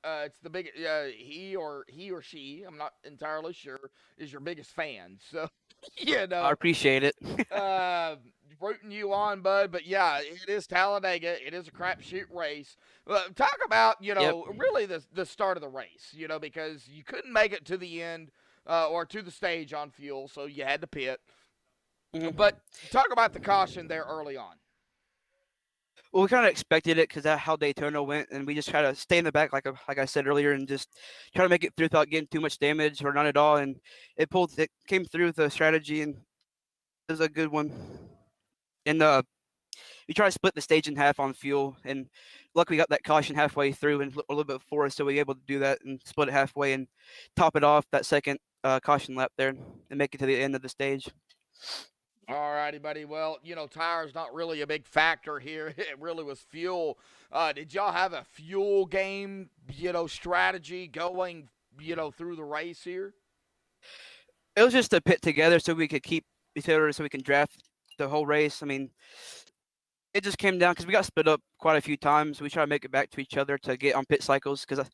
it's the big he or she, I'm not entirely sure, is your biggest fan. So I appreciate it. uh, rooting you on, bud. But yeah, it is Talladega. It is a crapshoot race. Talk about Yep. really the start of the race. Because you couldn't make it to the end or to the stage on fuel, so you had to pit. Mhm. But talk about the caution there early on. Well, we kind of expected it because that's how Daytona went, and we just try to stay in the back, like I said earlier, and just try to make it through without getting too much damage or none at all. And it came through with the strategy, and it was a good one. And we tried to split the stage in half on fuel, and luckily we got that caution halfway through and a little bit before us, so we were able to do that and split it halfway and top it off that second caution lap there and make it to the end of the stage. All righty, buddy. Well, tires not really a big factor here. It really was fuel. Did y'all have a fuel game, strategy going, through the race here? It was just to pit together so we could keep each other, so we can draft the whole race. I mean, it just came down because we got split up quite a few times. We try to make it back to each other to get on pit cycles because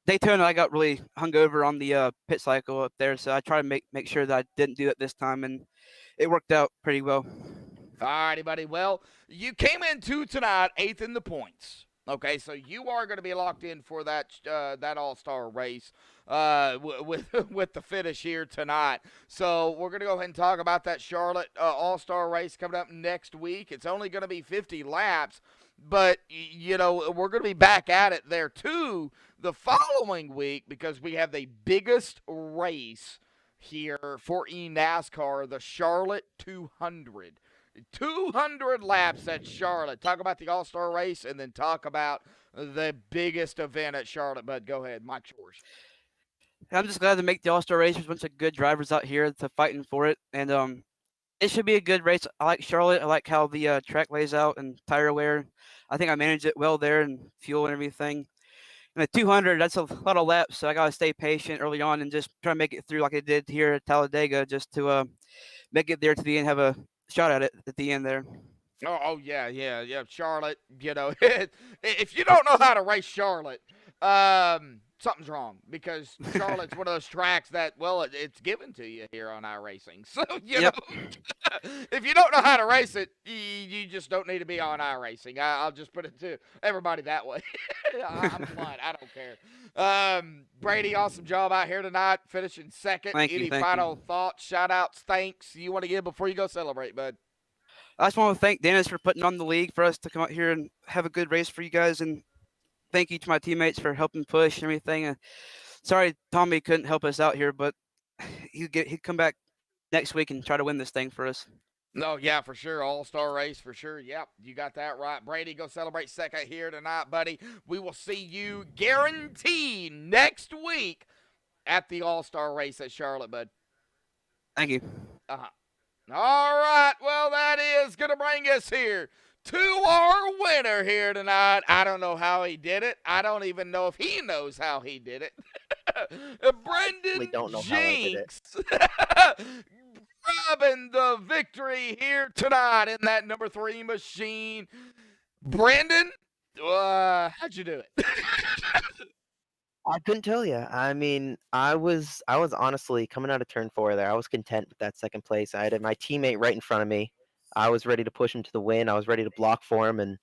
Daytona, I got really hungover on the pit cycle up there, so I try to make sure that I didn't do it this time, and it worked out pretty well. All righty, buddy. Well, you came into tonight 8th in the points. Okay, so you are going to be locked in for that All-Star race with the finish here tonight. So we're going to go ahead and talk about that Charlotte All-Star race coming up next week. It's only going to be 50 laps, but we're going to be back at it there too the following week because we have the biggest race here for eNASCAR, the Charlotte 200. 200 laps at Charlotte. Talk about the All-Star race and then talk about the biggest event at Charlotte. Bud, go ahead. Mike's yours. I'm just glad to make the All-Star race. There's a bunch of good drivers out here to fighting for it, and it should be a good race. I like Charlotte. I like how the track lays out and tire wear. I think I managed it well there and fuel and everything. And at 200, that's a lot of laps, so I got to stay patient early on and just try to make it through like I did here at Talladega just to make it there to the end, have a shot at it at the end there. Oh yeah. Charlotte, if you don't know how to race Charlotte, something's wrong because Charlotte's one of those tracks that, it's given to you here on iRacing. So, if you don't know how to race it, you just don't need to be on iRacing. I'll just put it to everybody that way. I'm blunt. I don't care. Brady, awesome job out here tonight, finishing second. Any final thoughts, shout-outs, thanks you want to give before you go celebrate, bud? I just want to thank Dennis for putting on the league for us to come out here and have a good race for you guys, and thank you to my teammates for helping push and everything. And sorry Tommy couldn't help us out here, but he'd come back next week and try to win this thing for us. No, yeah, for sure. All-Star race for sure. Yep, you got that right. Brady, go celebrate second here tonight, buddy. We will see you guaranteed next week at the All-Star race at Charlotte, bud. Thank you. Uh-huh. All right, well, that is going to bring us here to our winner here tonight. I don't know how he did it. I don't even know if he knows how he did it. Brendan Jinx. Grabbing the victory here tonight in that number 3 machine. Brandon, how'd you do it? I couldn't tell you. I mean, I was honestly coming out of turn 4 there. I was content with that second place. I had my teammate right in front of me. I was ready to push him to the win. I was ready to block for him. And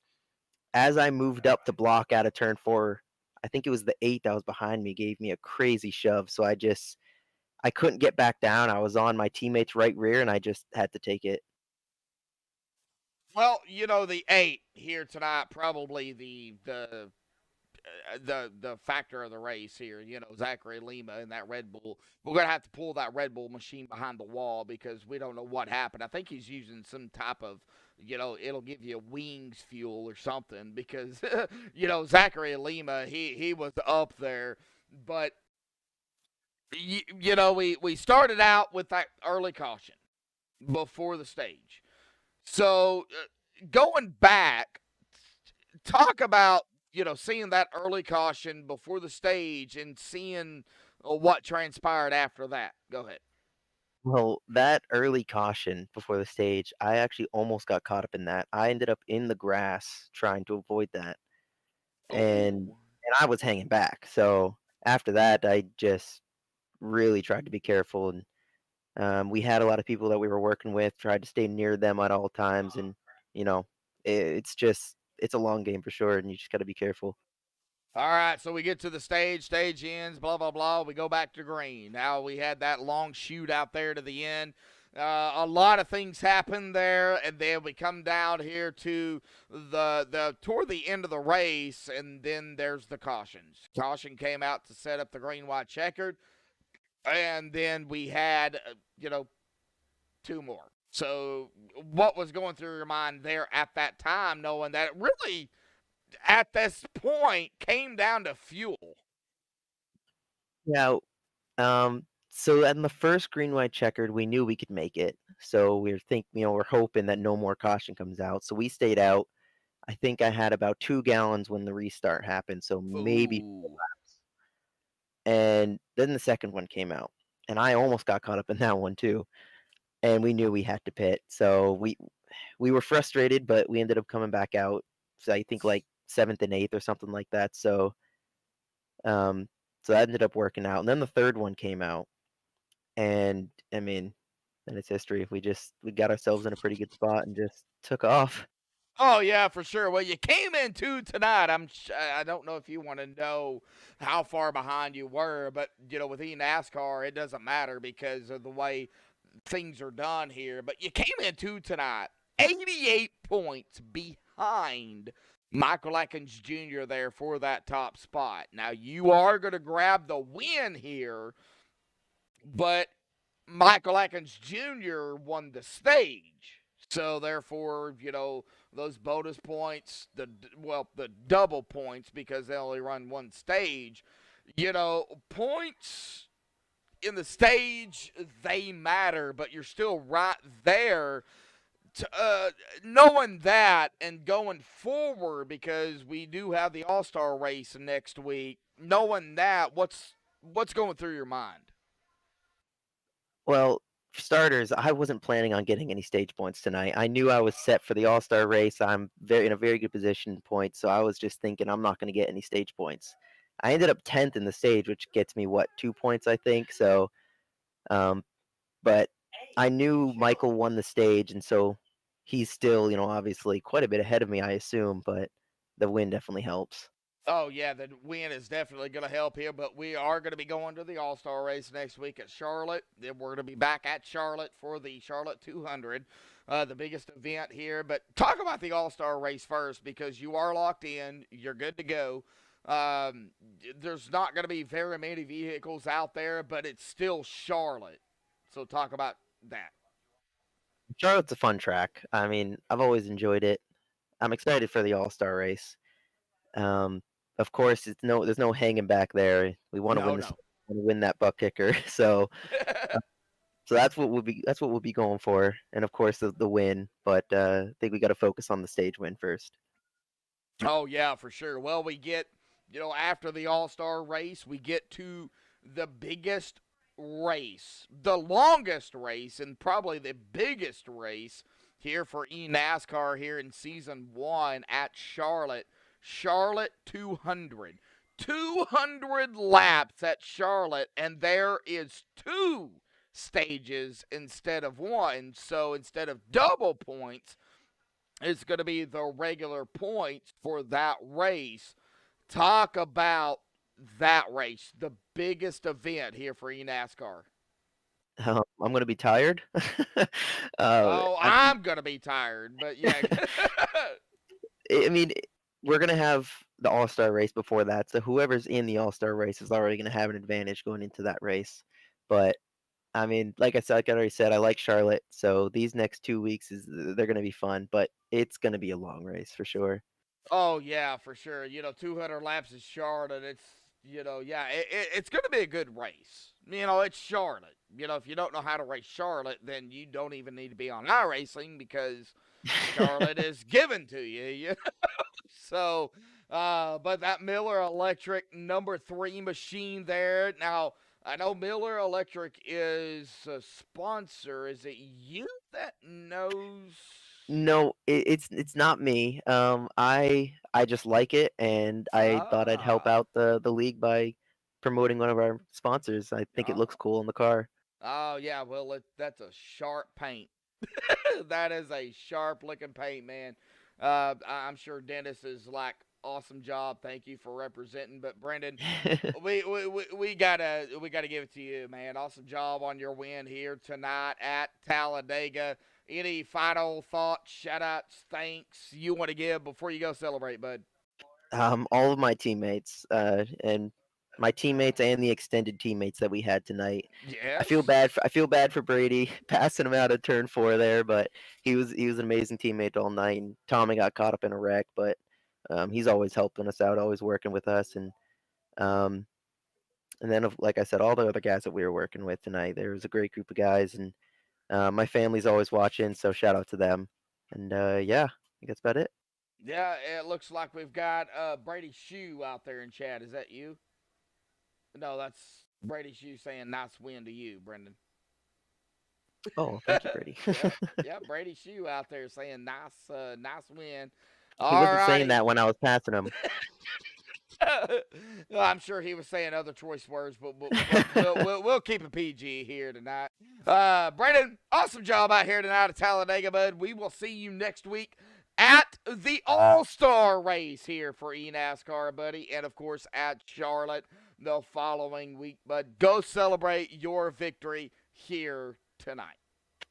as I moved up to block out of turn 4, I think it was the 8 that was behind me, gave me a crazy shove. So I couldn't get back down. I was on my teammate's right rear, and I just had to take it. Well, the 8 here tonight, probably the factor of the race here, Zachary Lima and that Red Bull. We're going to have to pull that Red Bull machine behind the wall because we don't know what happened. I think he's using some type of, it'll give you wings fuel or something because, Zachary Lima, he was up there. But, we started out with that early caution before the stage. So, going back, talk about, seeing that early caution before the stage and seeing what transpired after that. Go ahead. Well, that early caution before the stage, I actually almost got caught up in that. I ended up in the grass trying to avoid that. And and I was hanging back. So after that, I just really tried to be careful, and we had a lot of people that we were working with, tried to stay near them at all times, and you know, it's a long game for sure, and you just got to be careful. All right, so we get to the stage ends, blah, blah, blah. We go back to green. Now we had that long shoot out there to the end. A lot of things happen there, and then we come down here to toward the end of the race, and then there's the cautions. Caution came out to set up the green, white, checkered, and then we had, two more. So what was going through your mind there at that time, knowing that it really, at this point, came down to fuel? Yeah. So in the first green, white, checkered, we knew we could make it. So we're hoping that no more caution comes out. So we stayed out. I think I had about 2 gallons when the restart happened, so maybe 4 Ooh. laps. And then the second one came out, and I almost got caught up in that one too. And we knew we had to pit, so we were frustrated, but we ended up coming back out. So I think like 7th and 8th or something like that. Um, so that ended up working out. And then the third one came out, and I mean, then it's history. We got ourselves in a pretty good spot and just took off. Oh yeah, for sure. Well, you came into tonight. I don't know if you want to know how far behind you were, but with NASCAR, it doesn't matter because of the way things are done here. But you came into tonight 88 points behind Michael Atkins Jr. there for that top spot. Now you are going to grab the win here, but Michael Atkins Jr. won the stage. So therefore, those bonus points, the double points because they only run one stage, points in the stage, they matter, but you're still right there. Knowing that and going forward, because we do have the All-Star race next week, knowing that, what's going through your mind? Well, for starters, I wasn't planning on getting any stage points tonight. I knew I was set for the All-Star race. I'm in a very good position in points, so I was just thinking I'm not going to get any stage points. I ended up 10th in the stage, which gets me 2 points, I think. So, but I knew Michael won the stage, and so he's still, obviously quite a bit ahead of me, I assume. But the win definitely helps. Oh, yeah, the win is definitely going to help here, but we are going to be going to the All-Star race next week at Charlotte. Then we're going to be back at Charlotte for the Charlotte 200, the biggest event here. But talk about the All-Star race first, because you are locked in. You're good to go. There's not going to be very many vehicles out there, but it's still Charlotte. So talk about that. Charlotte's a fun track. I mean, I've always enjoyed it. I'm excited for the All-Star race. Of course, there's no hanging back there. We want to win that butt kicker. So that's what we'll be going for, and of course the win. But I think we got to focus on the stage win first. Oh yeah, for sure. Well, we get after the All-Star race, we get to the biggest race, the longest race, and probably the biggest race here for eNASCAR here in Season 1 at Charlotte. Charlotte 200. 200 laps at Charlotte, and there is 2 stages instead of 1. So instead of double points, it's going to be the regular points for that race. Talk about that race, the biggest event here for eNASCAR. I'm going to be tired. I'm going to be tired, but yeah. I mean, we're going to have the All-Star race before that, so whoever's in the All-Star race is already going to have an advantage going into that race. But, I mean, like I already said, I like Charlotte, so these next 2 weeks, they're going to be fun, but it's going to be a long race for sure. Oh, yeah, for sure. 200 laps is Charlotte. It's, it's going to be a good race. It's Charlotte. If you don't know how to race Charlotte, then you don't even need to be on iRacing because Charlotte is given to you. So, but that Miller Electric number 3 machine there. Now, I know Miller Electric is a sponsor. Is it you that knows? No, it's not me. I just like it, and I thought I'd help out the league by promoting one of our sponsors. I think it looks cool in the car. Oh, yeah, well, that's a sharp paint. That is a sharp looking paint, man. I'm sure Dennis is like, awesome job. Thank you for representing. But Brendan, we gotta give it to you, man. Awesome job on your win here tonight at Talladega. Any final thoughts, shout outs, thanks you want to give before you go celebrate, bud? All of my teammates, and my teammates and the extended teammates that we had tonight. Yes. I feel bad for Brady passing him out of turn 4 there, but he was an amazing teammate all night. And Tommy got caught up in a wreck, but he's always helping us out, always working with us, and then like I said, all the other guys that we were working with tonight. There was a great group of guys, and my family's always watching, so shout out to them. And yeah, I think that's about it. Yeah, it looks like we've got Brady Shue out there in chat. Is that you? No, that's Brady Shue saying nice win to you, Brendan. Oh, thank you, Brady. Yeah, Brady Shue out there saying nice win. He wasn't saying that when I was passing him. I'm sure he was saying other choice words, but we'll keep it PG here tonight. Brandon, awesome job out here tonight at Talladega, bud. We will see you next week at the All-Star race here for eNASCAR, buddy, and of course at Charlotte the following week. Bud, go celebrate your victory here tonight.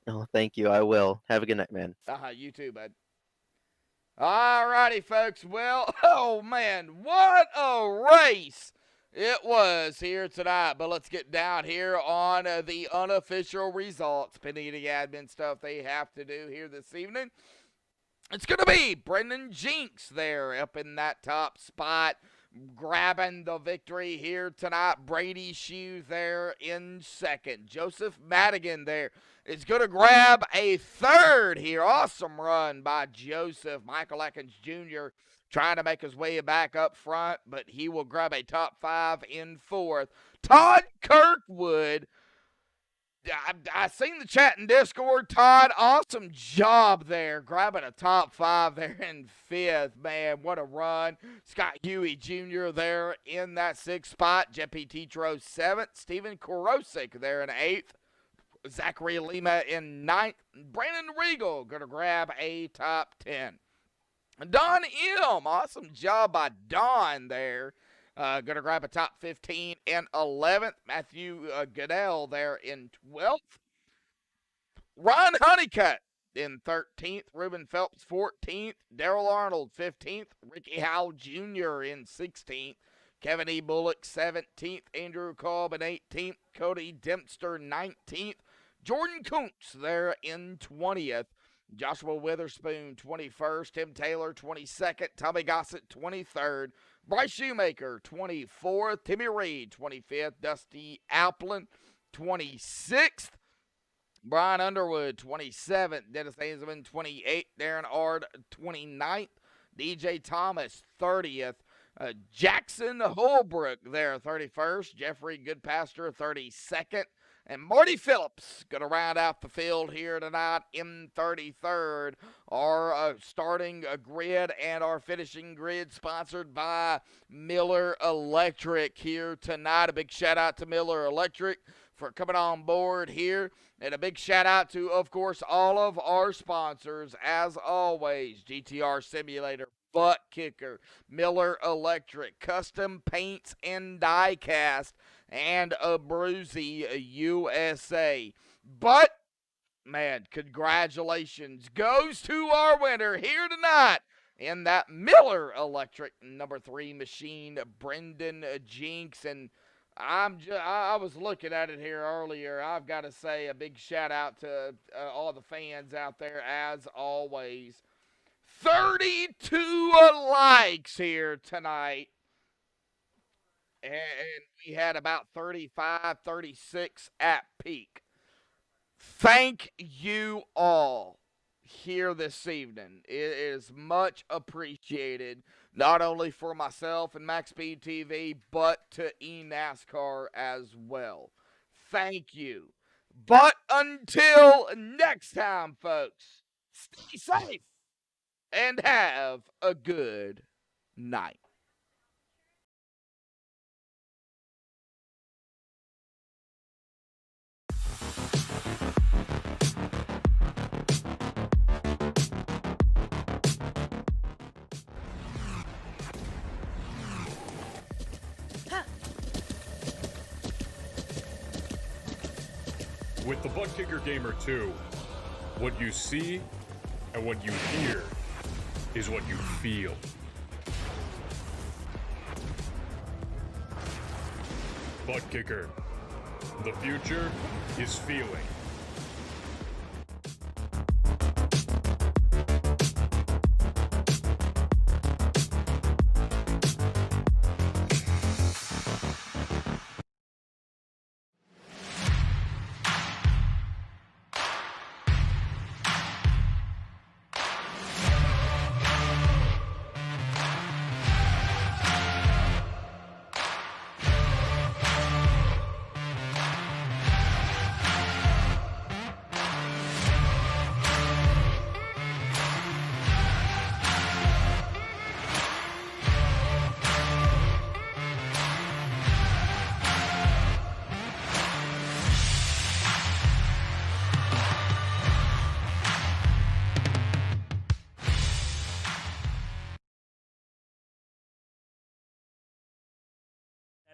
Oh, thank you. I will. Have a good night, man. You too, bud. All righty, folks. Well, oh, man, what a race it was here tonight. But let's get down here on the unofficial results. Penny the admin stuff they have to do here this evening. It's going to be Brendan Jinx there up in that top spot, grabbing the victory here tonight. Brady Shue there in second. Joseph Madigan there is going to grab a third here. Awesome run by Joseph. Michael Atkins Jr. trying to make his way back up front, but he will grab a top 5 in fourth. Todd Kirkwood, I seen the chat in Discord. Todd, awesome job there, grabbing a top 5 there in fifth. Man, what a run. Scott Huey Jr. there in that sixth spot. Jeppy Tetro 7th. Steven Korosik there in 8th. Zachary Lima in 9th. Brandon Regal going to grab a top 10. Don M. Awesome job by Don there. Going to grab a top 15 in 11th. Matthew Goodell there in 12th. Ron Honeycutt in 13th. Ruben Phelps 14th. Daryl Arnold 15th. Ricky Howell Jr. in 16th. Kevin E. Bullock 17th. Andrew Cobb in 18th. Cody Dempster 19th. Jordan Kuntz there in 20th. Joshua Witherspoon 21st. Tim Taylor 22nd. Tommy Gossett 23rd. Bryce Shoemaker 24th. Timmy Reed 25th. Dusty Applin 26th. Brian Underwood 27th. Dennis Hazelman 28th. Darren Ard 29th. DJ Thomas 30th. Jackson Holbrook there 31st. Jeffrey Goodpaster 32nd. And Marty Phillips going to round out the field here tonight in 33rd. Our starting grid and our finishing grid sponsored by Miller Electric here tonight. A big shout out to Miller Electric for coming on board here. And a big shout out to, of course, all of our sponsors, as always. GTR Simulator, Butt Kicker, Miller Electric, Custom Paints and Diecast, and Abruzzi USA. But, man, congratulations goes to our winner here tonight in that Miller Electric number 3 machine, Brendan Jinx. And I was looking at it here earlier. I've got to say a big shout out to all the fans out there, as always. 32 likes here tonight. And we had about 35, 36 at peak. Thank you all here this evening. It is much appreciated, not only for myself and MaxSpeedTV, but to eNASCAR as well. Thank you. But until next time, folks, stay safe, and have a good night. With the Butt Kicker Gamer 2, what you see and what you hear is what you feel. Butt Kicker. The future is feeling.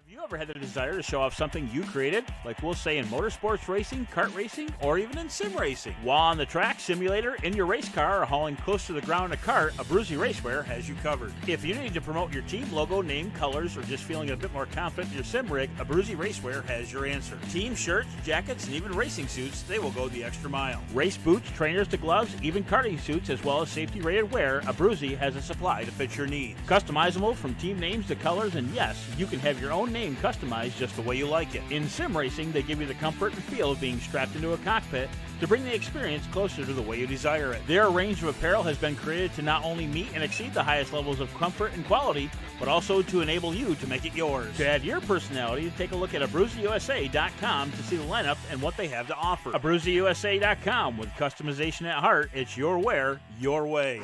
Have you ever had the desire to show off something you created? Like we'll say in motorsports racing, kart racing, or even in sim racing. While on the track, simulator, in your race car, or hauling close to the ground in a cart, Abruzzi Racewear has you covered. If you need to promote your team logo, name, colors, or just feeling a bit more confident in your sim rig, Abruzzi Racewear has your answer. Team shirts, jackets, and even racing suits, they will go the extra mile. Race boots, trainers to gloves, even karting suits, as well as safety-rated wear, Abruzzi has a supply to fit your needs. Customizable from team names to colors, and yes, you can have your own name customized just the way you like it. In sim racing, they give you the comfort and feel of being strapped into a cockpit to bring the experience closer to the way you desire it. Their range of apparel has been created to not only meet and exceed the highest levels of comfort and quality, but also to enable you to make it yours. To add your personality, take a look at AbruzziUSA.com to see the lineup and what they have to offer. AbruzziUSA.com, with customization at heart, it's your wear, your way.